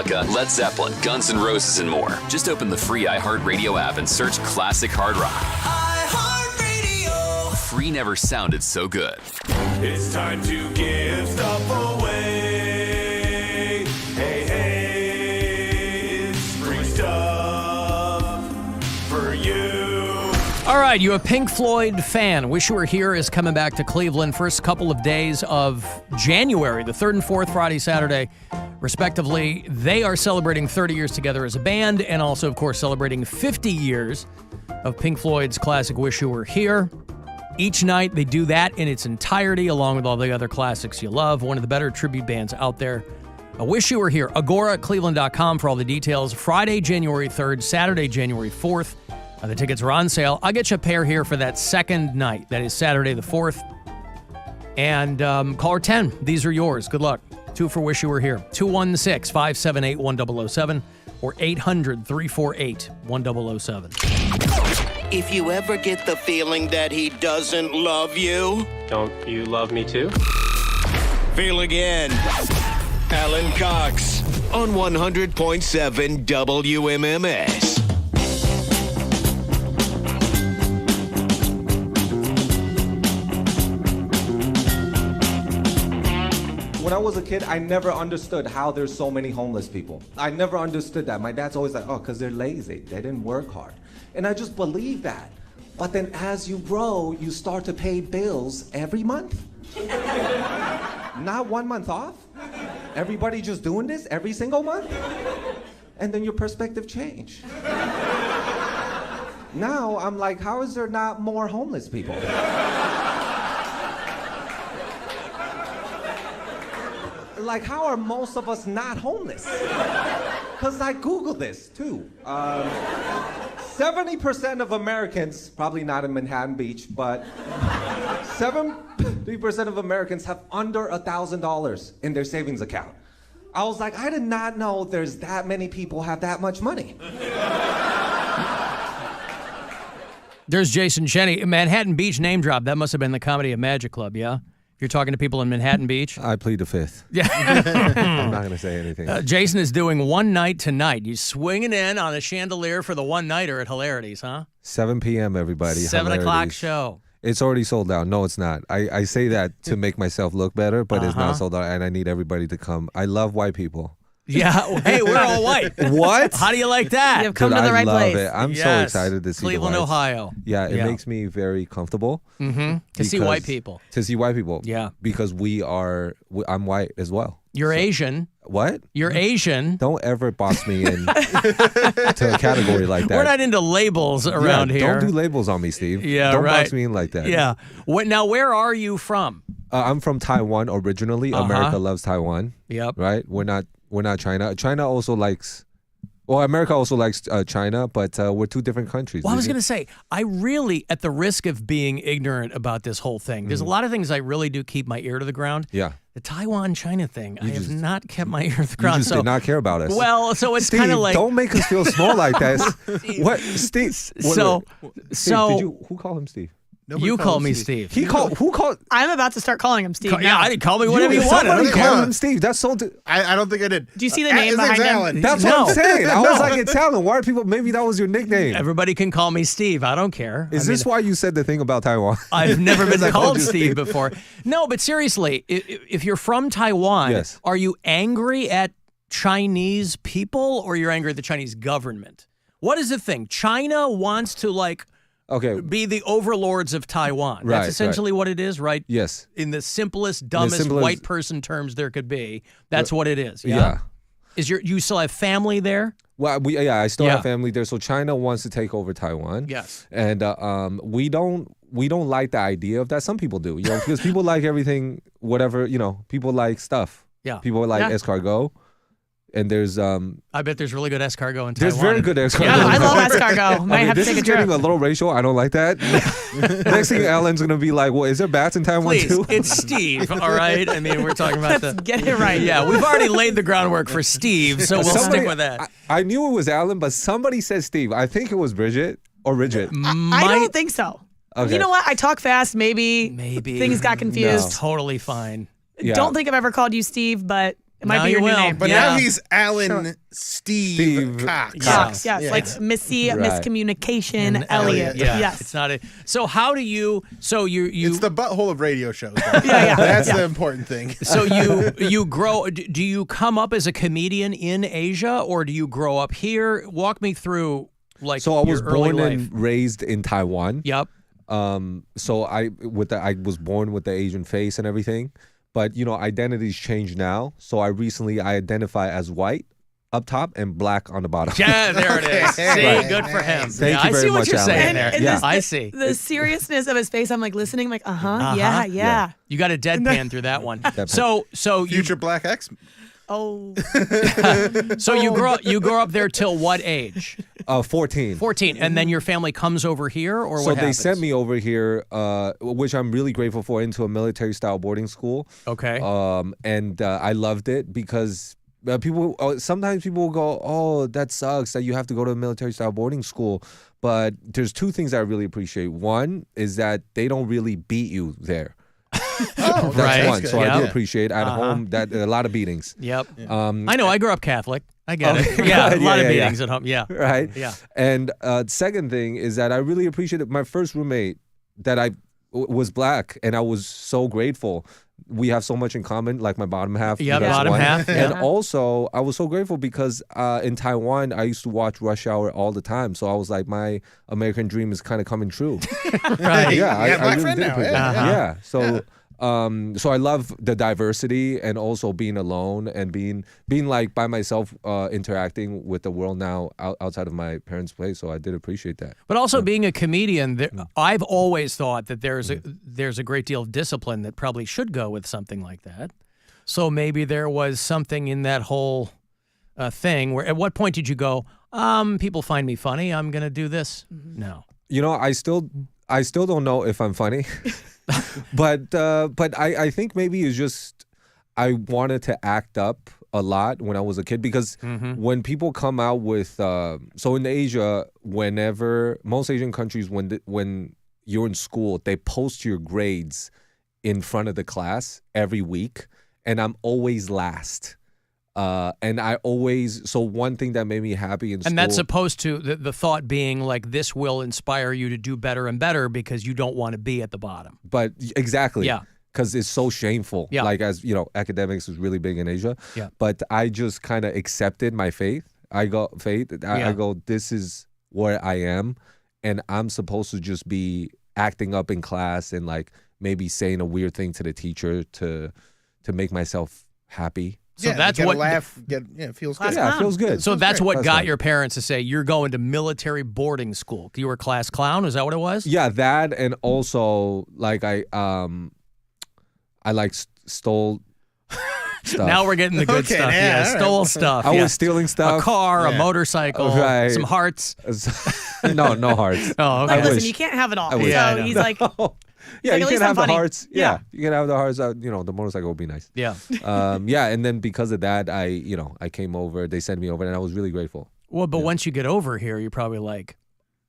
Metallica, Led Zeppelin, Guns N' Roses, and more. Just open the free iHeart Radio app and search Classic Hard Rock. iHeart Radio. Free never sounded so good. It's time to give stuff away. Hey, hey, it's free stuff for you. All right, you a Pink Floyd fan. Wish You Were Here is coming back to Cleveland. First couple of days of January, the 3rd and 4th, Friday, Saturday, respectively. They are celebrating 30 years together as a band and also, of course, celebrating 50 years of Pink Floyd's classic Wish You Were Here. Each night, they do that in its entirety, along with all the other classics you love. One of the better tribute bands out there. I Wish You Were Here. AgoraCleveland.com for all the details. Friday, January 3rd, Saturday, January 4th. The tickets are on sale. I'll get you a pair here for that second night. That is Saturday the 4th. And caller 10, these are yours. Good luck. 2 for Wish You Were Here. 216-578-1007 or 800-348-1007. If you ever get the feeling that he doesn't love you, don't you love me too? Feel again. Alan Cox on 100.7 WMMS. When I was a kid, I never understood how there's so many homeless people. I never understood that. My dad's always like, oh, because they're lazy. They didn't work hard. And I just believe that. But then as you grow, you start to pay bills every month. Not 1 month off. Everybody just doing this every single month. And then your perspective change. Now I'm like, how is there not more homeless people? Like, how are most of us not homeless? Because I Googled this, too. 70% of Americans, probably not in Manhattan Beach, but 70% of Americans have under $1,000 in their savings account. I was like, I did not know there's that many people have that much money. There's Jason Cheny. Manhattan Beach name drop. That must have been the Comedy and Magic Club, yeah? You're talking to people in Manhattan Beach? I plead the fifth. Yeah. I'm not going to say anything. Jason is doing one night tonight. He's swinging in on a chandelier for the one-nighter at Hilarities, huh? 7 p.m., everybody. 7 o'clock Hilarities. show. It's already sold out. No, it's not. I say that to make myself look better, but it's not sold out, and I need everybody to come. I love white people. Yeah. Hey, we're all white. What? How do you like that? You've come to the right place. It. I'm so excited to see Cleveland, the whites. Ohio. Yeah, it makes me very comfortable. Mm-hmm. To see white people. To see white people. Yeah. Because I'm white as well. You're Asian. What? You're Asian. Don't ever box me in to a category like that. We're not into labels around here. Don't do labels on me, Steve. Yeah, don't right. box me in like that. Yeah. Now, where are you from? I'm from Taiwan originally. America loves Taiwan. Yep. Right? We're not China. China also likes. Well, America also likes China, but we're two different countries. Well, I was going to say, I really, at the risk of being ignorant about this whole thing, there's a lot of things I really do keep my ear to the ground. Yeah. The Taiwan-China thing, I have not kept my ear to the ground. You just did not care about us. Well, so it's Steve, kind of like... don't make us feel small like that. What, Steve? So, who called him Steve? Nobody you call me Steve. Who called? I'm about to start calling him Steve. Yeah, I didn't call me whatever you want. Somebody called him Steve. That's so. I don't think I did. Do you see the name behind him? That's what I'm saying. I was like, it's Alan. Why are people? Maybe that was your nickname. Everybody can call me Steve. I don't care. Is this why you said the thing about Taiwan? I've never been called Steve before. No, but seriously, if you're from Taiwan, are you angry at Chinese people or you're angry at the Chinese government? What is the thing? China wants to be the overlords of Taiwan. Right, That's essentially what it is, right? Yes. In the simplest, dumbest white person terms there could be, that's what it is. Yeah. You still have family there? Well, I still have family there. So China wants to take over Taiwan. Yes. And we don't like the idea of that. Some people do, because people like everything, whatever, people like stuff. Yeah. People like escargot. And there's I bet there's really good escargot in Taiwan. There's very good escargot. Yeah, I love escargot. Might have to take a trip. This is getting a little racial. I don't like that. Next thing Alan's gonna be like, well, is there bats in Taiwan too? It's Steve, all right? I mean, we're talking about Let's get it right. Yeah, we've already laid the groundwork for Steve, so we'll stick with that. I knew it was Alan, but somebody said Steve. I think it was Bridget or Bridget. I don't think so. Okay. You know what? I talk fast. Maybe things got confused. Totally fine. Yeah. Don't think I've ever called you Steve, but It might Now be you your new will. name. But Yeah. now he's Alan Steve Cox. Cox, yes. Yeah. Like Missy Right. Miscommunication And Elliott. Yeah. Yes. It's not a. So how do you? So you. It's the butthole of radio shows. yeah. That's Yeah. the important thing. So you grow. Do you come up as a comedian in Asia, or do you grow up here? Walk me through like. So I was your early born life. and raised in Taiwan. Yep. So I was born with the Asian face and everything, but identities change now. So I identify as white up top and black on the bottom. Yeah, there it is. See, Right. good for him. Thank yeah, you very I see what much, you're Alan. saying there. And Yeah. this- I see. The seriousness of his face, I'm like listening, I'm like, Uh-huh. yeah. You got a deadpan through that one. So you Future Black X. Oh. so you grow up there till what age? 14. 14, and then your family comes over here, or So what they happens? sent me over here, which I'm really grateful for, into a military-style boarding school. Okay. And I loved it because sometimes people will go, oh, that sucks that you have to go to a military-style boarding school. But there's two things I really appreciate. One is that they don't really beat you there. That's right. one. So I do Yep. appreciate at home that a lot of beatings. Yep. I know. I grew up Catholic. I get it. Okay. Yeah, a lot of Yeah. beatings at home. Yeah. Right. Yeah. And second thing is that I really appreciated my first roommate that was black, and I was so grateful. We have so much in common, like my bottom half. Yeah, you guys bottom won. half, yeah. And also, I was so grateful because in Taiwan, I used to watch Rush Hour all the time. So I was like, my American dream is kind of coming true. Right. Yeah, You got a I black really friend did now, appreciate yeah. it. Yeah. So. Yeah. So I love the diversity and also being alone and being like by myself, interacting with the world now outside of my parents' place. So I did appreciate that. But also being a comedian, I've always thought that there's a great deal of discipline that probably should go with something like that. So maybe there was something in that whole thing where, at what point did you go, people find me funny, I'm going to do this? No. I still don't know if I'm funny, but I think maybe it's just I wanted to act up a lot when I was a kid because when people come out with so in Asia, whenever most Asian countries when you're in school, they post your grades in front of the class every week, and I'm always last. And I always, so one thing that made me happy in school. And that's supposed to, the thought being like, this will inspire you to do better and better because you don't want to be at the bottom. But exactly. Yeah. Because it's so shameful. Yeah. Like, as you know, academics is really big in Asia. Yeah. But I just kind of accepted my faith. I go, this is where I am. And I'm supposed to just be acting up in class and like maybe saying a weird thing to the teacher to make myself happy. So that's you what laugh. It feels good. Yeah, it feels good. So that's what got right. your parents to say you're going to military boarding school. You were a class clown. Is that what it was? Yeah, that, and also like I like stole stuff. Now we're getting the good Okay, stuff. yeah, Yeah, all stole right. stuff. I yeah. was stealing stuff. A car, a Yeah. motorcycle, Right. some hearts. No hearts. Oh, okay. Like, I listen, wish. you can't have it all. I wish. So Yeah, I know. he's like, Yeah, like, you at can least I'm have the funny. hearts. Yeah. Yeah, you can have the hearts. The motorcycle would be nice. Yeah. Yeah, and then because of that, I came over. They sent me over, and I was really grateful. Well, but once you get over here, you're probably like,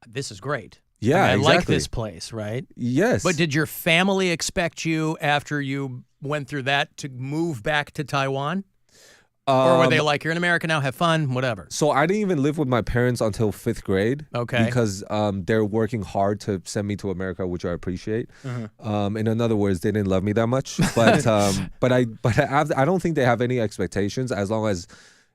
this is great. Yeah, I like exactly. this place, right? Yes. But did your family expect you after you went through that to move back to Taiwan? Or were they like, you're in America now, have fun, whatever? So I didn't even live with my parents until 5th grade. Okay. Because they're working hard to send me to America, which I appreciate. Uh-huh. In other words, they didn't love me that much. But I don't think they have any expectations as long as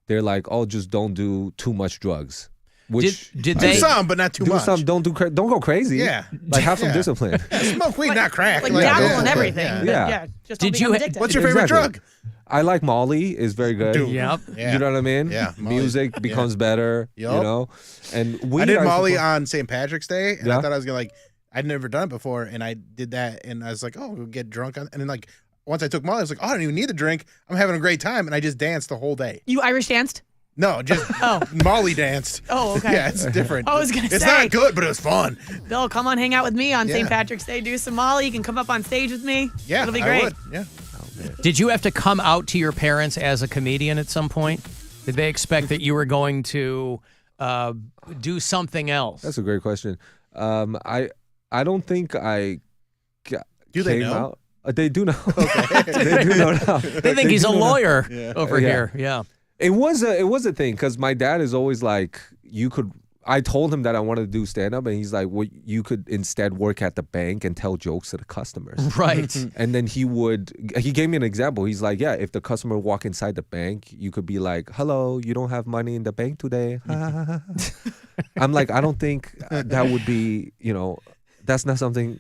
they're like, oh, just don't do too much drugs. Which did Do they? some, but not too do much. some, don't go crazy. Yeah. Like have some Yeah. discipline. Yeah, smoke weed, not crack. like Like, dabble yeah. in everything. Yeah. but Yeah. just don't Did you become ha- addicted. What's your favorite Exactly. drug? I like Molly is very good. Dude. Yep. Yeah. You know what I mean? Yeah, Molly. Music becomes better. Yup. You know, and weed, I did suppose- Molly on St. Patrick's Day, and I Yeah. thought I was gonna like. I'd never done it before, and I did that, and I was like, "Oh, we'll get drunk." And then like once I took Molly, I was like, "Oh, I don't even need the drink. I'm having a great time," and I just danced the whole day. You Irish danced? No, just Molly danced. Oh, okay. Yeah, it's different. I was gonna it's say. not good, but it was fun. Bill, come on, hang out with me on Yeah. St. Patrick's Day. Do some Molly. You can come up on stage with me. Yeah, It'll be I great. would. Yeah. Did you have to come out to your parents as a comedian at some point? Did they expect that you were going to do something else? That's a great question. I don't think I Do they came know? out. They do know. They do know now. They think he's a lawyer over here. Yeah. It was a thing because my dad is always like, you could. I told him that I wanted to do stand up, and he's like, well, you could instead work at the bank and tell jokes to the customers. Right. And then he gave me an example. He's like, yeah, if the customer walk inside the bank, you could be like, hello, you don't have money in the bank today. I'm like, I don't think that would be, that's not something.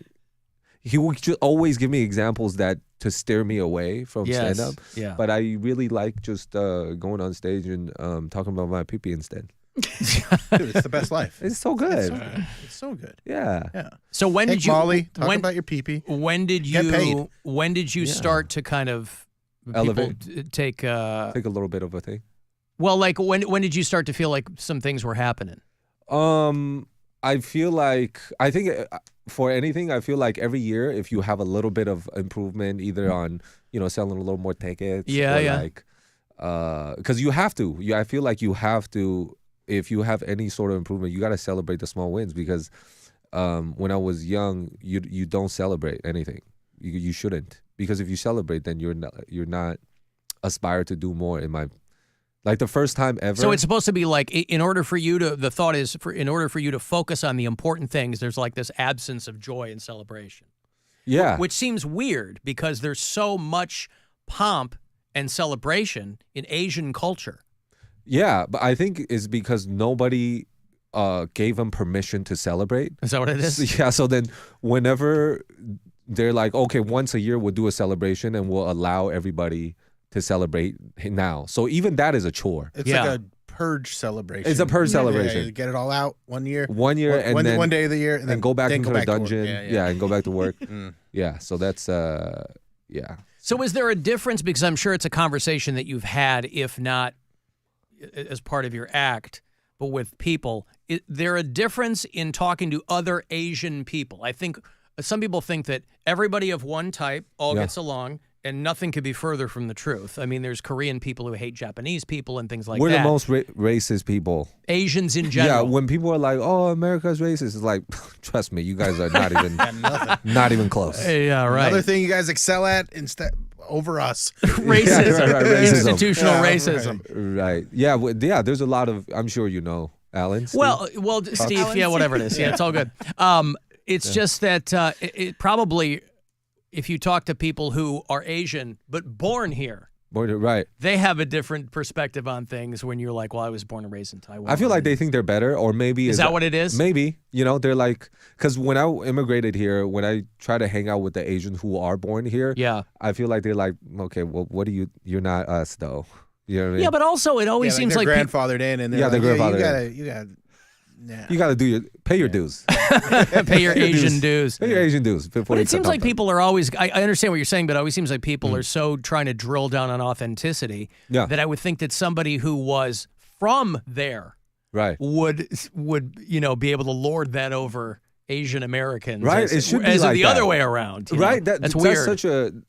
He would just always give me examples to steer me away from stand up. Yeah. But I really like just going on stage and talking about my pee-pee instead. Dude, it's the best life. It's so good. It's so good. Yeah. So when Take did you Molly, talk about your pee-pee. When did Get paid. you when did you start to kind of Elevate. take a little bit of a thing? Well, like when did you start to feel like some things were happening? I feel like for anything, I feel like every year if you have a little bit of improvement, either on selling a little more tickets, like because you have to. I feel like you have to. If you have any sort of improvement, you got to celebrate the small wins because when I was young, you don't celebrate anything. You shouldn't, because if you celebrate, then you're not aspire to do more. Like the first time ever. So it's supposed to be like, in order for you to focus on the important things, there's like this absence of joy and celebration. Yeah. Which seems weird because there's so much pomp and celebration in Asian culture. Yeah, but I think it's because nobody gave them permission to celebrate. Is that what it is? Yeah, so then whenever they're like, okay, once a year we'll do a celebration and we'll allow everybody to celebrate now. So even that is a chore. It's like a purge celebration. It's a purge celebration. You get it all out one year. One year and then one day of the year, and then go back into the to dungeon. work. And go back to work. Yeah, so that's yeah. So is there a difference? Because I'm sure it's a conversation that you've had, if not as part of your act, but with people. Is there a difference in talking to other Asian people? I think some people think that everybody of one type all gets along, and nothing could be further from the truth. I mean, there's Korean people who hate Japanese people and things like that. We're the most racist people. Asians in general. Yeah, when people are like, "Oh, America's racist," it's like, trust me, you guys are not even, not even close. Yeah, right. Another thing you guys excel at over us. Racism. Yeah, right, racism. Institutional racism. Right. Yeah. There's a lot of. I'm sure you know, Alan. Steve? Well, Steve. Yeah, whatever it is. Yeah, it's all good. It's just that it probably, if you talk to people who are Asian but born here, right, they have a different perspective on things. When you're like, well, I was born and raised in Taiwan. I feel like they think they're better, or maybe is that what it is? Maybe, they're like, because when I immigrated here, when I try to hang out with the Asians who are born here, I feel like they're like, okay, well, what do you're not us though. You know what I mean? Yeah, but also it always seems like grandfathered in, and they're they're grandfathered in. You got to pay your dues. Pay your Asian dues. Pay your Asian dues. But it seems like people are always, I understand what you're saying, but it always seems like people are so trying to drill down on authenticity that I would think that somebody who was from there would be able to lord that over Asian Americans. Right. It should be as like the other way around. Right. That's weird. Such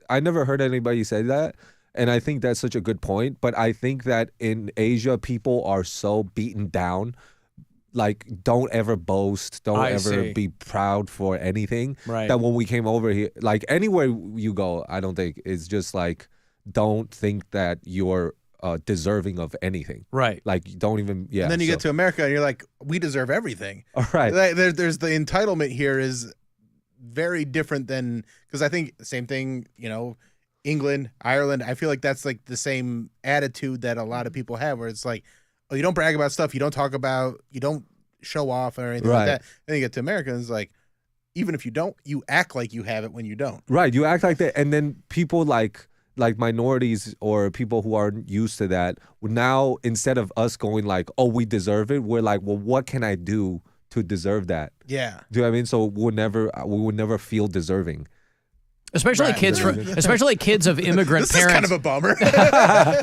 I never heard anybody say that. And I think that's such a good point. But I think that in Asia, people are so beaten down. Like, don't ever boast. Don't ever be proud for anything. Right. That when we came over here, like anywhere you go, I don't think it's just like, don't think that you're deserving of anything. Right. Like, don't even, And then you get to America and you're like, we deserve everything. All right. There's the entitlement here is very different than, because I think the same thing, England, Ireland, I feel like that's like the same attitude that a lot of people have, where it's like, oh, you don't brag about stuff, you don't talk about, you don't show off or anything like that. Then you get to America and it's like, even if you don't, you act like you have it when you don't. Right, you act like that, and then people like minorities or people who aren't used to that, now instead of us going like, oh, we deserve it, we're like, well, what can I do to deserve that? Yeah. Do you know what I mean? So we would never feel deserving. Especially kids of immigrant this parents. This is kind of a bummer.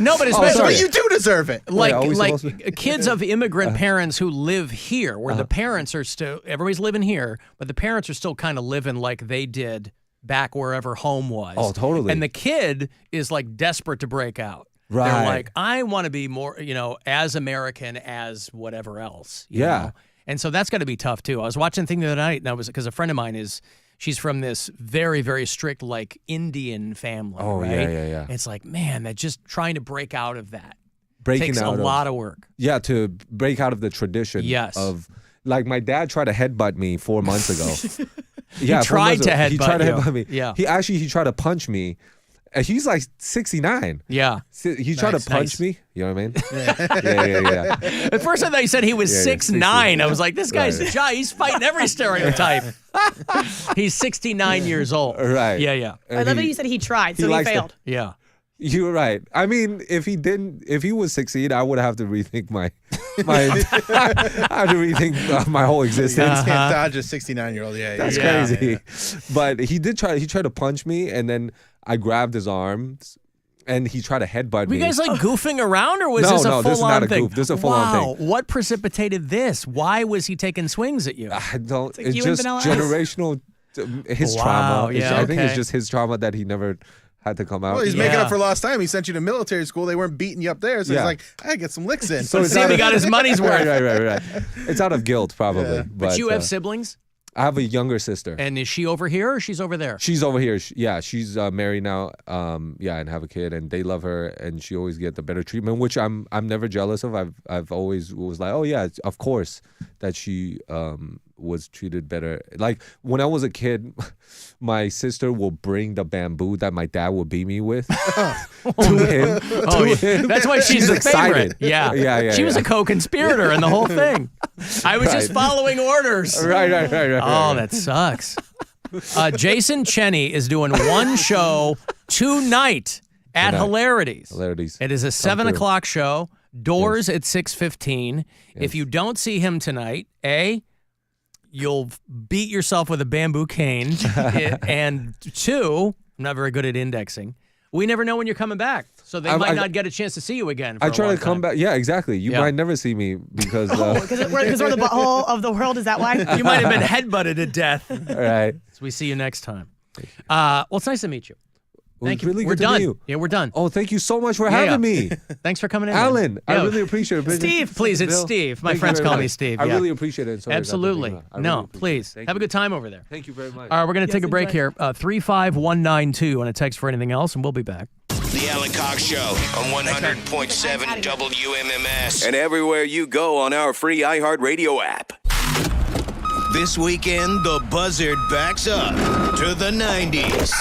No, but especially you do deserve it. Like kids of immigrant parents who live here, where the parents are still, everybody's living here, but the parents are still kind of living like they did back wherever home was. Oh, totally. And the kid is like desperate to break out. Right. They're like, I want to be more, as American as whatever else. You know? And so that's got to be tough too. I was watching a thing the other night, and because a friend of mine is she's from this very, very strict, like, Indian family, Oh, right? yeah. It's like, man, that just trying to break out of that Breaking takes a out lot of work. Yeah, to break out of the tradition Yes. of, like, my dad tried to headbutt me 4 months ago. He tried to He tried to headbutt headbutt me. Yeah. He tried to punch me. And he's like 69. Yeah. He tried to punch me. You know what I mean? yeah. At first, I thought you said he was Yeah, 6'9". I was like, this guy's he's fighting every stereotype. He's 69 years old. Right. Yeah. I love that you said he tried, so he likes to- failed. Yeah. You're right. I mean, if he would succeed, I would have to rethink my I have to rethink my whole existence. Can't dodge a 69-year-old. Yeah, That's crazy. But he tried to punch me, and then I grabbed his arms, and he tried to headbutt Were me. you guys like goofing around, or was No, this a no, this is full-on not a thing? goof. This is a full-on Wow. thing. What precipitated this? Why was he taking swings at you? I don't. like It's you and just Vanilla Ice. generational. His Wow, trauma. yeah, I think it's okay. just his trauma that he never had to come out. Well, he's making up for lost time. He sent you to military school. They weren't beating you up there, so Yeah. he's like, I gotta get some licks in. So it's See if he got his money's worth. Right. It's out of guilt, probably. But you have siblings? I have a younger sister. And is she over here or she's over there? She's over here. She's married now. And have a kid, and they love her, and she always get the better treatment, which I'm never jealous of. I've always was like, oh yeah, of course that she was treated better. Like when I was a kid, my sister will bring the bamboo that my dad would beat me with to him. Oh, him. That's why she's the excited. favorite. Yeah. She was yeah. a co-conspirator in the whole thing. I was just Right. following orders. Right. Oh, that sucks. Jason Cheny is doing one show tonight at Hilarities. It is a 7 through. o'clock show. Doors at 6:15. If you don't see him tonight, you'll beat yourself with a bamboo cane. And 2, I'm not very good at indexing. We never know when you're coming back, so they might not get a chance to see you again. For I a try long to come time. back. Yeah, exactly. You might never see me because. Because we're the butthole of the world. Is that why? You might have been headbutted to death. All right. So we see you next time. Well, it's nice to meet you. Thank you. Really We're good to done. meet you. Yeah, we're done. Oh, thank you so much for having me. Thanks for coming in, Alan. man. I Yeah. really appreciate it. Steve, please. It's Bill, Steve. My thank you friends very call me much. Steve. I yeah. really appreciate it. Sorry about Absolutely. that. I No, really appreciate please. it. Have a good time over there. Thank you very much. All right, we're going to take a break here. 35192 on a text for anything else, and we'll be back. The Alan Cox Show on 100.7 WMMS. And everywhere you go on our free iHeart Radio app. This weekend, the Buzzard backs up to the 90s.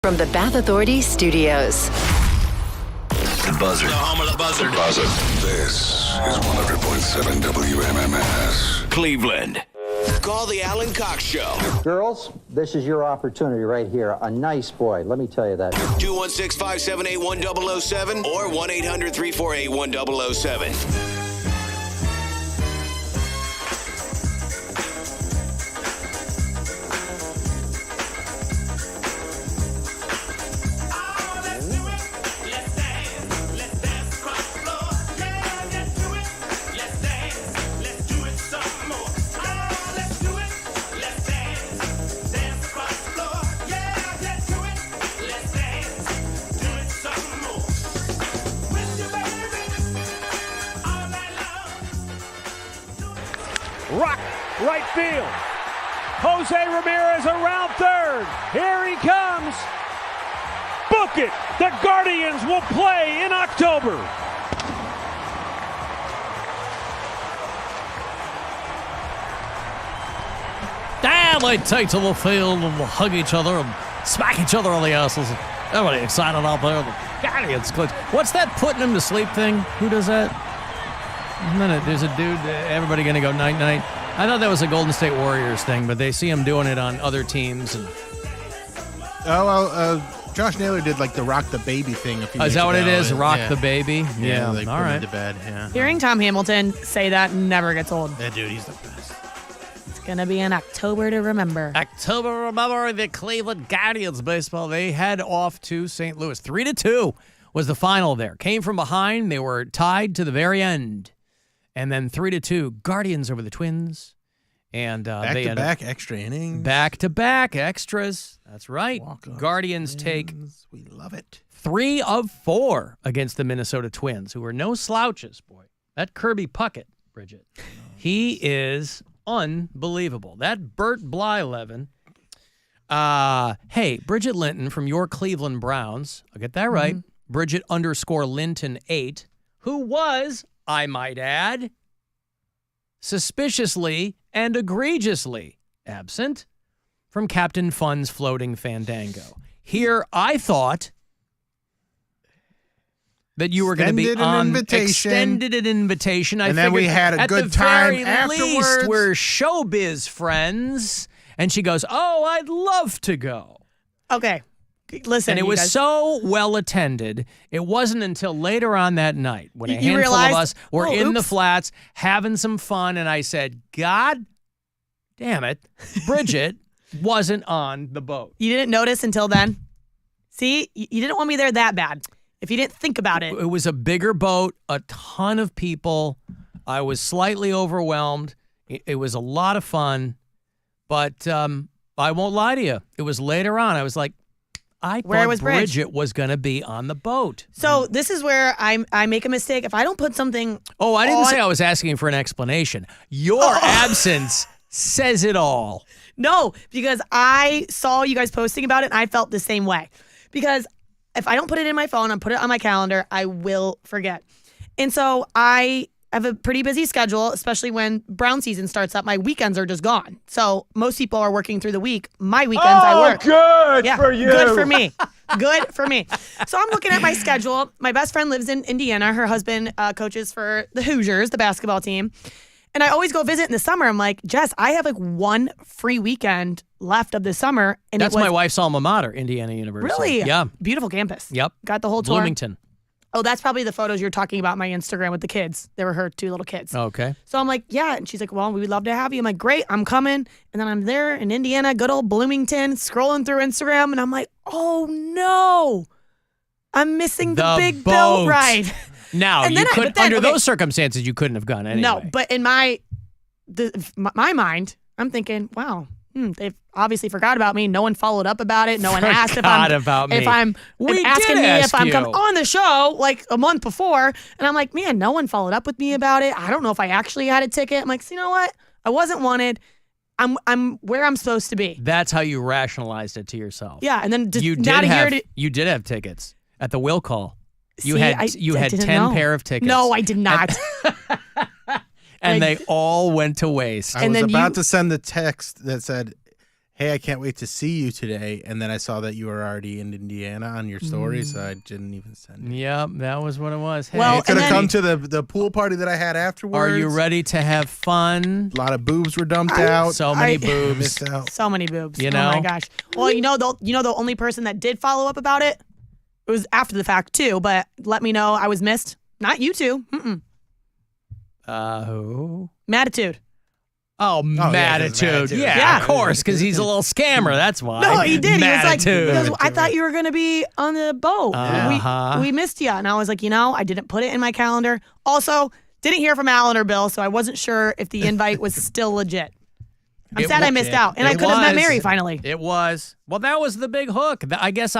From the Bath Authority Studios. The Buzzard. The home of the Buzzard. Buzzard. This is 100.7 WMMS. Cleveland. Call the Alan Cox Show. Girls, this is your opportunity right here. A nice boy, let me tell you that. 216-578-1007 or 1-800-348-1007. Rock, right field. Jose Ramirez around third. Here he comes. Book it. The Guardians will play in October. And they take to the field and hug each other and smack each other on the asses. Everybody excited out there. The Guardians. What's that putting him to sleep thing? Who does that? There's a dude, everybody going to go night-night. I thought that was a Golden State Warriors thing, but they see him doing it on other teams. And Josh Naylor did like the rock the baby thing a few years is that what ago. it is? Rock the baby? Yeah, like all put him right. to bed. Yeah. Hearing Tom Hamilton say that never gets old. Yeah, dude, he's the best. It's going to be an October to remember. October to remember, the Cleveland Guardians baseball. They head off to St. Louis. 3-2 was the final there. Came from behind. They were tied to the very end. And then 3-2, Guardians over the Twins. And back-to-back extra innings. Back-to-back extras. That's right. Guardians take we love it. 3 of 4 against the Minnesota Twins, who are no slouches, boy. That Kirby Puckett, Bridget, he is unbelievable. That Bert Blyleven. Hey, Bridget Linton from your Cleveland Browns. I'll get that right. Bridget _Linton 8, who was, I might add, suspiciously and egregiously absent from Captain Fun's floating fandango. Here, I thought that you were going to be extended an invitation. And then we had a good time afterwards. At the very least, we're showbiz friends. And she goes, "Oh, I'd love to go." Okay. Listen, and it was so well attended. It wasn't until later on that night when a handful of us were in the flats having some fun, and I said, "God damn it, Bridget wasn't on the boat." You didn't notice until then? See, you didn't want me there that bad. If you didn't think about it. It was a bigger boat, a ton of people. I was slightly overwhelmed. It was a lot of fun, but I won't lie to you. It was later on. I was like, I thought Bridget was going to be on the boat. So this is where I make a mistake. If I don't put something Oh, I didn't say I was asking for an explanation. Your absence says it all. No, because I saw you guys posting about it, and I felt the same way. Because if I don't put it in my phone and put it on my calendar, I will forget. And so I have a pretty busy schedule, especially when Brown season starts up. My weekends are just gone. So most people are working through the week. My weekends I work. Good for you. Good for me. Good for me. So I'm looking at my schedule. My best friend lives in Indiana. Her husband coaches for the Hoosiers, the basketball team. And I always go visit in the summer. I'm like, Jess, I have like one free weekend left of the summer. And that's my wife's alma mater, Indiana University. Really? Yeah. Beautiful campus. Yep. Got the whole tour. Bloomington. Oh, that's probably the photos you're talking about on my Instagram with the kids. They were her 2 little kids. Okay. So I'm like, yeah. And she's like, well, we would love to have you. I'm like, great, I'm coming. And then I'm there in Indiana, good old Bloomington, scrolling through Instagram. And I'm like, oh, no. I'm missing the big boat ride. Now, you could, under those circumstances, you couldn't have gone anyway. No, but in my mind, I'm thinking, wow, they've obviously forgot about me. No one followed up about it. No one asked if I'm asking me if I'm coming on the show like a month before. And I'm like, man, no one followed up with me about it. I don't know if I actually had a ticket. I'm like, so you know what? I wasn't wanted. I'm where I'm supposed to be. That's how you rationalized it to yourself. Yeah, and then you did have tickets at the will call. You had 10 pair of tickets. No, I did not. And they all went to waste. I was about to send the text that said, hey, I can't wait to see you today. And then I saw that you were already in Indiana on your story, so I didn't even send it. Yep, that was what it was. Hey, Well, you could have come to the pool party that I had afterwards. are you ready to have fun? A lot of boobs were dumped out. So many I boobs. missed out. So many boobs. You know? Oh my gosh. Well, the only person that did follow up about it, it was after the fact too, but let me know I was missed. Not you two. Mm-mm. Who? Matitude. Oh, Matitude. Yeah, of course, because he's a little scammer. That's why. No, he did. Matitude. He was like, I thought you were going to be on the boat. We missed you. And I was like, I didn't put it in my calendar. Also, didn't hear from Alan or Bill, so I wasn't sure if the invite was still legit. I'm sad I missed out. And I could have met Mary finally. It was. Well, that was the big hook. I guess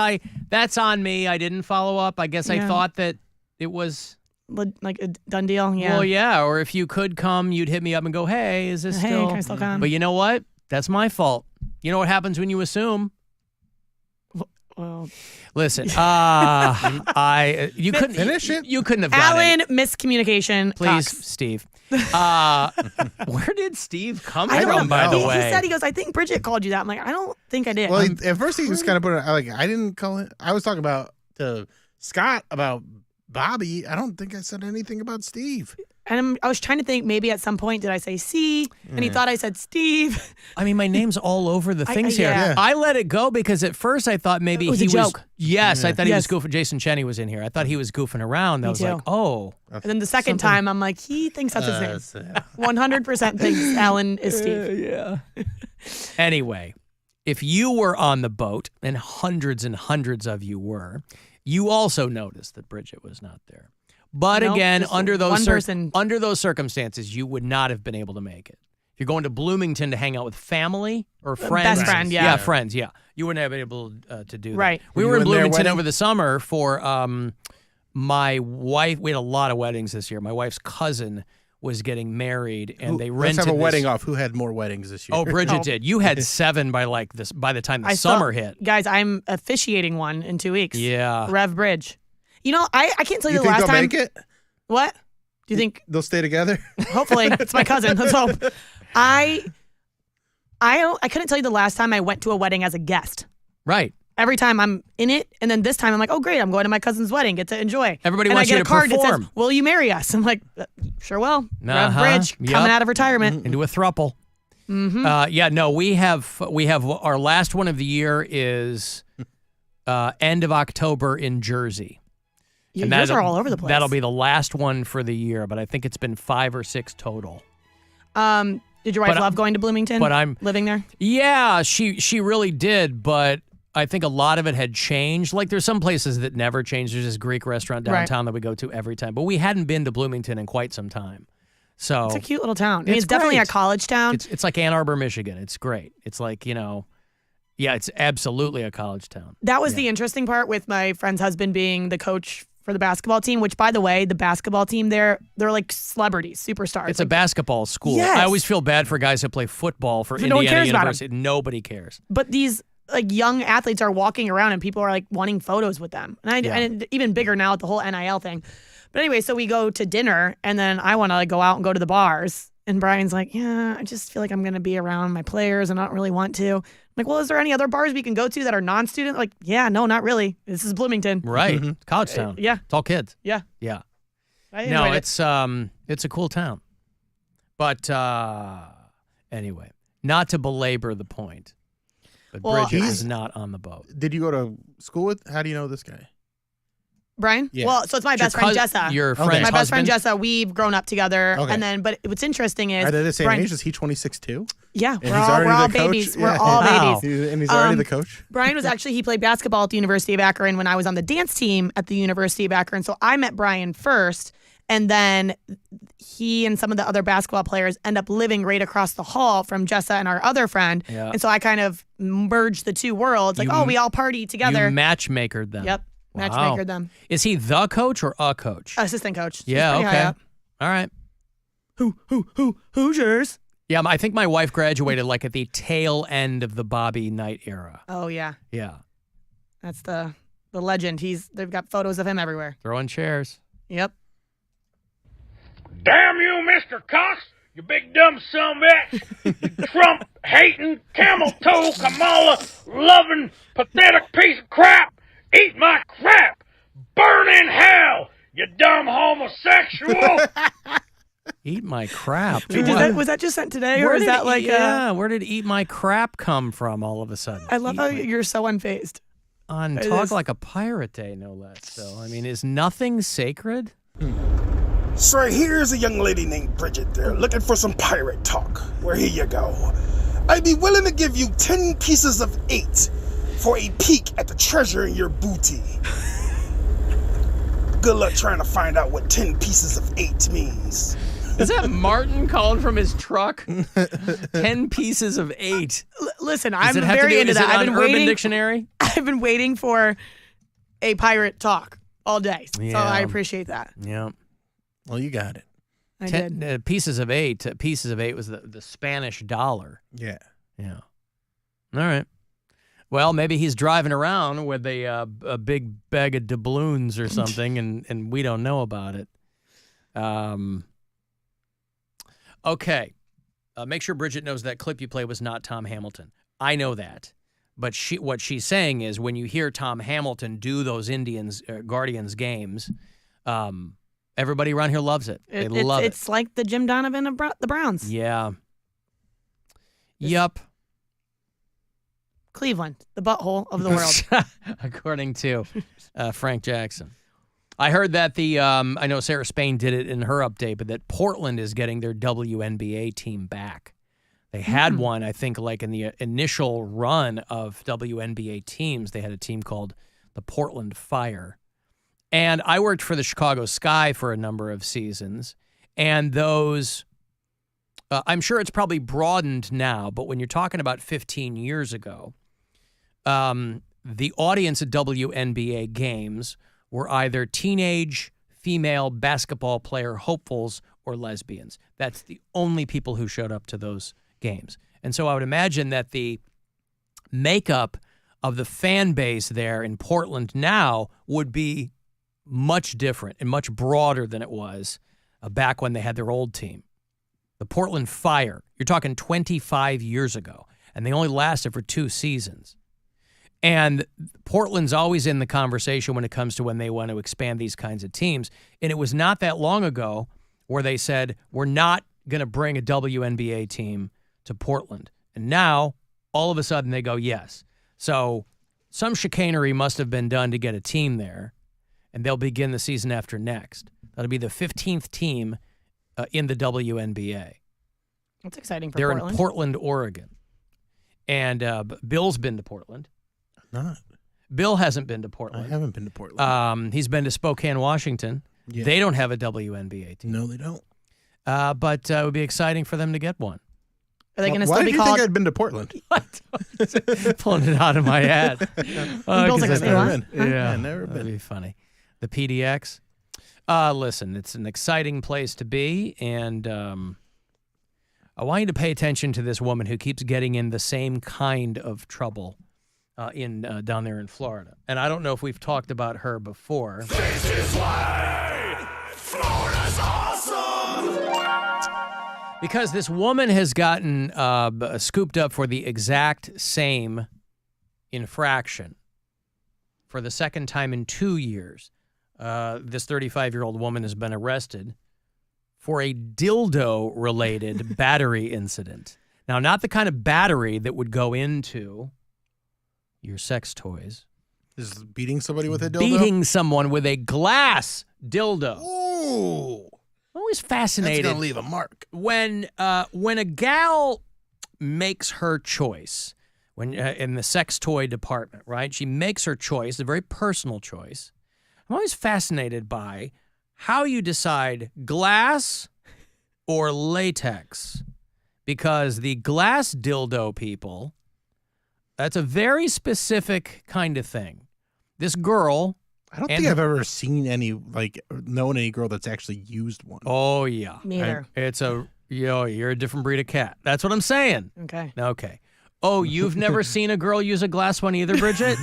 that's on me. I didn't follow up. I guess I thought that it was like a done deal. Yeah. Well, yeah. Or if you could come, you'd hit me up and go, hey, is this still? Can I still come? But you know what? That's my fault. You know what happens when you assume? Well, listen, you couldn't finish it. You couldn't have done Alan, it. miscommunication. Please, Cox. Steve. Where did Steve come from, by the way? He said, he goes, I think Bridget called you that. I'm like, I don't think I did. Well, at first he just kind of put it like, I didn't call it. I was talking about to Scott about Bobby. I don't think I said anything about Steve. And I was trying to think, maybe at some point did I say C? And he thought I said Steve. I mean, my name's all over the things here. Yeah. I let it go because at first I thought maybe It was he a joke. Yes, I thought he was goofing. Jason Cheny was in here. I thought he was goofing around. I was like, oh. And then the second time, I'm like, he thinks that's his name. 100% thinks Alan is Steve. Yeah. Anyway, if you were on the boat, and hundreds of you were, you also noticed that Bridget was not there. But Nope, again, just under one person. those circumstances, you would not have been able to make it. If you're going to Bloomington to hang out with family or friends, Best friend, yeah. yeah, friends, yeah, you wouldn't have been able to do that. Right. We Were were you in in their Bloomington wedding? over the summer for my wife. We had a lot of weddings this year. My wife's cousin was getting married, and they rented. Let's have a this- wedding off. Who had more weddings this year? Oh, Bridget did. You had 7 by the time the summer hit. Guys, I'm officiating one in 2 weeks. Yeah. Rev Bridge. I can't tell you, You the think last they'll time. make it? What? Do you think? They'll stay together? Hopefully. It's my cousin. Let's hope. I couldn't tell you the last time I went to a wedding as a guest. Right. Every time I'm in it, and then this time I'm like, oh great, I'm going to my cousin's wedding, get to enjoy. Everybody and wants I get you a to card that perform. says, "Will you marry us?" I'm like, sure will. Rev Bridge Yep. coming out of retirement. Into a throuple. Mm-hmm. We have our last one of the year is end of October in Jersey. You guys are all over the place. That'll be the last one for the year, but I think it's been 5 or 6 total. Did your wife love going to Bloomington? But I'm living there. Yeah, she really did, but I think a lot of it had changed. Like there's some places that never change. There's this Greek restaurant downtown that we go to every time, but we hadn't been to Bloomington in quite some time. So It's a cute little town. I mean, it's definitely great. a college town. It's like Ann Arbor, Michigan. It's great. It's like, it's absolutely a college town. That was the interesting part with my friend's husband being the coach for the basketball team, which, by the way, the basketball team they're like celebrities, superstars. It's a basketball school. Yes. I always feel bad for guys that play football for So no one Indiana cares about University. Nobody cares. But these like young athletes are walking around and people are like wanting photos with them. And even bigger now with the whole NIL thing. But anyway, so we go to dinner and then I want to like go out and go to the bars. And Brian's like, yeah, I just feel like I'm going to be around my players and I don't really want to. I'm like, well, is there any other bars we can go to that are non-student? Like, yeah, no, not really. This is Bloomington. Right. College town. Yeah. It's all kids. Yeah. Yeah. I No, enjoyed it. it's a cool town. But anyway, not to belabor the point, but Well, Bridget is not on the boat. Did you go to school with? How do you know this guy? Brian? Yeah. Well, so it's my It's your best friend, cousin- Jessa. your My friend's best friend, husband? Jessa. We've grown up together. Okay. And then, but what's interesting is. Are they the same Brian, age? Is he 26 too? Yeah, And we're he's all already the coach? babies. We're Yeah. all Wow. babies. And he's already the coach? Brian was actually, he played basketball at the University of Akron when I was on the dance team at the University of Akron. So I met Brian first. And then he and some of the other basketball players end up living right across the hall from Jessa and our other friend. Yeah. And so I kind of merged the two worlds. Like, we all party together. You matchmakered them. Yep. Wow. Matchmakered them. Is he the coach or a coach? Assistant coach. So Yeah, he's pretty high okay. up. All right. Hoosiers. Yeah, I think my wife graduated like at the tail end of the Bobby Knight era. Oh, yeah. Yeah. That's the legend. They've got photos of him everywhere. Throwing chairs. Yep. Damn you, Mr. Cox! You big dumb son of a bitch. Trump hating, camel toe, Kamala loving, pathetic piece of crap. Eat my crap. Burn in hell, you dumb homosexual. Eat my crap. Was that just sent today, or is that like? Where did "eat my crap" come from all of a sudden? I love how you're so unfazed. On Talk Like a Pirate Day, no less. So, I mean, is nothing sacred? So here's a young lady named Bridget there, looking for some pirate talk. Well, here you go. I'd be willing to give you 10 pieces of 8 for a peek at the treasure in your booty. Good luck trying to find out what 10 pieces of 8 means. Is that Martin calling from his truck? 10 pieces of 8. Listen, I'm very into that. I've been waiting. Dictionary? I've been waiting for a pirate talk all day, so Yeah. I appreciate that. Yeah. Well, you got it. I did. Pieces of 8. Pieces of 8 was the Spanish dollar. Yeah. Yeah. All right. Well, maybe he's driving around with a big bag of doubloons or something, and we don't know about it. Okay. Make sure Bridget knows that clip you play was not Tom Hamilton. I know that. But what she's saying is when you hear Tom Hamilton do those Guardians games, everybody around here loves it. They love it. It's like the Jim Donovan of the Browns. Yeah. Yup. Cleveland, the butthole of the world. According to Frank Jackson. I heard that I know Sarah Spain did it in her update, but that Portland is getting their WNBA team back. They had one, I think, like in the initial run of WNBA teams, they had a team called the Portland Fire. And I worked for the Chicago Sky for a number of seasons. And those, I'm sure it's probably broadened now, but when you're talking about 15 years ago, the audience at WNBA games were either teenage female basketball player hopefuls or lesbians. That's the only people who showed up to those games. And so I would imagine that the makeup of the fan base there in Portland now would be much different and much broader than it was back when they had their old team. The Portland Fire, you're talking 25 years ago, and they only lasted for 2 seasons. And Portland's always in the conversation when it comes to when they want to expand these kinds of teams. And it was not that long ago where they said, we're not going to bring a WNBA team to Portland. And now, all of a sudden, they go, yes. So some chicanery must have been done to get a team there, and they'll begin the season after next. That'll be the 15th team in the WNBA. That's exciting for They're Portland. in Portland, Oregon. And Bill's been to Portland. Not. Bill hasn't been to Portland. I haven't been to Portland. He's been to Spokane, Washington. Yeah. They don't have a WNBA team. No, they don't. But it would be exciting for them to get one. Are they going to Why still did be you called? think I'd been to Portland? Pulling it out of my ass. Bill's like, I've never been. Yeah, never that'd been. be funny. The PDX. Listen, it's an exciting place to be, and I want you to pay attention to this woman who keeps getting in the same kind of trouble down there in Florida. And I don't know if we've talked about her before. This is why Florida's awesome. Because this woman has gotten scooped up for the exact same infraction for the second time in 2 years. This 35-year-old woman has been arrested for a dildo-related battery incident. Now, not the kind of battery that would go into your sex toys. Is beating somebody with a dildo? Beating someone with a glass dildo. Ooh. Always fascinated. That's going to leave a mark. When a gal makes her choice, when in the sex toy department, right? She makes her choice, a very personal choice. I'm always fascinated by how you decide glass or latex. Because the glass dildo people, that's a very specific kind of thing. This girl... I don't think I've ever seen known any girl that's actually used one. Oh, yeah. Neither. It's you're a different breed of cat. That's what I'm saying. Okay. Okay. Oh, you've never seen a girl use a glass one either, Bridget?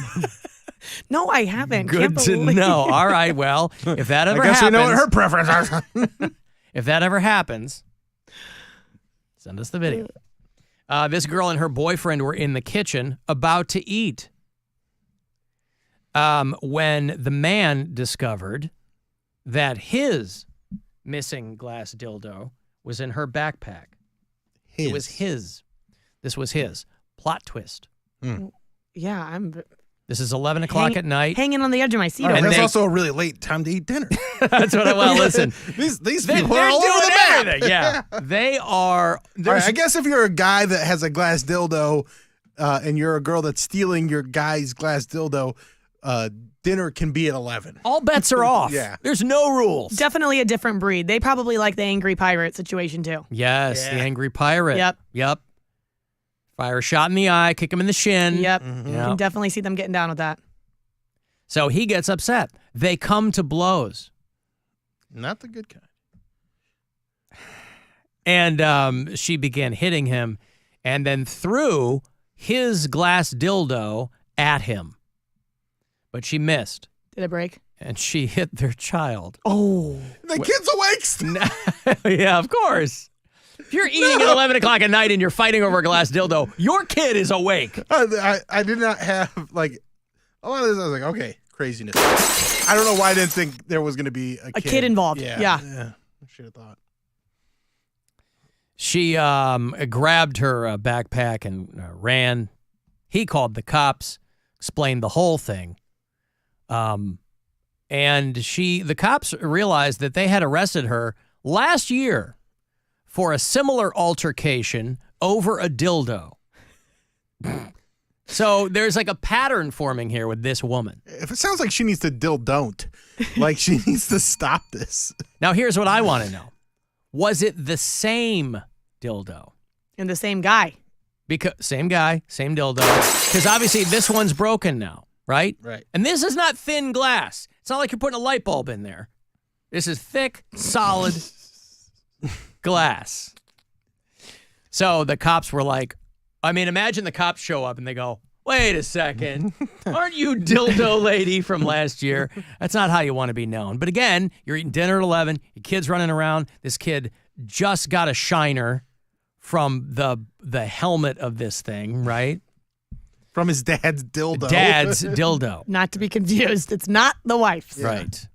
No, I haven't. Good Can't to believe. know. All right, well, if that ever I guess happens... we know what her preference is. If that ever happens, Send us the video. This girl and her boyfriend were in the kitchen about to eat when the man discovered that his missing glass dildo was in her backpack. It was his. This was his. Plot twist. Yeah, I'm This is 11 o'clock at night. hanging on the edge of my seat. And over it's there. also a really late time to eat dinner. That's what I want to listen. These They're people are all over doing the map. everything. Yeah. They are. All right, I guess if you're a guy that has a glass dildo and you're a girl that's stealing your guy's glass dildo, dinner can be at 11. All bets are off. Yeah. There's no rules. Definitely a different breed. They probably like the angry pirate situation too. Yes, the angry pirate. Yep. Fire a shot in the eye, kick him in the shin. Yep. Yep. You can definitely see them getting down with that. So he gets upset. They come to blows. Not the good kind. And she began hitting him and then threw his glass dildo at him. But she missed. Did it break? And she hit their child. Oh. The kid's awake still. Yeah, of course. If you're eating at 11 o'clock at night and you're fighting over a glass dildo, your kid is awake. I did not have, like, a lot of this, I was like, okay, craziness. I don't know why I didn't think there was going to be a kid involved. Yeah. I should have thought. She grabbed her backpack and ran. He called the cops, explained the whole thing. And the cops realized that they had arrested her last year for a similar altercation over a dildo. So there's like a pattern forming here with this woman. If it sounds like she needs to don't. Like she needs to stop this. Now here's what I want to know. Was it the same dildo? And the same guy. Because same guy, same dildo. Because obviously this one's broken now, right? Right. And this is not thin glass. It's not like you're putting a light bulb in there. This is thick, solid glass. So the cops were like, imagine the cops show up and they go, wait a second. Aren't you dildo lady from last year? That's not how you want to be known. But again, you're eating dinner at 11. Your kid's running around. This kid just got a shiner from the helmet of this thing, right? From his dad's dildo. Dad's dildo. Not to be confused. It's not the wife's. Yeah. Right.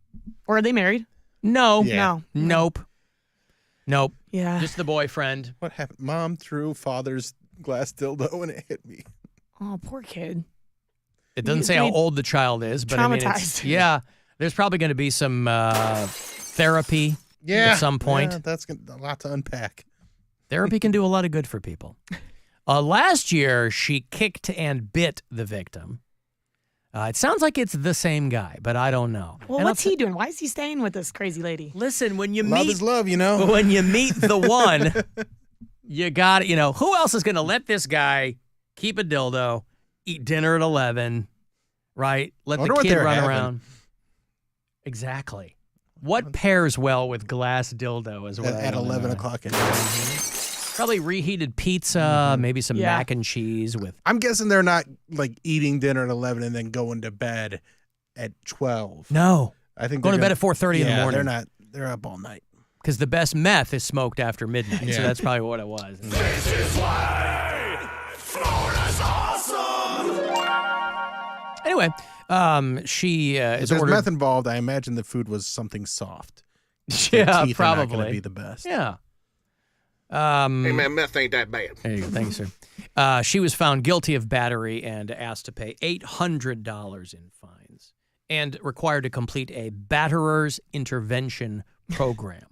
Or are they married? No. Yeah. No. Nope. Yeah. Just the boyfriend. What happened? Mom threw father's glass dildo and it hit me. Oh, poor kid. It doesn't say how old the child is, but traumatized. Yeah. There's probably going to be some therapy at some point. Yeah, that's a lot to unpack. Therapy can do a lot of good for people. Last year, she kicked and bit the victim. It sounds like it's the same guy, but I don't know. Well, what's he doing? Why is he staying with this crazy lady? Listen, when you love is love, you know. When you meet the one, you got it. Who else is going to let this guy keep a dildo, eat dinner at 11, right? Let the kid run around. Exactly. What pairs well with glass dildo is what at 11 o'clock at night. Probably reheated pizza, maybe some mac and cheese with. I'm guessing they're not like eating dinner at 11 and then going to bed at 12. No. I think going to bed at 4:30 in the morning. They're not. They're up all night. Because the best meth is smoked after midnight, so that's probably what it was. This is why Florida's awesome. Anyway, she is if there's ordered. meth involved, I imagine the food was something soft. Yeah, teeth probably are not going to be the best. Yeah. Hey, man, meth ain't that bad. There you go. Thanks, sir. She was found guilty of battery and asked to pay $800 in fines and required to complete a batterer's intervention program.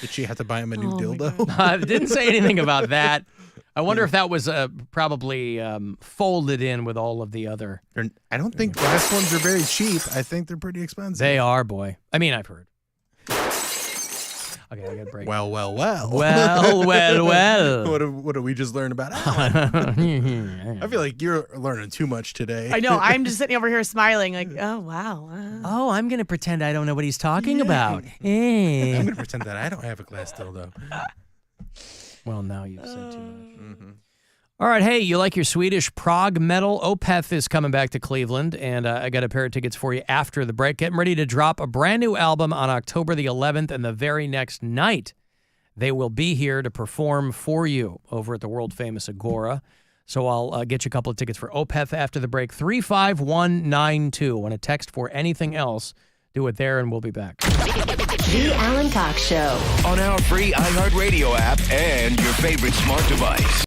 Did she have to buy him a new dildo? Didn't say anything about that. I wonder if that was probably folded in with all of the other. I don't think glass ones are very cheap. I think they're pretty expensive. They are, boy. I mean, I've heard. Okay, I got a break. Well. Well. What did we just learn about Alan? I feel like you're learning too much today. I know. I'm just sitting over here smiling like, oh, wow. Oh, I'm going to pretend I don't know what he's talking about. I'm going to pretend that I don't have a glass dildo. Well, now you've said too much. Mm-hmm. All right, hey, you like your Swedish prog metal? Opeth is coming back to Cleveland, and I got a pair of tickets for you after the break. Getting ready to drop a brand new album on October the 11th, and the very next night, They will be here to perform for you over at the world-famous Agora. So I'll get you a couple of tickets for Opeth after the break. 35192. Want to text for anything else, do it there, and we'll be back. The Alan Cox Show. On our free iHeart Radio app and your favorite smart device.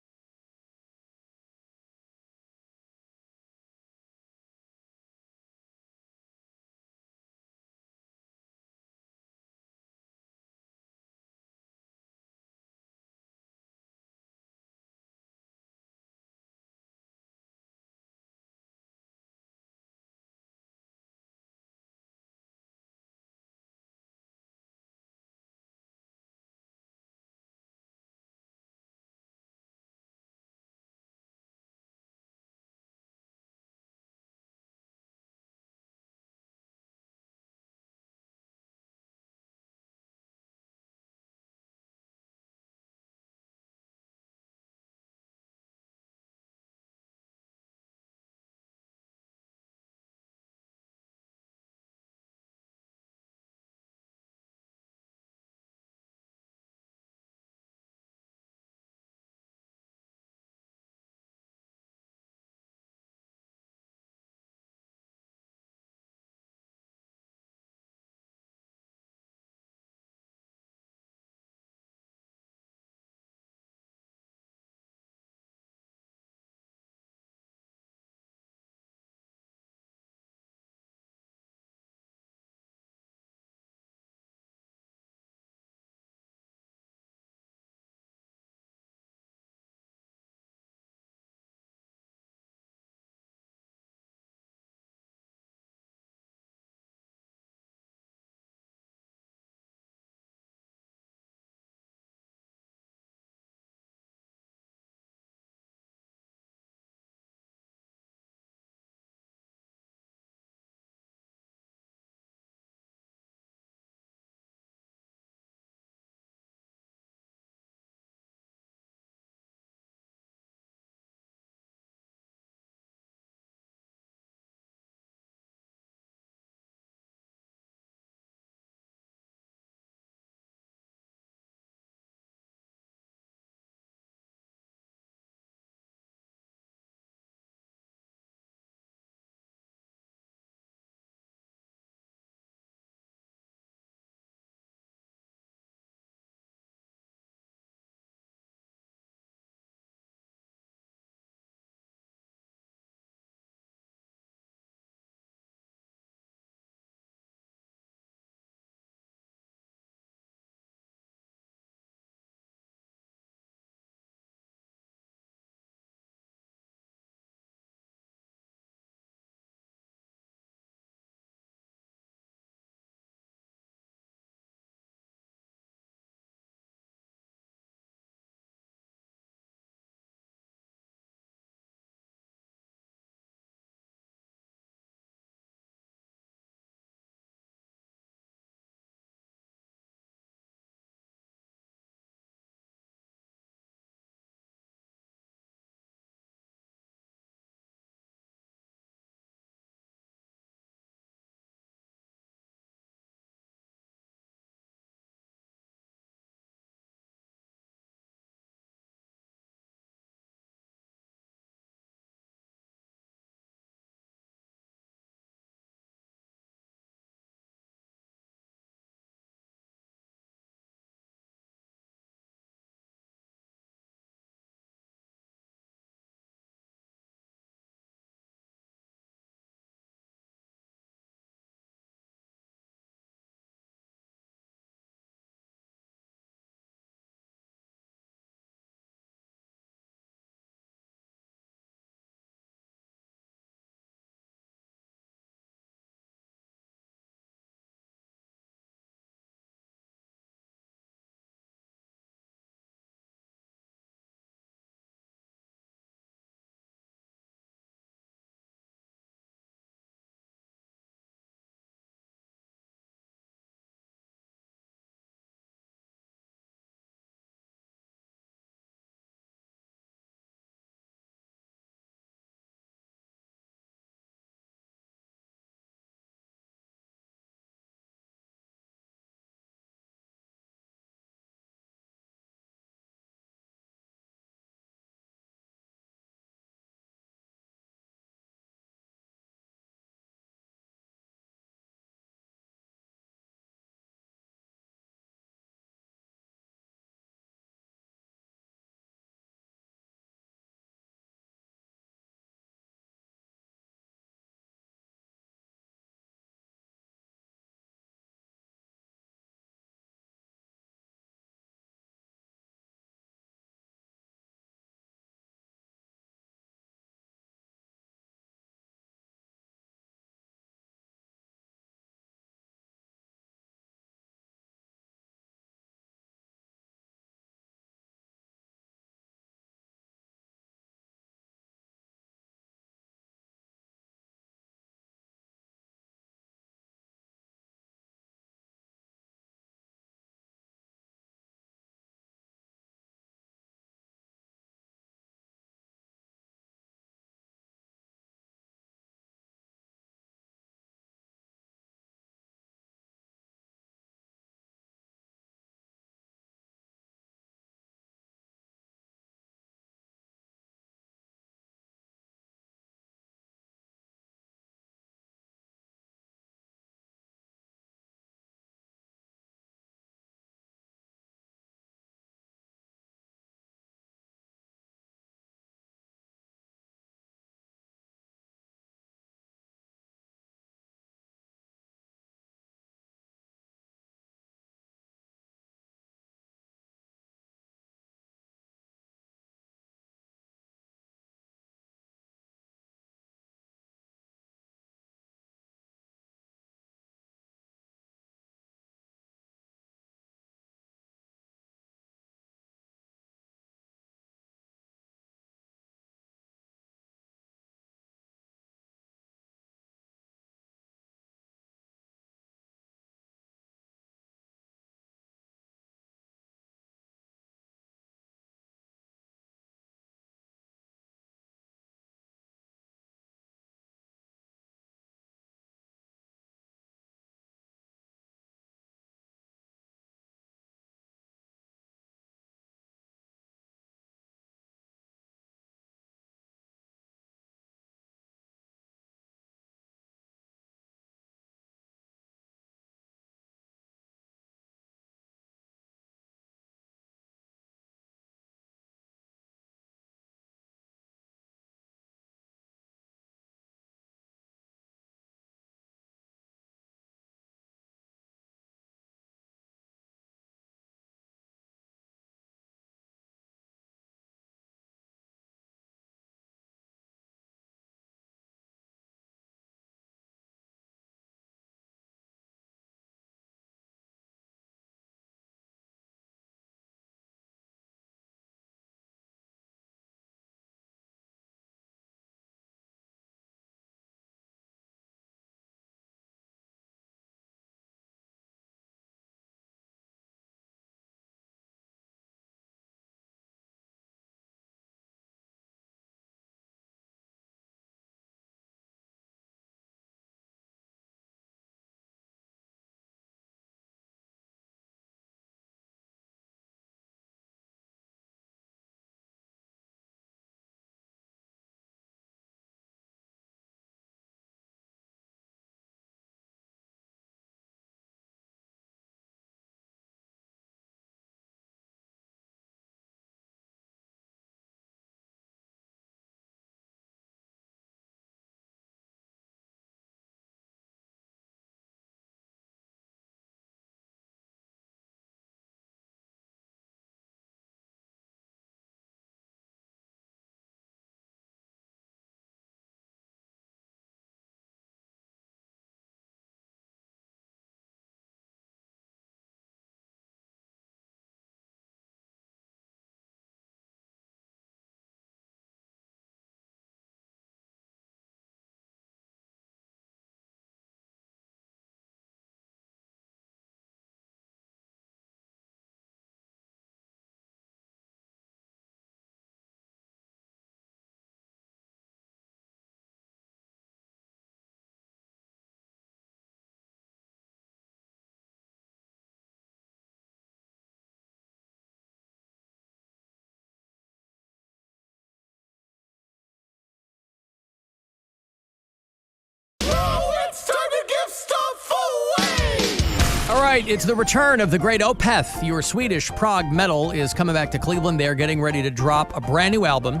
right, it's the return of the great Opeth. Your Swedish prog metal is coming back to Cleveland. They're getting ready to drop a brand new album.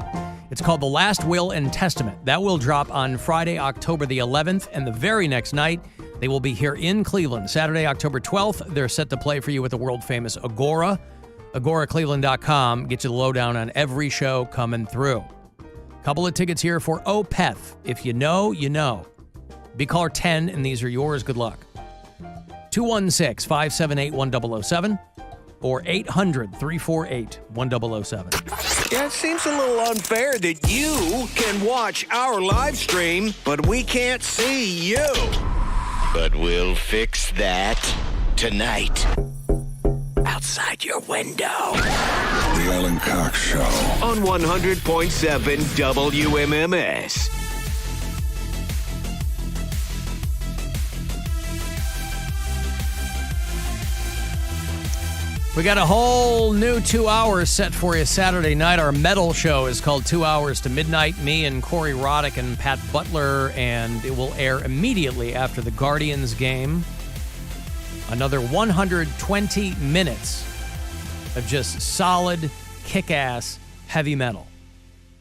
It's called The Last Will and Testament. That will drop on Friday, October the 11th, and the very next night, they will be here in Cleveland. Saturday, October 12th, they're set to play for you at the world-famous Agora. AgoraCleveland.com gets you the lowdown on every show coming through. Couple of tickets here for Opeth. If you know, you know. Be caller 10, and these are yours. Good luck. 216-578-1007 or 800-348-1007. Yeah, it seems a little unfair that you can watch our live stream, but we can't see you. But we'll fix that tonight. Outside your window. The Alan Cox Show. On 100.7 WMMS. We got a whole new 2 hours set for you Saturday night. Our metal show is called 2 Hours to Midnight. Me and Corey Roddick and Pat Butler, and it will air immediately after the Guardians game. Another 120 minutes of just solid, kick-ass heavy metal.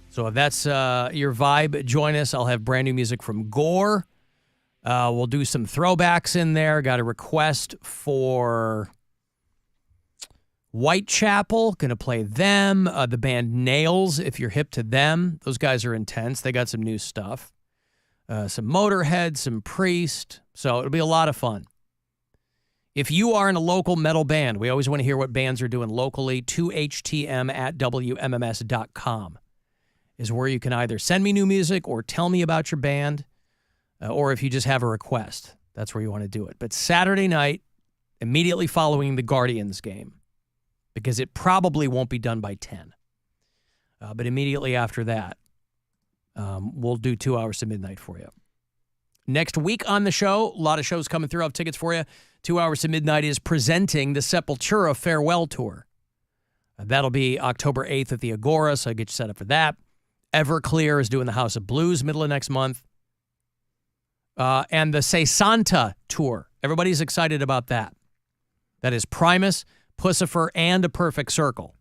So if that's your vibe, join us. I'll have brand new music from Gore. We'll do some throwbacks in there. Got a request for Whitechapel, gonna play them. The band Nails, if you're hip to them. Those guys are intense. They got some new stuff. Some Motorhead, some Priest. So it'll be a lot of fun. If you are in a local metal band, we always want to hear what bands are doing locally. 2htm@wmms.com is where you can either send me new music or tell me about your band, or if you just have a request, that's where you want to do it. But Saturday night, immediately following the Guardians game, because it probably won't be done by 10. But immediately after that, we'll do 2 hours to midnight for you. Next week on the show, a lot of shows coming through. I'll have tickets for you. 2 hours to midnight is presenting the Sepultura Farewell Tour. That'll be October 8th at the Agora, so I get you set up for that. Everclear is doing the House of Blues middle of next month. And the Say Santa Tour. Everybody's excited about that. That is Primus, Pussifer, and A Perfect Circle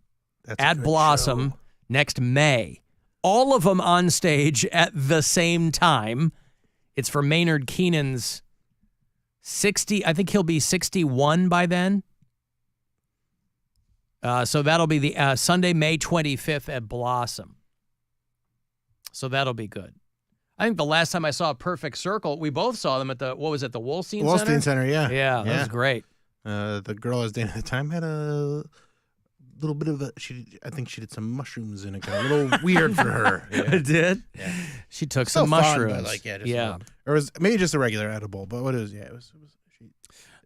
at Blossom next May. All of them on stage at the same time. It's for Maynard Keenan's 60, I think he'll be 61 by then. So that'll be the Sunday, May 25th at Blossom. So that'll be good. I think the last time I saw A Perfect Circle, we both saw them at the, what was it, the Wolstein Center? Wolstein Center, yeah. Yeah, that was great. The girl I was dating at the time had a little bit of I think she did some mushrooms in it. Got a little weird for her. Yeah. It did? Yeah. She took Still some fun, mushrooms. but like, yeah. Or it was maybe just a regular edible, but what it was,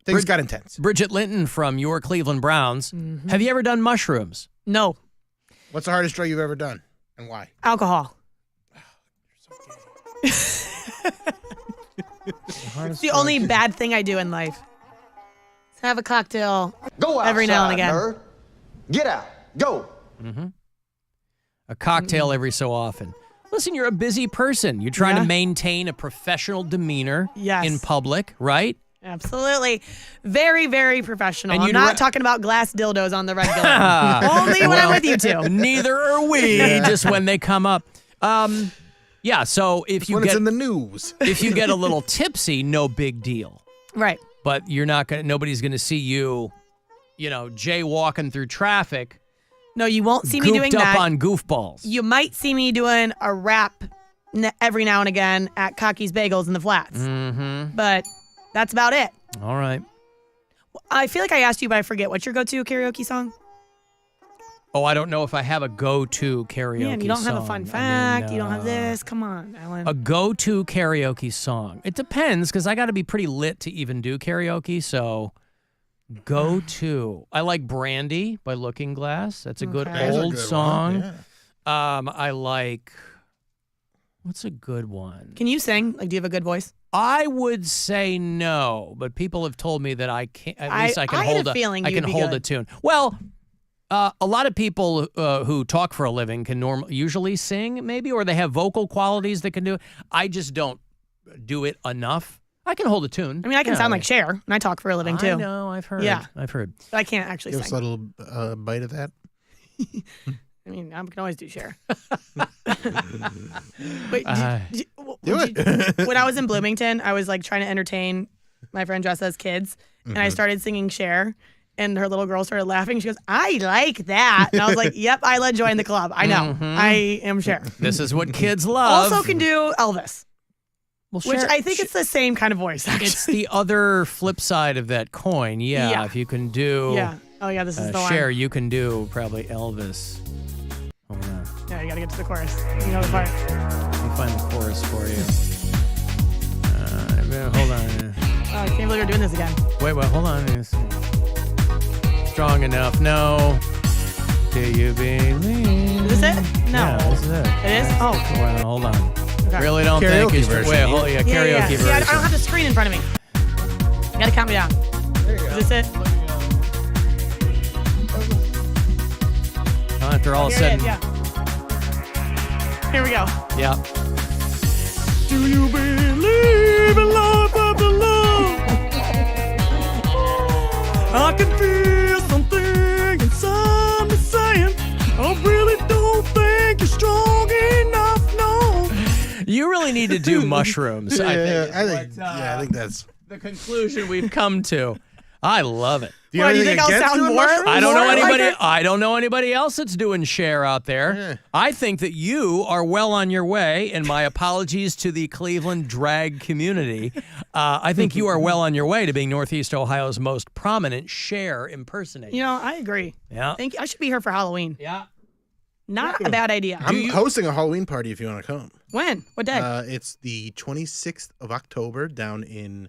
things got intense. Bridget Linton from your Cleveland Browns. Mm-hmm. Have you ever done mushrooms? No. What's the hardest drug you've ever done, and why? Alcohol. It's the only bad thing I do in life. Have a cocktail every now and again. Nerd. Get out. Go. Mm-hmm. A cocktail every so often. Listen, you're a busy person. You're trying to maintain a professional demeanor in public, right? Absolutely. Very, very professional. And I'm you'd not talking about glass dildos on the regular. Only when I'm with you two. Neither are we, just when they come up. Yeah, so if you when get it's in the news. If you get a little tipsy, no big deal. Right. But you're not gonna. Nobody's gonna see you, jaywalking through traffic. No, you won't see me doing goofed that. up on goofballs. You might see me doing a rap every now and again at Cocky's Bagels in the Flats. Mm-hmm. But that's about it. All right. I feel like I asked you, but I forget. What's your go-to karaoke song? Oh, I don't know if I have a go-to karaoke song. Man, you don't have a song. fun fact. You don't have this. Come on, Alan. A go-to karaoke song. It depends, because I got to be pretty lit to even do karaoke, so go-to. I like Brandy by Looking Glass. That's a good old song. Yeah. I like... What's a good one? Can you sing? Like, do you have a good voice? I would say no, but people have told me that I can. At least I can hold a feeling I can you'd be hold good. a tune. Well, a lot of people who talk for a living can usually sing, maybe, or they have vocal qualities that can do it. I just don't do it enough. I can hold a tune. I mean, I can sound like Cher, and I talk for a living too. I know, I've heard. Yeah. I've heard. But I can't actually Give us sing. a little bite of that. I mean, I can always do Cher. Wait, Do it. when I was in Bloomington, I was like trying to entertain my friend dressed as kids, and I started singing Cher, and her little girl started laughing. She goes, "I like that," and I was like, "Yep, I join the club. I know, I am Cher." This is what kids love. Also, can do Elvis, Well, which Cher- I think it's the same kind of voice. Actually. It's the other flip side of that coin. Yeah, Yeah. if you can do Yeah. Oh yeah, this is the one. Cher, you can do probably Elvis. Hold on. Yeah, you gotta get to the chorus. You know the part. Let me find the chorus for you. Hold on. Oh, I can't believe we're doing this again. Wait, hold on. Strong enough. No. Do you believe? Is this it? No. Yeah, this is it. It is? Oh. Well, hold on. Okay. Really don't Karaoke think it's version. Wait, hold, yeah, karaoke See, version. I don't have the screen in front of me. You gotta count me down. There you go. Is this it? After all Here said, it is, yeah. Here we go. yeah. Do you believe in love of the love? I can feel something inside me saying, I really don't think you're strong enough, no. You really need to do mushrooms. I think that's the conclusion we've come to. I love it. Do you have anything against doing mushrooms? I don't know More anybody. like it? I don't know anybody else that's doing Cher out there. Yeah. I think that you are well on your way. And my apologies to the Cleveland drag community. I think you are well on your way to being Northeast Ohio's most prominent Cher impersonator. You know, I agree. Yeah. Thank you. I should be here for Halloween. Yeah. Not a bad idea. I'm hosting a Halloween party if you want to come. When? What day? It's the 26th of October down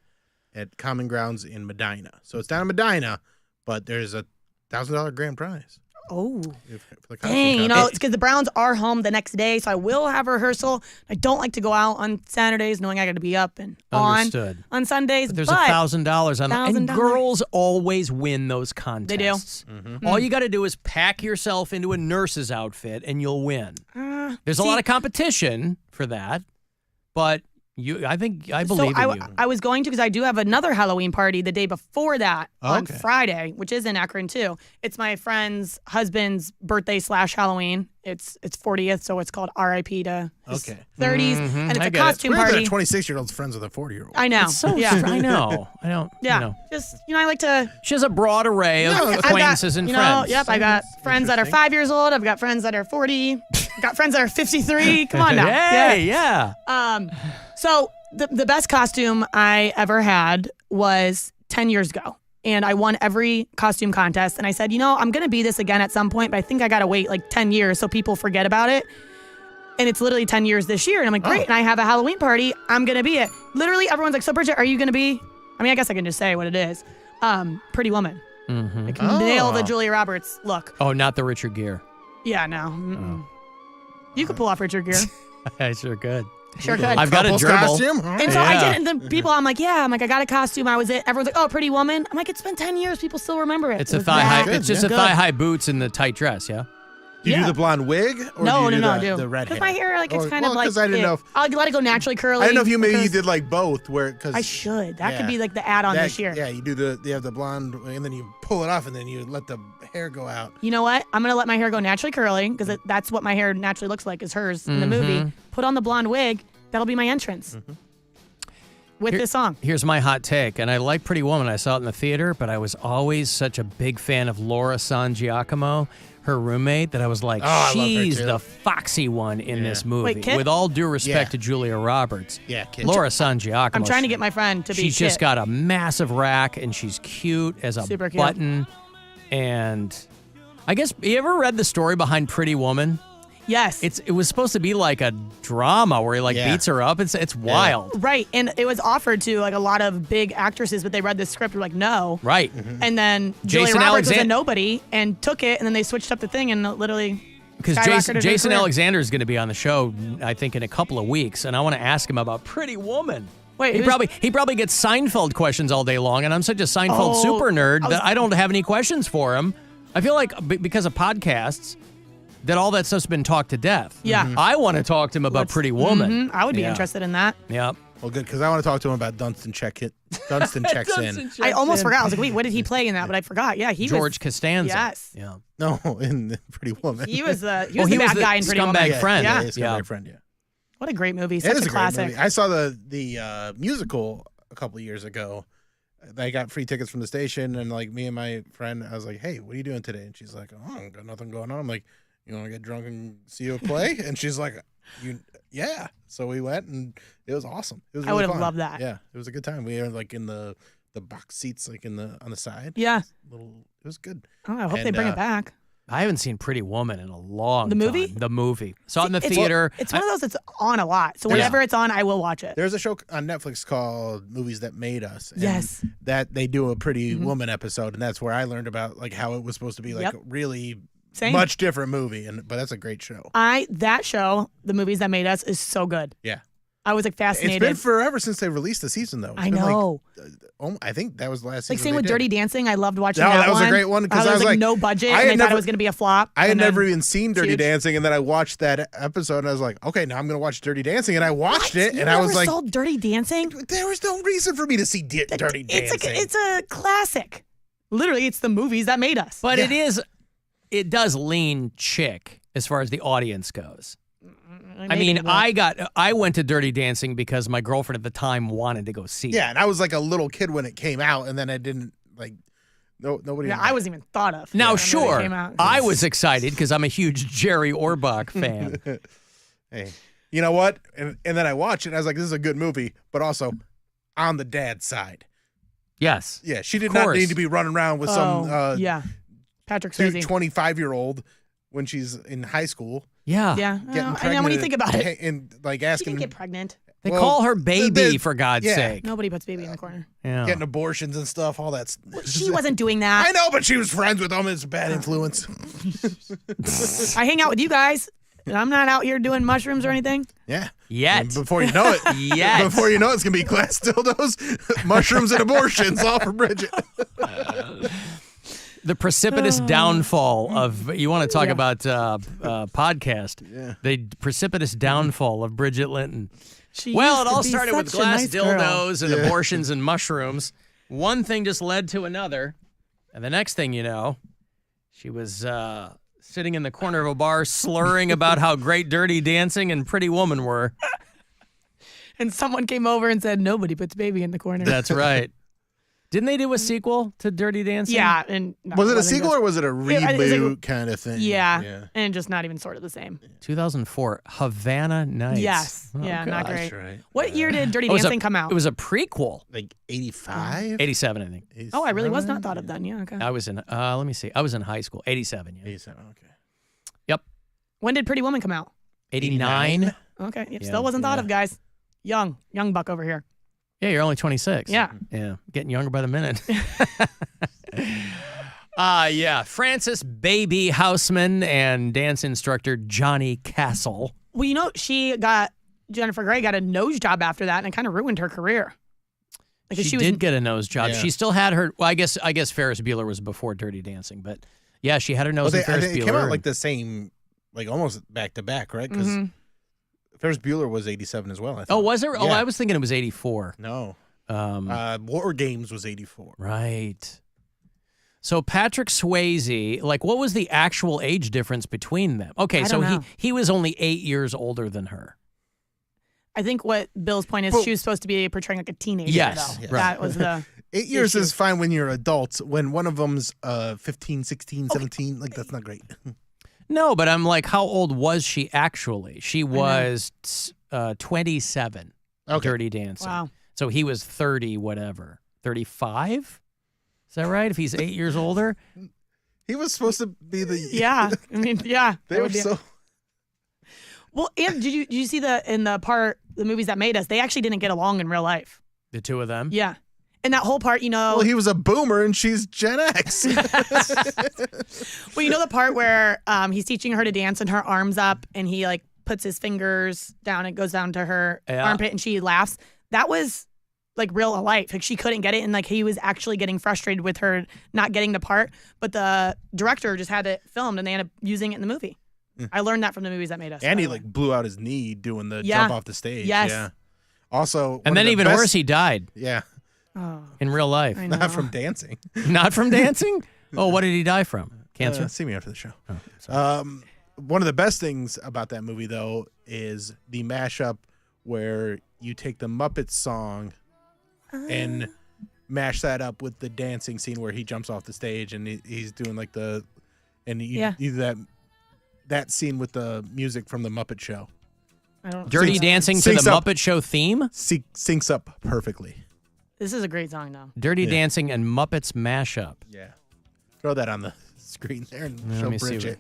at Common Grounds in Medina. So it's down in Medina, but there's a $1,000 grand prize. Oh. For the costume Dang, you know, contest. it's because the Browns are home the next day, so I will have rehearsal. I don't like to go out on Saturdays knowing I got to be up and Understood. on Sundays. But there's but $1,000 on them. And $1,000. girls always win those contests. They do. All you got to do is pack yourself into a nurse's outfit and you'll win. There's a lot of competition for that, but I believe in you. I was going to because I do have another Halloween party the day before that on Okay. Friday, which is in Akron too. It's my friend's husband's birthday / Halloween. It's 40th, so it's called R.I.P. to his 30s, and it's a costume party. 26-year-old's friends with a 40-year-old. I know. It's so yeah. I know. I don't. Yeah. You know. Just I like to. She has a broad array of acquaintances and friends. Yep, I got friends that are 5 years old. I've got friends that are 40. I've got friends that are 53. Come on now. Hey, yeah. So the best costume I ever had was 10 years ago. And I won every costume contest. And I said, I'm going to be this again at some point, but I think I got to wait like 10 years so people forget about it. And it's literally 10 years this year. And I'm like, great. And I have a Halloween party. I'm going to be it. Literally, everyone's like, so Bridget, are you going to be? I mean, I guess I can just say what it is. Pretty Woman. I can nail the Julia Roberts look. Oh, not the Richard Gere. Yeah, no. You could pull off Richard Gere. I sure could. Sure could. I've got a Couples gerbil. costume? And so I did it. And the people, I'm like, I got a costume. I was it. Everyone's like, oh, Pretty Woman. I'm like, it's been 10 years. People still remember it. It's It a was thigh high. that It's just good. a thigh high boots and the tight dress. Yeah. Do you do the blonde wig? Or No, do you no, do I do. the red Because hair? my hair, like, it's Or- kind of well, like. 'cause I didn't know if- I'll let it go naturally curly. I didn't know if you maybe you because did like both. Cause I should. That could yeah. be like the add-on That- this year. Yeah, you have the blonde, and then you pull it off, and then you let the hair go out. You know what? I'm gonna let my hair go naturally curly because that's what my hair naturally looks like is hers in the movie. Put on the blonde wig. That'll be my entrance with this song. Here's my hot take, and I like Pretty Woman. I saw it in the theater, but I was always such a big fan of Laura San Giacomo, her roommate, that I was like, Oh, I love her she's too. the foxy one in this movie. Wait, Kit? With all due respect Yeah. to Julia Roberts. Yeah, Kit. Laura San Giacomo. I'm trying to get my friend to be. She's just Kit. got a massive rack, and she's cute as a Super cute. button. And I guess, you ever read the story behind Pretty Woman? Yes. It was supposed to be like a drama where he beats her up. It's wild. Right, and it was offered to like a lot of big actresses, but they read the script and were like, no. Right. And then Julia Jason Roberts was a Alexan- nobody and took it, and then they switched up the thing and literally. Because skyrocketed her Jason career. Alexander is going to be on the show, I think, in a couple of weeks, and I want to ask him about Pretty Woman. Wait, he who's- probably gets Seinfeld questions all day long, and I'm such a Seinfeld Oh, super nerd I was- that I don't have any questions for him. I feel like because of podcasts, that all that stuff's been talked to death. Yeah. I want to talk to him about Pretty Woman. I would be interested in that. Yeah. Well, good, because I want to talk to him about Dunstan Checks In. I almost forgot. I was like, wait, what did he play in that? But I forgot. Yeah, he was George Costanza. Yes. Yeah. No, in Pretty Woman. He was the bad guy in Pretty Woman. Scumbag friend. Yeah. Scumbag friend, yeah. What a great movie. It Such is a great classic. movie. I saw the musical a couple of years ago. I got free tickets from the station, and like me and my friend, I was like, "Hey, what are you doing today?" And she's like, "Oh, I got nothing going on." I'm like, "You want to get drunk and see a play?" And she's like, "Yeah." So we went, and it was awesome. It was I really would have fun. loved that. Yeah, it was a good time. We were like in the box seats, like on the side. Yeah. It was good. Oh, I hope they bring it back. I haven't seen Pretty Woman in a long The movie? time. The movie. Saw it in the theater. It's one of those that's on a lot. So whenever it's on, I will watch it. There's a show on Netflix called Movies That Made Us. And Yes. that they do a Pretty Woman episode, and that's where I learned about like how it was supposed to be like really Same. much different movie, but that's a great show. That show, The Movies That Made Us, is so good. Yeah. I was like fascinated. It's been forever since they released the season, though. It's I been, know. Like, I think that was the last Like season. same they with did. Dirty Dancing. I loved watching No, that was one. a great one because I I was like like no budget, and I thought it was going to be a flop. I had and then never even seen Dirty huge. Dancing, and then I watched that episode, and I was like, okay, now I'm going to watch Dirty Dancing, and I watched it, You and I was never like, saw Dirty Dancing? there was no reason for me to see Dirty Dancing. It's a classic. Literally, it's the movies that made us. But it does lean chick as far as the audience goes. I mean, I went to Dirty Dancing because my girlfriend at the time wanted to go see it. Yeah, and I was like a little kid when it came out, and then I didn't like. Nobody. Yeah, I wasn't even thought of. Now, when it sure, came out. I was excited because I'm a huge Jerry Orbach fan. Hey, you know what? And then I watched it, and I was like, this is a good movie, but also on the dad's side. Yes. Yeah, she did not need to be running around with some Patrick Swayze. 25-year-old when she's in high school. Yeah. Yeah. Getting And pregnant when you think about it, and like she asking didn't get pregnant. They call her baby, for God's sake. Nobody puts baby in the corner. Yeah. Getting abortions and stuff, all that. She wasn't doing that. I know, but she was friends with them. It's a bad influence. I hang out with you guys, and I'm not out here doing mushrooms or anything. Yeah. Yet. And before you know it, before you know it's gonna be glass dildos, mushrooms, and abortions, all for Bridget. The precipitous downfall of, you want to talk about podcast, the precipitous downfall of Bridget Linton. She It used all to be started with such a glass nice girl. dildos and abortions and mushrooms. One thing just led to another. And the next thing you know, she was sitting in the corner of a bar slurring about how great Dirty Dancing and Pretty Woman were. And someone came over and said, nobody puts baby in the corner. That's right. Didn't they do a sequel to Dirty Dancing? Yeah. And no, Was it a wasn't sequel good. or was it a reboot kind of thing? Yeah. And just not even sort of the same. 2004, Havana Nights. Yes. Oh, Yeah, not gosh. great. Right. What year did Dirty It was Dancing come out? It was a prequel. Like 85? 87, I think. Oh, I really was not thought of then. Yeah, okay. I was in, let me see. I was in high school. 87, yeah. 87, okay. Yep. When did Pretty Woman come out? 89. Okay. Yeah, Still wasn't thought of, guys. Young buck over here. Yeah, you're only 26. Yeah. Yeah. Getting younger by the minute. Yeah. Frances Baby Houseman and dance instructor Johnny Castle. Well, you know, Jennifer Grey got a nose job after that, and it kind of ruined her career. Because She was did get a nose job. Yeah. She still had her, well, I guess Ferris Bueller was before Dirty Dancing, but yeah, she had her nose in Ferris Bueller. It came out like the same, like almost back to back, right? Because Ferris Bueller was 87 as well, I think. Oh, was there? Yeah. Oh, I was thinking it was 84. No. War Games was 84. Right. So Patrick Swayze, like, what was the actual age difference between them? Okay, I so don't know. he was only 8 years older than her. I think what Bill's point is, she was supposed to be portraying like a teenager. Yes, though. yes. That was the 8 years issue. is fine when you're adults. When one of them's 15, 16, 17, like that's not great. No, but I'm like, how old was she actually? She was 27. Okay. Dirty Dancing. Wow. So he was 30, whatever. 35? Is that right? If he's 8 years older? He was supposed to be the. Yeah. I mean, yeah. They that were would be- so. Well, and did you see the movies that made us? They actually didn't get along in real life. The two of them? Yeah. And that whole part, you know. Well, he was a boomer and she's Gen X. Well, you know the part where he's teaching her to dance and her arms up and he like puts his fingers down and goes down to her armpit and she laughs. That was like real life. Like she couldn't get it and like he was actually getting frustrated with her not getting the part. But the director just had it filmed and they ended up using it in the movie. I learned that from the movies that made us. And by he the way. like blew out his knee doing the Yeah. jump off the stage. Yes. Yeah. Also, And then even worse, he died. Yeah. Oh, in real life. I Not know. from dancing. Not from dancing? Oh, what did he die from? Cancer? See me after the show. One of the best things about that movie, though, is the mashup where you take the Muppets song and mash that up with the dancing scene where he jumps off the stage and he's doing like the that scene with the music from the Muppet Show. I don't. Dirty Dancing to the Muppet Show theme? Syncs up perfectly. This is a great song, though. Dirty Dancing and Muppets mashup. Yeah. Throw that on the screen there and Let show me see Bridget.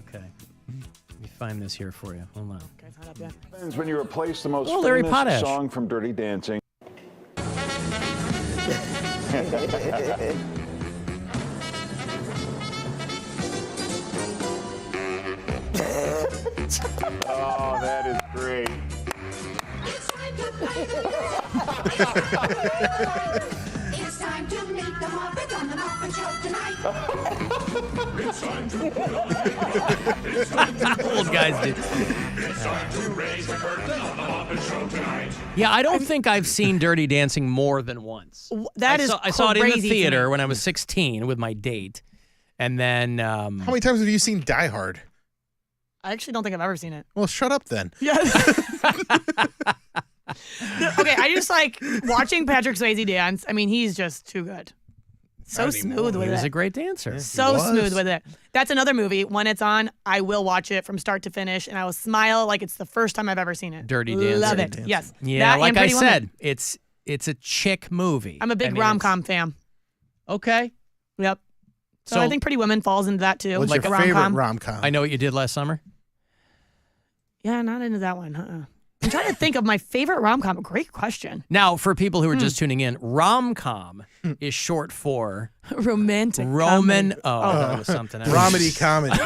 okay. Let me find this here for you. Hold on. Okay, it's not up yet. Happens when you replace the most Oh, Larry famous Potash. song from Dirty Dancing. Oh, that is great. It's time to meet the Muppets on the Muppet Show tonight. It's time to Old guys did. It's time to raise the curtain on the Muppet Show tonight. Yeah, I don't think I've seen Dirty Dancing more than once. I saw it in the crazy to theater me. when I was 16 with my date. And then How many times have you seen Die Hard? I actually don't think I've ever seen it. Well, shut up then. Yeah. Okay, I just like watching Patrick Swayze dance. I mean, he's just too good. So Not smooth anymore. with he was it. a great dancer. So smooth with it. That's another movie. When it's on, I will watch it from start to finish, and I will smile like it's the first time I've ever seen it. Dirty Dancing. Love Dirty it. Dancing. Yes. Yeah, That like and I Pretty Woman. said, it's a chick movie. I'm a big I mean, rom-com fan. Okay. Yep. So I think Pretty Woman falls into that too. What's like your a favorite rom-com. rom-com? I know what you did last summer. Yeah, not into that one. I'm trying to think of my favorite rom-com. Great question. Now, for people who are just tuning in, rom-com is short for Romantic. Roman. comedy. Oh, that was something else. Romedy comedy.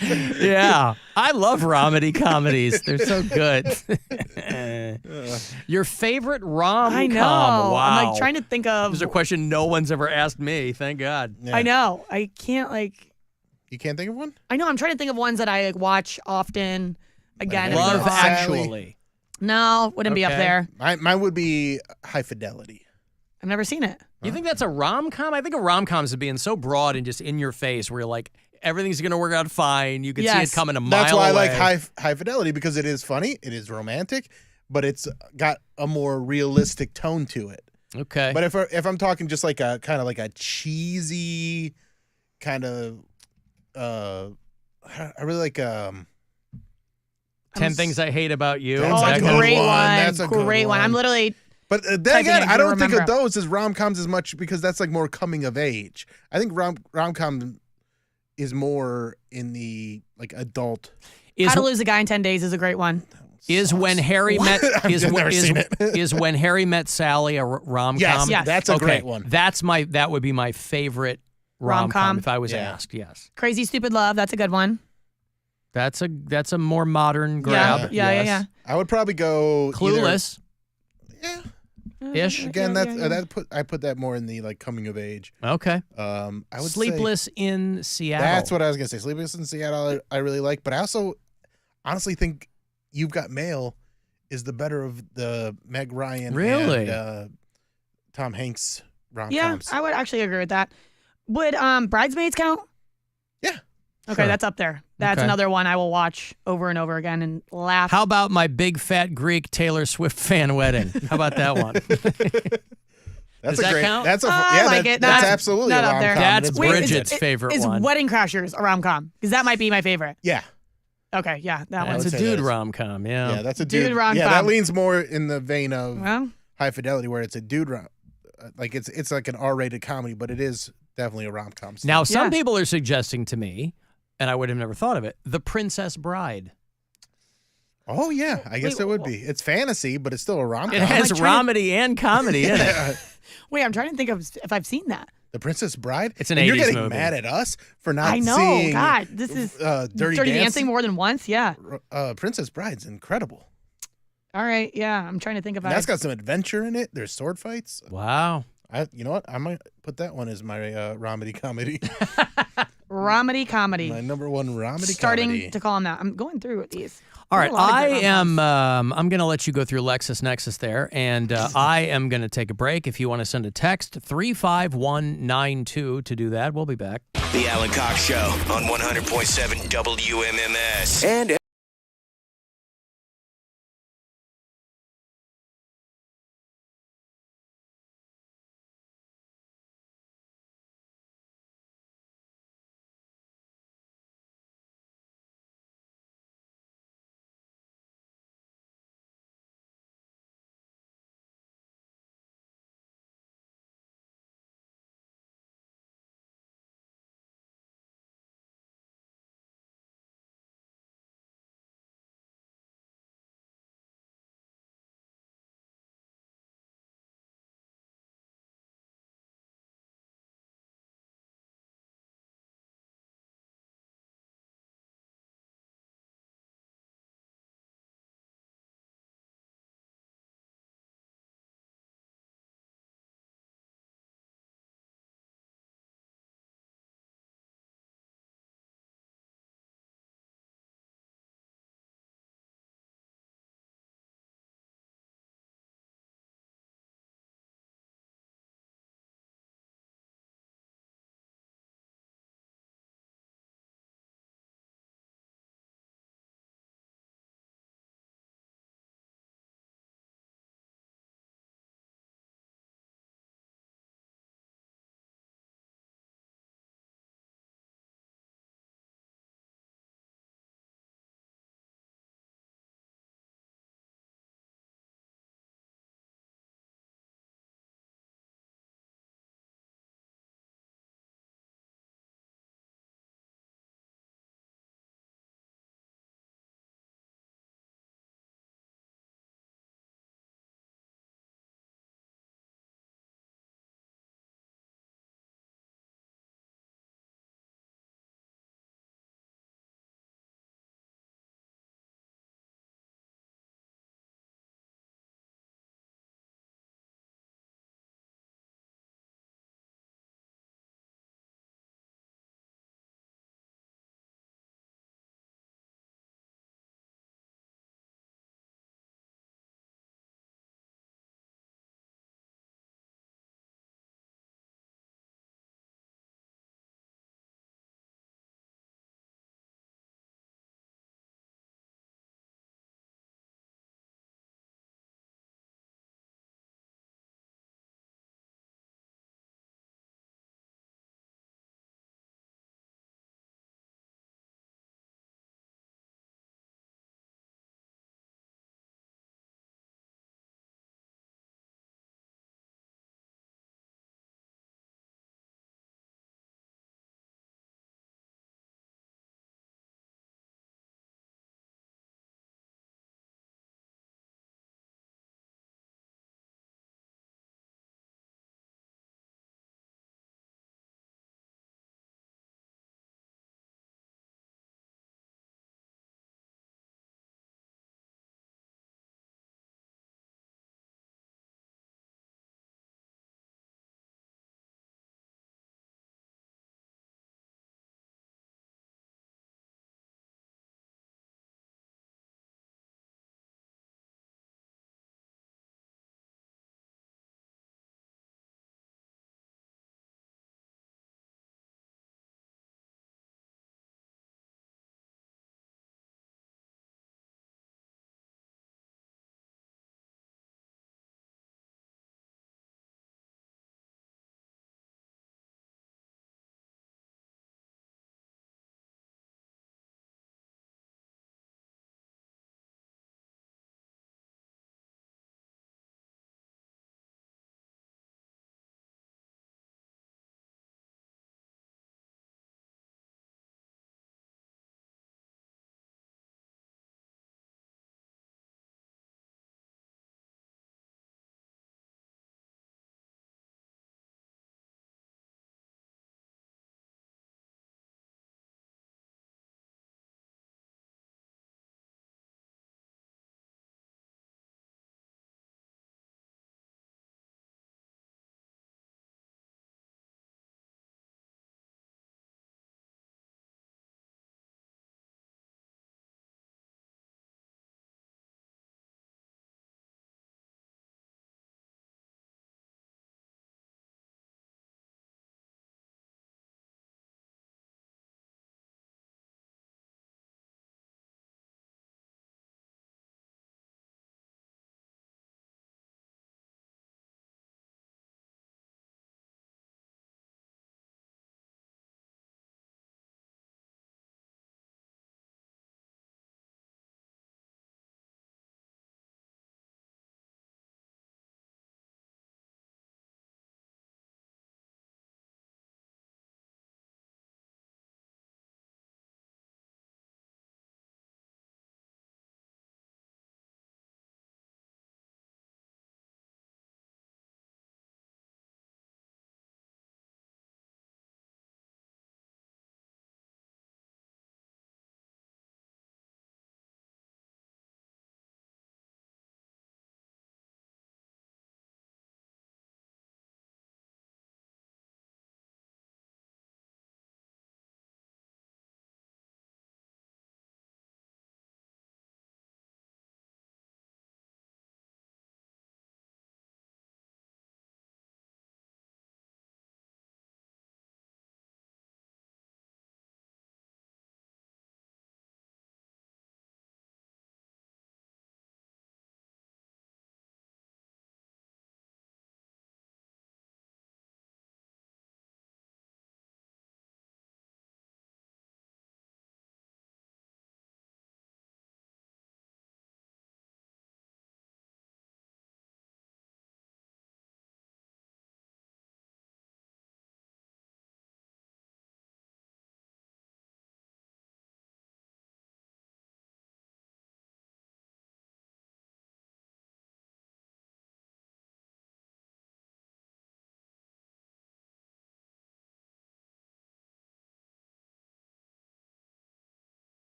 Yeah, I love romedy comedies. They're so good. Your favorite rom-com? I know. Wow. I'm like trying to think of. This is a question no one's ever asked me. Thank God. I know. I can't like. You can't think of one? I know. I'm trying to think of ones that I like watch often. Again, if Love they're on. Actually. No, wouldn't be up Okay. there. Mine would be High Fidelity. I've never seen it. You think that's a rom-com? I think a rom-com is being so broad and just in your face where you're like, everything's going to work out fine. You can see it coming a mile That's why away. I like High Fidelity, because it is funny, it is romantic, but it's got a more realistic tone to it. Okay. But if I'm talking just like a kind of like a cheesy kind of I really like 10 Things I Hate About You. That's Oh, a it's a good great one. one. That's a good Great one. I'm one. literally. But then typing again, it I to don't think of remember. those as rom-coms as much, because that's like more coming of age. I think rom-com is more in the like adult. How to Lose a Guy in 10 Days is a great one. Is When Harry Met I've never seen it. is When Harry Met Sally a rom-com? Yes, that's a Okay, great one. That would be my favorite rom-com Rom-com? if I was Yeah. asked. Yes. Crazy Stupid Love. That's a good one. That's a more modern grab. Yeah. yes. I would probably go Clueless. Ish. Again, I put that more in the like coming of age. Okay. I would Sleepless say, in Seattle. That's what I was gonna say. Sleepless in Seattle, I really like, but I also honestly think You've Got Mail is the better of the Meg Ryan Really? and Tom Hanks rom-coms. Yeah, I would actually agree with that. Would Bridesmaids count? Yeah. Okay, Sure. that's up there. That's Okay. another one I will watch over and over again and laugh. How about my big fat Greek Taylor Swift fan wedding? How about that one? That's Does that great. count? That's a I yeah. like that- it. That's Not- absolutely not a up rom-com. there. That's It's Wait, great. Bridget's favorite is one. Wedding Crashers a rom-com? Because that might be my favorite. Yeah. Okay, yeah, that one. That's a say dude that is- rom-com. Yeah. Yeah, that's a Dude dude. rom-com. Yeah, that leans more in the vein of Well, High Fidelity, where it's a dude like it's like an R-rated comedy, but it is definitely a rom-com. Now, some Yeah. people are suggesting to me, and I would have never thought of it, The Princess Bride. Oh yeah, I guess it would be. It's fantasy, but it's still a rom-com. It has romedy and comedy in it. Yeah. wait, I'm trying to think of if I've seen that. The Princess Bride. It's an And you're 80s getting movie. mad at us for not I know. seeing. God, this is Dirty Dancing Dancing. more than once. Yeah. Princess Bride's incredible. All right. Yeah, I'm trying to think of. And that's got some adventure in it. There's sword fights. Wow. You know what? I might put that one as my romedy comedy. Romedy comedy. My number one Romedy Starting comedy. to call him that. I'm going through with these. All There's right, a lot of I good am. rom-coms. I'm going to let you go through LexisNexis there, and I am going to take a break. If you want to send a text, 35192 to do that. We'll be back. The Alan Cox Show on 100.7 WMMS. And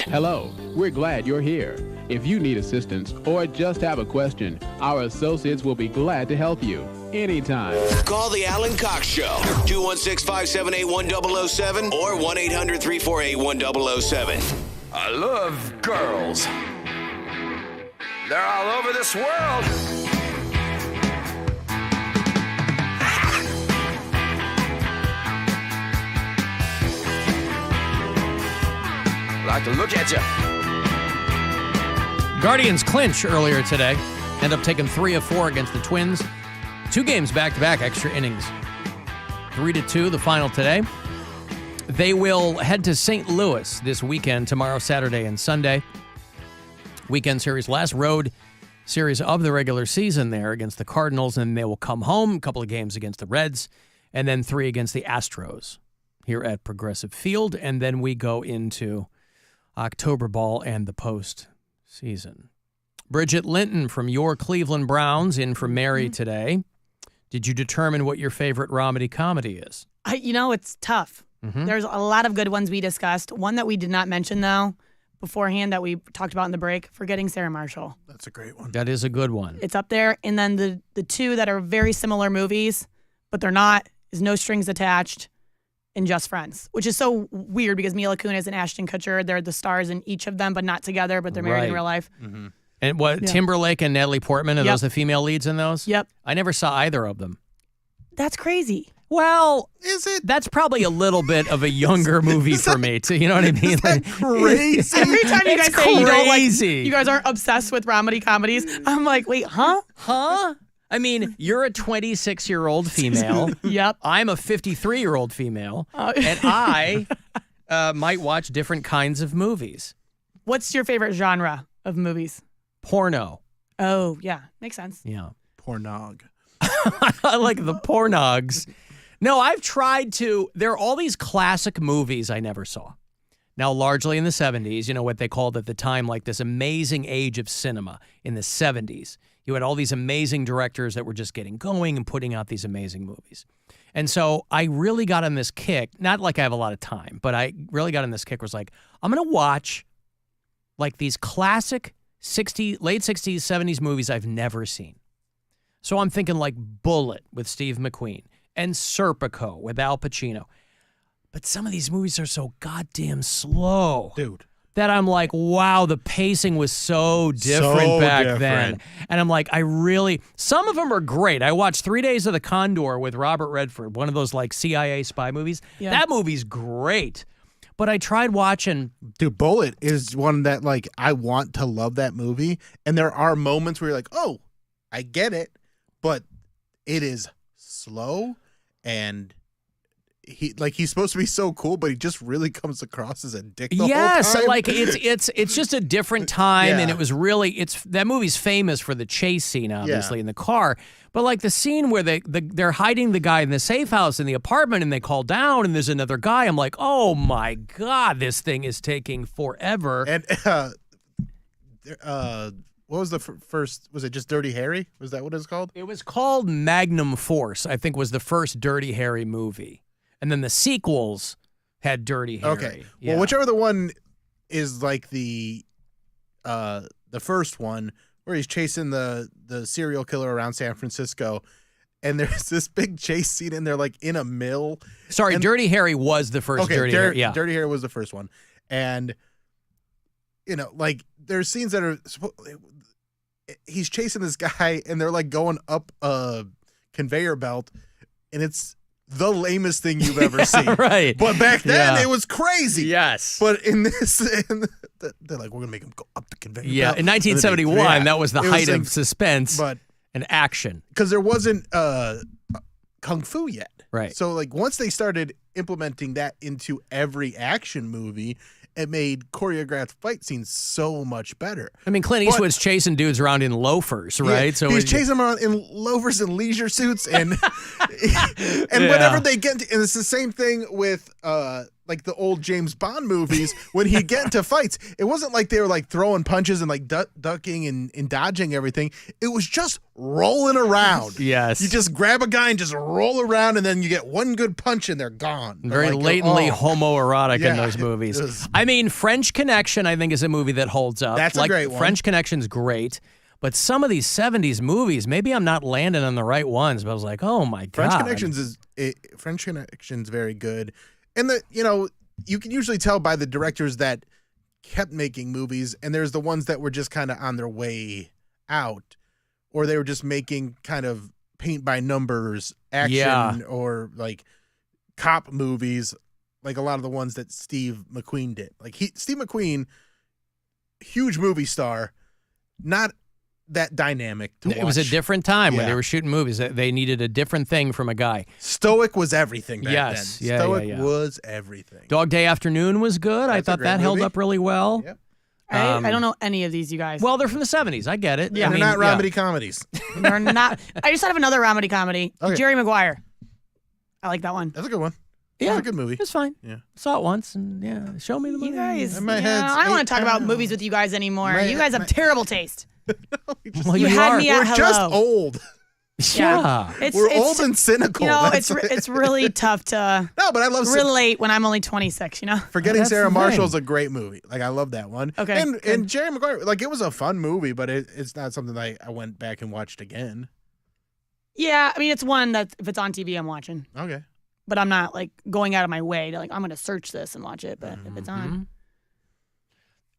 Hello, we're glad you're here. If you need assistance or just have a question, our associates will be glad to help you anytime. Call the Alan Cox Show, 216-578-1007 or 1-800-348-1007. I love girls. They're all over this world. Like to look at you. Guardians clinch earlier today. End up taking 3 of 4 against the Twins. 2 games back-to-back, extra innings. 3-2, the final today. They will head to St. Louis this weekend, tomorrow, Saturday, and Sunday. Weekend series, last road series of the regular season there against the Cardinals, and they will come home, a couple of games against the Reds, and then 3 against the Astros here at Progressive Field, and then we go into October ball and the postseason. Bridget Linton from your Cleveland Browns in for Mary today. Did you determine what your favorite Romedy comedy is? It's tough. Mhm. There's a lot of good ones we discussed. One that we did not mention, though, beforehand that we talked about in the break, Forgetting Sarah Marshall. That's a great one. That is a good one. It's up there. And then the 2 that are very similar movies, but they're not, is No Strings Attached and Just Friends, which is so weird because Mila Kunis and Ashton Kutcher, they're the stars in each of them, but not together, but they're married in Right. real life. Mm-hmm. And what, Yeah. Timberlake and Natalie Portman, are Yep. those the female leads in those? Yep. I never saw either of them. That's crazy. Well, is it? That's probably a little bit of a younger movie for me, too. You know what I mean? Crazy. Every time you guys It's say you don't like, crazy. you guys aren't obsessed with Romedy comedies, I'm like, wait, huh? Huh? I mean, you're a 26-year-old female. Yep. I'm a 53-year-old female. And I might watch different kinds of movies. What's your favorite genre of movies? Porno. Oh, yeah. Makes sense. Yeah. Pornog. I like the pornogs. No, I've tried to. There are all these classic movies I never saw. Now, largely in the 70s, what they called at the time, like this amazing age of cinema in the 70s. You had all these amazing directors that were just getting going and putting out these amazing movies. And so I really got on this kick, not like I have a lot of time, but I really got on this kick, was like, I'm going to watch like these classic late 60s, 70s movies I've never seen. So I'm thinking like Bullet with Steve McQueen and Serpico with Al Pacino. But some of these movies are so goddamn slow. Dude. That I'm like, wow, the pacing was so different back then. And I'm like, some of them are great. I watched 3 Days of the Condor with Robert Redford, one of those like CIA spy movies. Yeah. That movie's great. But I tried watching. Dude, Bullet is one that, like, I want to love that movie. And there are moments where you're like, oh, I get it. But it is slow, and he's supposed to be so cool, but he just really comes across as a dick the whole time. Like it's just a different time, Yeah. and it was really that movie's famous for the chase scene, obviously, in the car. But like the scene where they're hiding the guy in the safe house in the apartment, and they call down, and there's another guy. I'm like, oh my god, this thing is taking forever. And what was the first? Was it just Dirty Harry? Was that what it was called? It was called Magnum Force, I think, was the first Dirty Harry movie. And then the sequels had Dirty Harry. Okay. Yeah. Well, whichever the one is like the first one where he's chasing the serial killer around San Francisco, and there's this big chase scene, and they're like in a mill. Sorry, Dirty Harry was the first Dirty Harry. Yeah. Dirty Harry was the first one. And like there's scenes that are he's chasing this guy, and they're like going up a conveyor belt, and it's the lamest thing you've ever seen. Right. But back then, Yeah. it was crazy. Yes. But in this, they're like, we're going to make him go up the conveyor Yeah, belt. in 1971, Yeah. that was the It height like- of suspense and action. Because there wasn't Kung Fu yet. Right. So, like, once they started implementing that into every action movie, it made choreographed fight scenes so much better. I mean, Clint Eastwood's chasing dudes around in loafers, right? Yeah, So he's chasing them around in loafers and leisure suits, and whenever they get into, and it's the same thing with like the old James Bond movies, when he'd get into fights, it wasn't like they were like throwing punches and like ducking and dodging everything. It was just rolling around. Yes. You just grab a guy and just roll around, and then you get one good punch and they're gone. Very like, latently homoerotic in those it movies. was- I mean, French Connection, I think, is a movie that holds up. That's a like, great one. French Connection's great. But some of these 70s movies, maybe I'm not landing on the right ones, but I was like, oh my God. French Connection's very good. And you can usually tell by the directors that kept making movies, and there's the ones that were just kind of on their way out, or they were just making kind of paint by numbers action or like cop movies, like a lot of the ones that Steve McQueen did. Like Steve McQueen, huge movie star, not that dynamic to watch. It was a different time when Yeah. they were shooting movies. They needed a different thing from a guy. Stoic was everything back Yes. then. Yeah, Stoic yeah. was everything. Dog Day Afternoon was good. I That's a thought great that held movie. up really well. Yep. I don't know any of these, you guys. Well, they're from the 70s. I get it. Yeah. I They're mean, not comedy comedies. They're not. I just thought of another comedy comedy. Okay. Jerry Maguire. I like that one. That's a good one. Yeah. That's a good movie. It's fine. Yeah. Saw it once, and show me the movie. You guys, My yeah, head's I don't want to talk about eight- movies with you guys anymore. My- You guys have terrible taste. Well, you had are. me at We're hello. just old. Yeah. We're old and cynical. You know, That's it's really tough to No, but I love relate when I'm only 26. You know, Forgetting That's Sarah the thing. Marshall's a great movie. Like, I love that one. Okay, And good. Jerry Maguire, like, it was a fun movie, but it's not something that I went back and watched again. yeah. I mean, it's one that if it's on TV, I'm watching. Okay. But I'm not like going out of my way to I'm going to search this and watch it. But if it's on,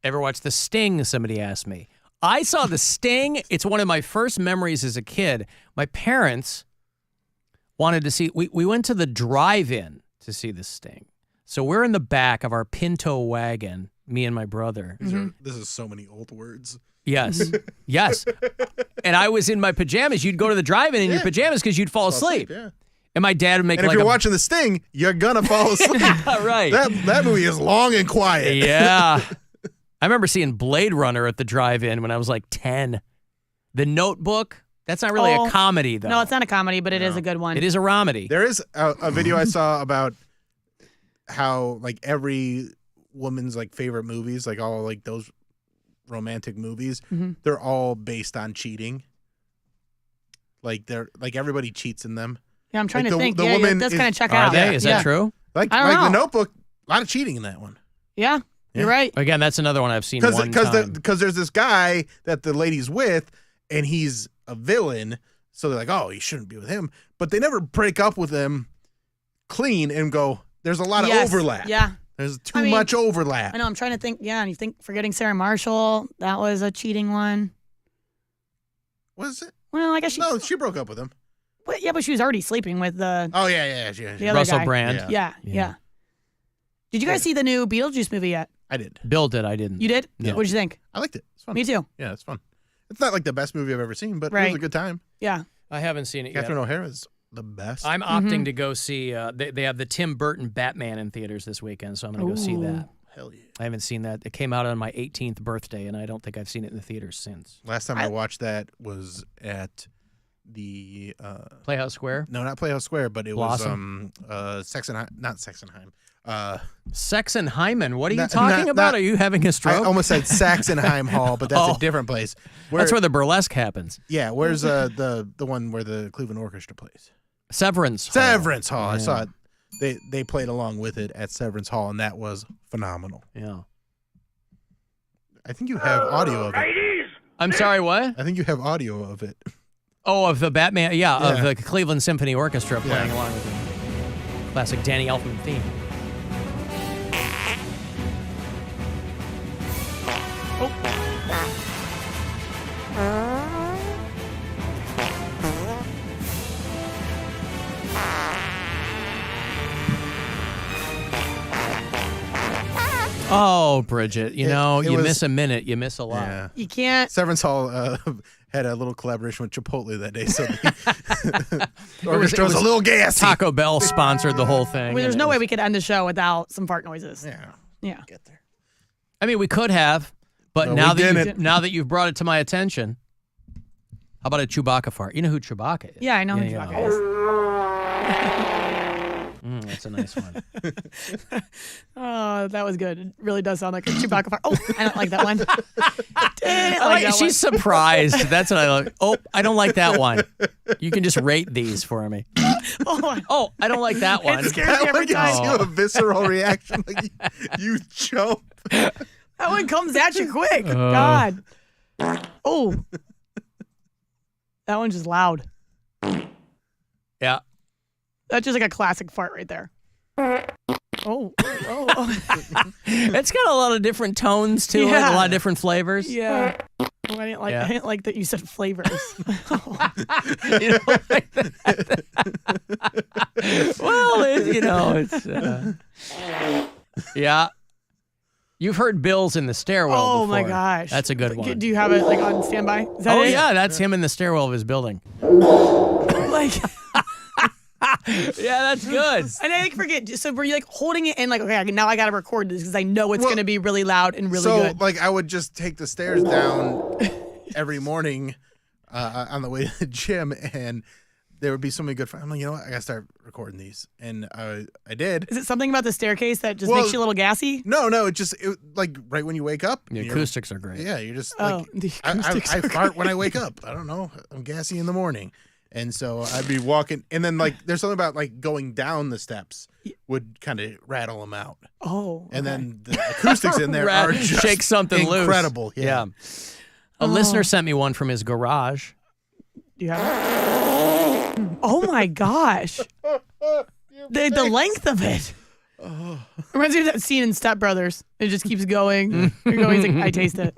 Ever watch The Sting? Somebody asked me. I saw The Sting. It's one of my first memories as a kid. My parents wanted to see. We went to the drive-in to see The Sting. So we're in the back of our Pinto wagon, me and my brother. This is so many old words. Yes. Yes. And I was in my pajamas. You'd go to the drive-in in your pajamas because you'd fall asleep. Yeah. And my dad would make And if like you're a watching The Sting, you're gonna fall asleep. right. That movie is long and quiet. Yeah. I remember seeing Blade Runner at the drive-in when I was like 10. The Notebook. That's not really a comedy, though. no, it's not a comedy, but it is a good one. It is a romedy. There is a video I saw about how like every woman's like favorite movies, like all like those romantic movies, they're all based on cheating. Like they're like everybody cheats in them. Yeah, I'm trying Like to the- think. the Yeah, woman it does is- kind of check Are out. they? Is that true? Like I don't The know. Notebook, a lot of cheating in that one. Yeah, you're right. Again, that's another one I've seen one time. Because there's this guy that the lady's with, and he's a villain. So they're like, oh, you shouldn't be with him. But they never break up with him clean and go, there's a lot of Yes. overlap. Yeah. There's I too mean, much overlap. I know. I'm trying to think. Yeah, and you think Forgetting Sarah Marshall, that was a cheating one. Was it? Well, I guess she. No, she broke up with him. But, yeah, but she was already sleeping with the. Oh, yeah. The other Russell guy. Brand. Yeah. Did you guys see the new Beetlejuice movie yet? I did. Bill did. I didn't. You did? Yeah. What'd you think? I liked it. It's fun. Me too. Yeah, it's fun. It's not like the best movie I've ever seen, but it Right. was a good time. Yeah. I haven't seen it yet. Catherine O'Hara's the best. I'm opting to go see. They have the Tim Burton Batman in theaters this weekend, so I'm going to go see that. Hell yeah. I haven't seen that. It came out on my 18th birthday, and I don't think I've seen it in the theaters since. Last time I watched that was at the Playhouse Square? No, not Playhouse Square, but it Blossom? was not Sexenheim. Sexenheimen. What are you talking about? Are you having a stroke? I almost said Saxenheim Hall, but that's a different place. That's where the burlesque happens. Yeah, where's the one where the Cleveland Orchestra plays? Severance Hall. Severance Hall. I Yeah. saw it. They played along with it at Severance Hall, and that was phenomenal. Yeah. I think you have audio of it. I'm sorry, what? I think you have audio of it. Oh, of the Batman. Yeah, of Yeah. the Cleveland Symphony Orchestra playing along with the classic Danny Elfman theme. Oh, Bridget, you know, it you was- miss a minute, you miss a lot. Yeah. You can't. Severance Hall had a little collaboration with Chipotle that day, so the It orchestra was a little gassy. Taco Bell sponsored the whole I thing. mean, there's and no it way was- we could end the show without some fart noises. Yeah. Yeah. I mean, we could have, but No, now we that didn't. now that you've brought it to my attention, how about a Chewbacca fart? You know who Chewbacca is? Yeah, I know who you Chewbacca is. That's a nice one. Oh, that was good. It really does sound like a Chewbacca fart. Oh, I don't like that one. She's surprised. That's what I like. Oh, I don't like that one. You can just rate these for me. Oh, I don't like that one. It scares me every Gives time. you a visceral reaction. Like you choke. That one comes at you quick. God. Oh. That one's just loud. Yeah. That's just like a classic fart right there. Oh. It's got a lot of different tones to it, a lot of different flavors. Yeah. Oh, I didn't like that you said flavors. You know, like that. Well, it's yeah. You've heard Bill's in the stairwell Oh before. my gosh. That's a good one. Do you have it like on standby? Is that it? Yeah, that's him in the stairwell of his building. Like yeah, that's good. And I forget. So were you like holding it in like, okay, now I got to record this because I know it's going to be really loud and really good. So, like, I would just take the stairs down every morning on the way to the gym, and there would be so many good friends. I'm like, you know what? I got to start recording these. And I did. Is it something about the staircase that just makes you a little gassy? No, it like right when you wake up. The acoustics are great. Yeah, you're just Oh, like, the I acoustics are fart when I wake up. I don't know. I'm gassy in the morning. And so I'd be walking, and then like there's something about like going down the steps would kind of rattle them out. Oh, and then the acoustics in there are just shake something incredible. loose. Yeah. A listener sent me one from his garage. Do you have it? Oh my gosh. The length of it. Reminds me of that scene in Step Brothers. It just keeps going. You're going, he's like, I taste it.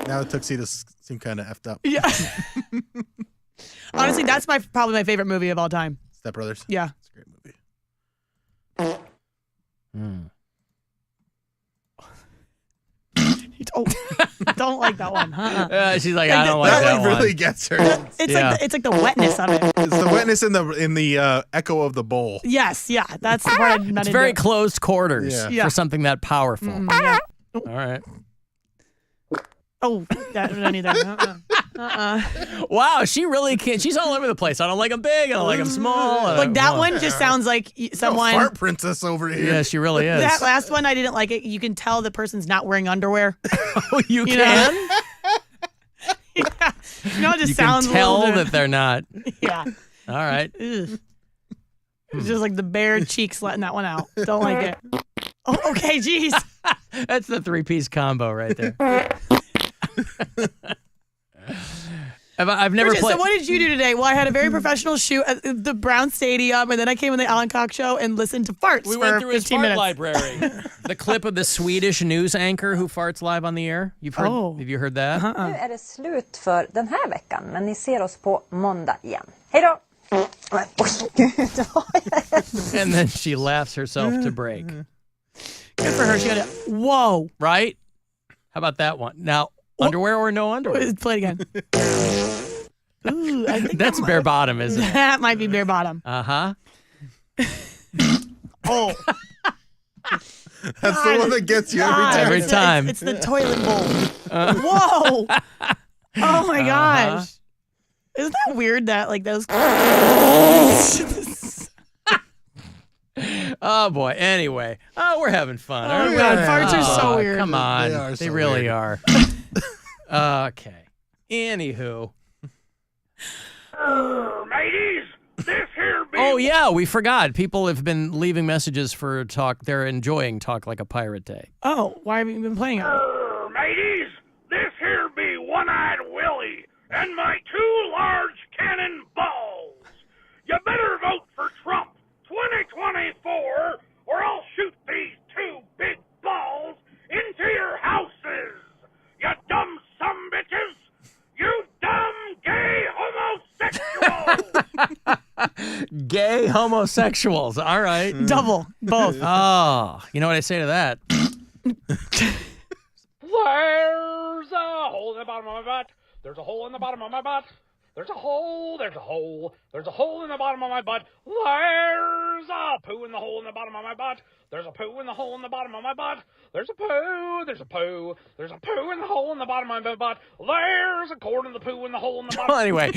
Now the tuxedos seem kind of effed up. Yeah. Honestly, that's probably my favorite movie of all time. Step Brothers. Yeah. It's a great movie. Don't like that one, huh? She's like, I don't like that one. That one really gets her. It's like the wetness of it. It's the wetness in the echo of the bowl. Yes, yeah, that's the part I meant It's to very do. closed quarters Yeah. for something that powerful. Yeah. All right. Oh, that none either. Wow, she really can't. She's all over the place. I don't like them big. I don't like them small. Like that one just sounds like someone. Fart princess over here. Yeah, she really is. That last one, I didn't like it. You can tell the person's not wearing underwear. Oh, you You can? know? Yeah. You know, it just You sounds can tell a little that bit. they're not. Yeah. All right. Ugh. It's just like the bare cheeks letting that one out. Don't like it. Oh, okay, jeez. That's the 3-piece combo right there. I've never Bridget, played. So what did you do today? Well, I had a very professional shoot at the Brown Stadium, and then I came on the Alan Cox Show and listened to farts We for went through his 15 fart minutes. library. The clip of the Swedish news anchor who farts live on the air. You've heard? Oh. Have you heard that? Nu är det slut för den här veckan, men ni ser oss på måndag igen. Hej då! And then she laughs herself to break. Good for her. She got it. Whoa. Right? How about that one? Now, underwear or no underwear? Play it again. Ooh, I think That's bare bottom, isn't it? that might be bare bottom. Uh-huh. Oh. That's the one that gets you every time. It's the toilet bowl. Whoa. Oh my gosh. Isn't that weird that like those Oh boy. Anyway, we're having fun. Oh, aren't we? God, farts are so weird. Come on, They are so really weird. are. Okay. Anywho. Mateys, this here be... Oh yeah, we forgot. People have been leaving messages for talk. They're enjoying Talk Like a Pirate Day. Oh, why have you been playing it? Mateys, this here be One-Eyed Willie and my 2 large cannon balls. You better vote for Trump 2024 or I'll shoot these 2 big balls into your houses. You dumb sumbitches. You dumb gay homosexuals. Gay homosexuals. All right. Double. Both. Oh, you know what I say to that? There's a hole in the bottom of my butt. There's a hole in the bottom of my butt. There's a hole, there's a hole, there's a hole in the bottom of my butt. There's a poo in the hole in the bottom of my butt. There's a poo in the hole in the bottom of my butt. There's a poo, there's a poo, there's a poo in the hole in the bottom of my butt. There's a cord in the poo in the hole in the bottom. Well, anyway,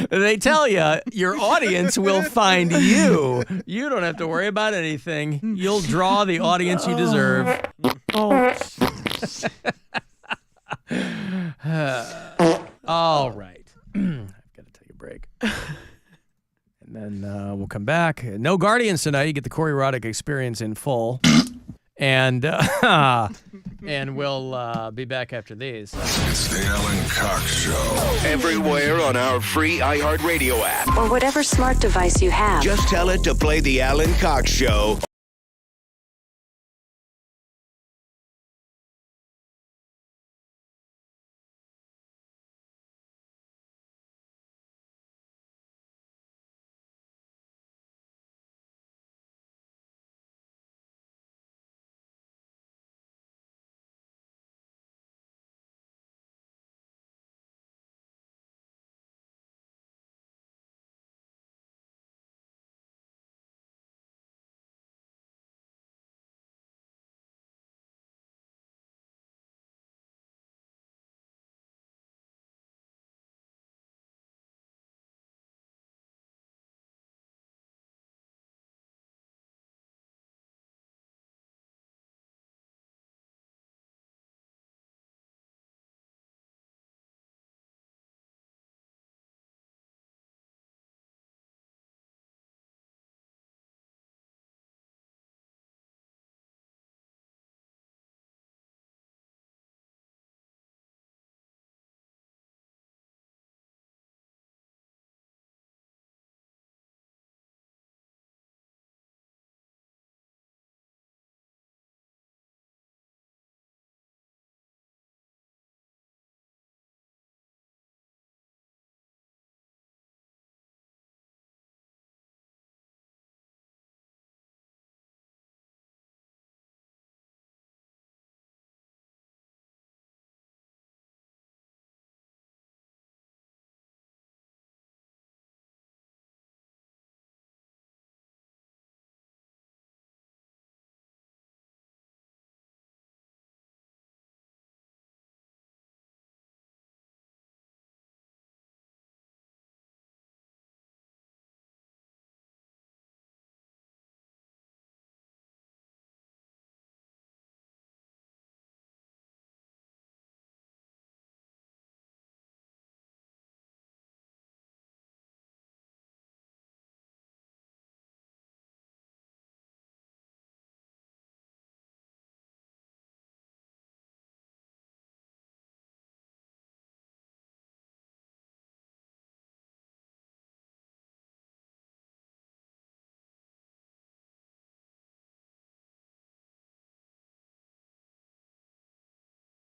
they tell you your audience will find you. You don't have to worry about anything. You'll draw the audience you deserve. All right. I've got to take a break. And then we'll come back. No Guardians tonight. You get the choreotic experience in full. And we'll be back after these. It's the Alan Cox Show. Everywhere on our free iHeart Radio app. Or whatever smart device you have. Just tell it to play the Alan Cox Show.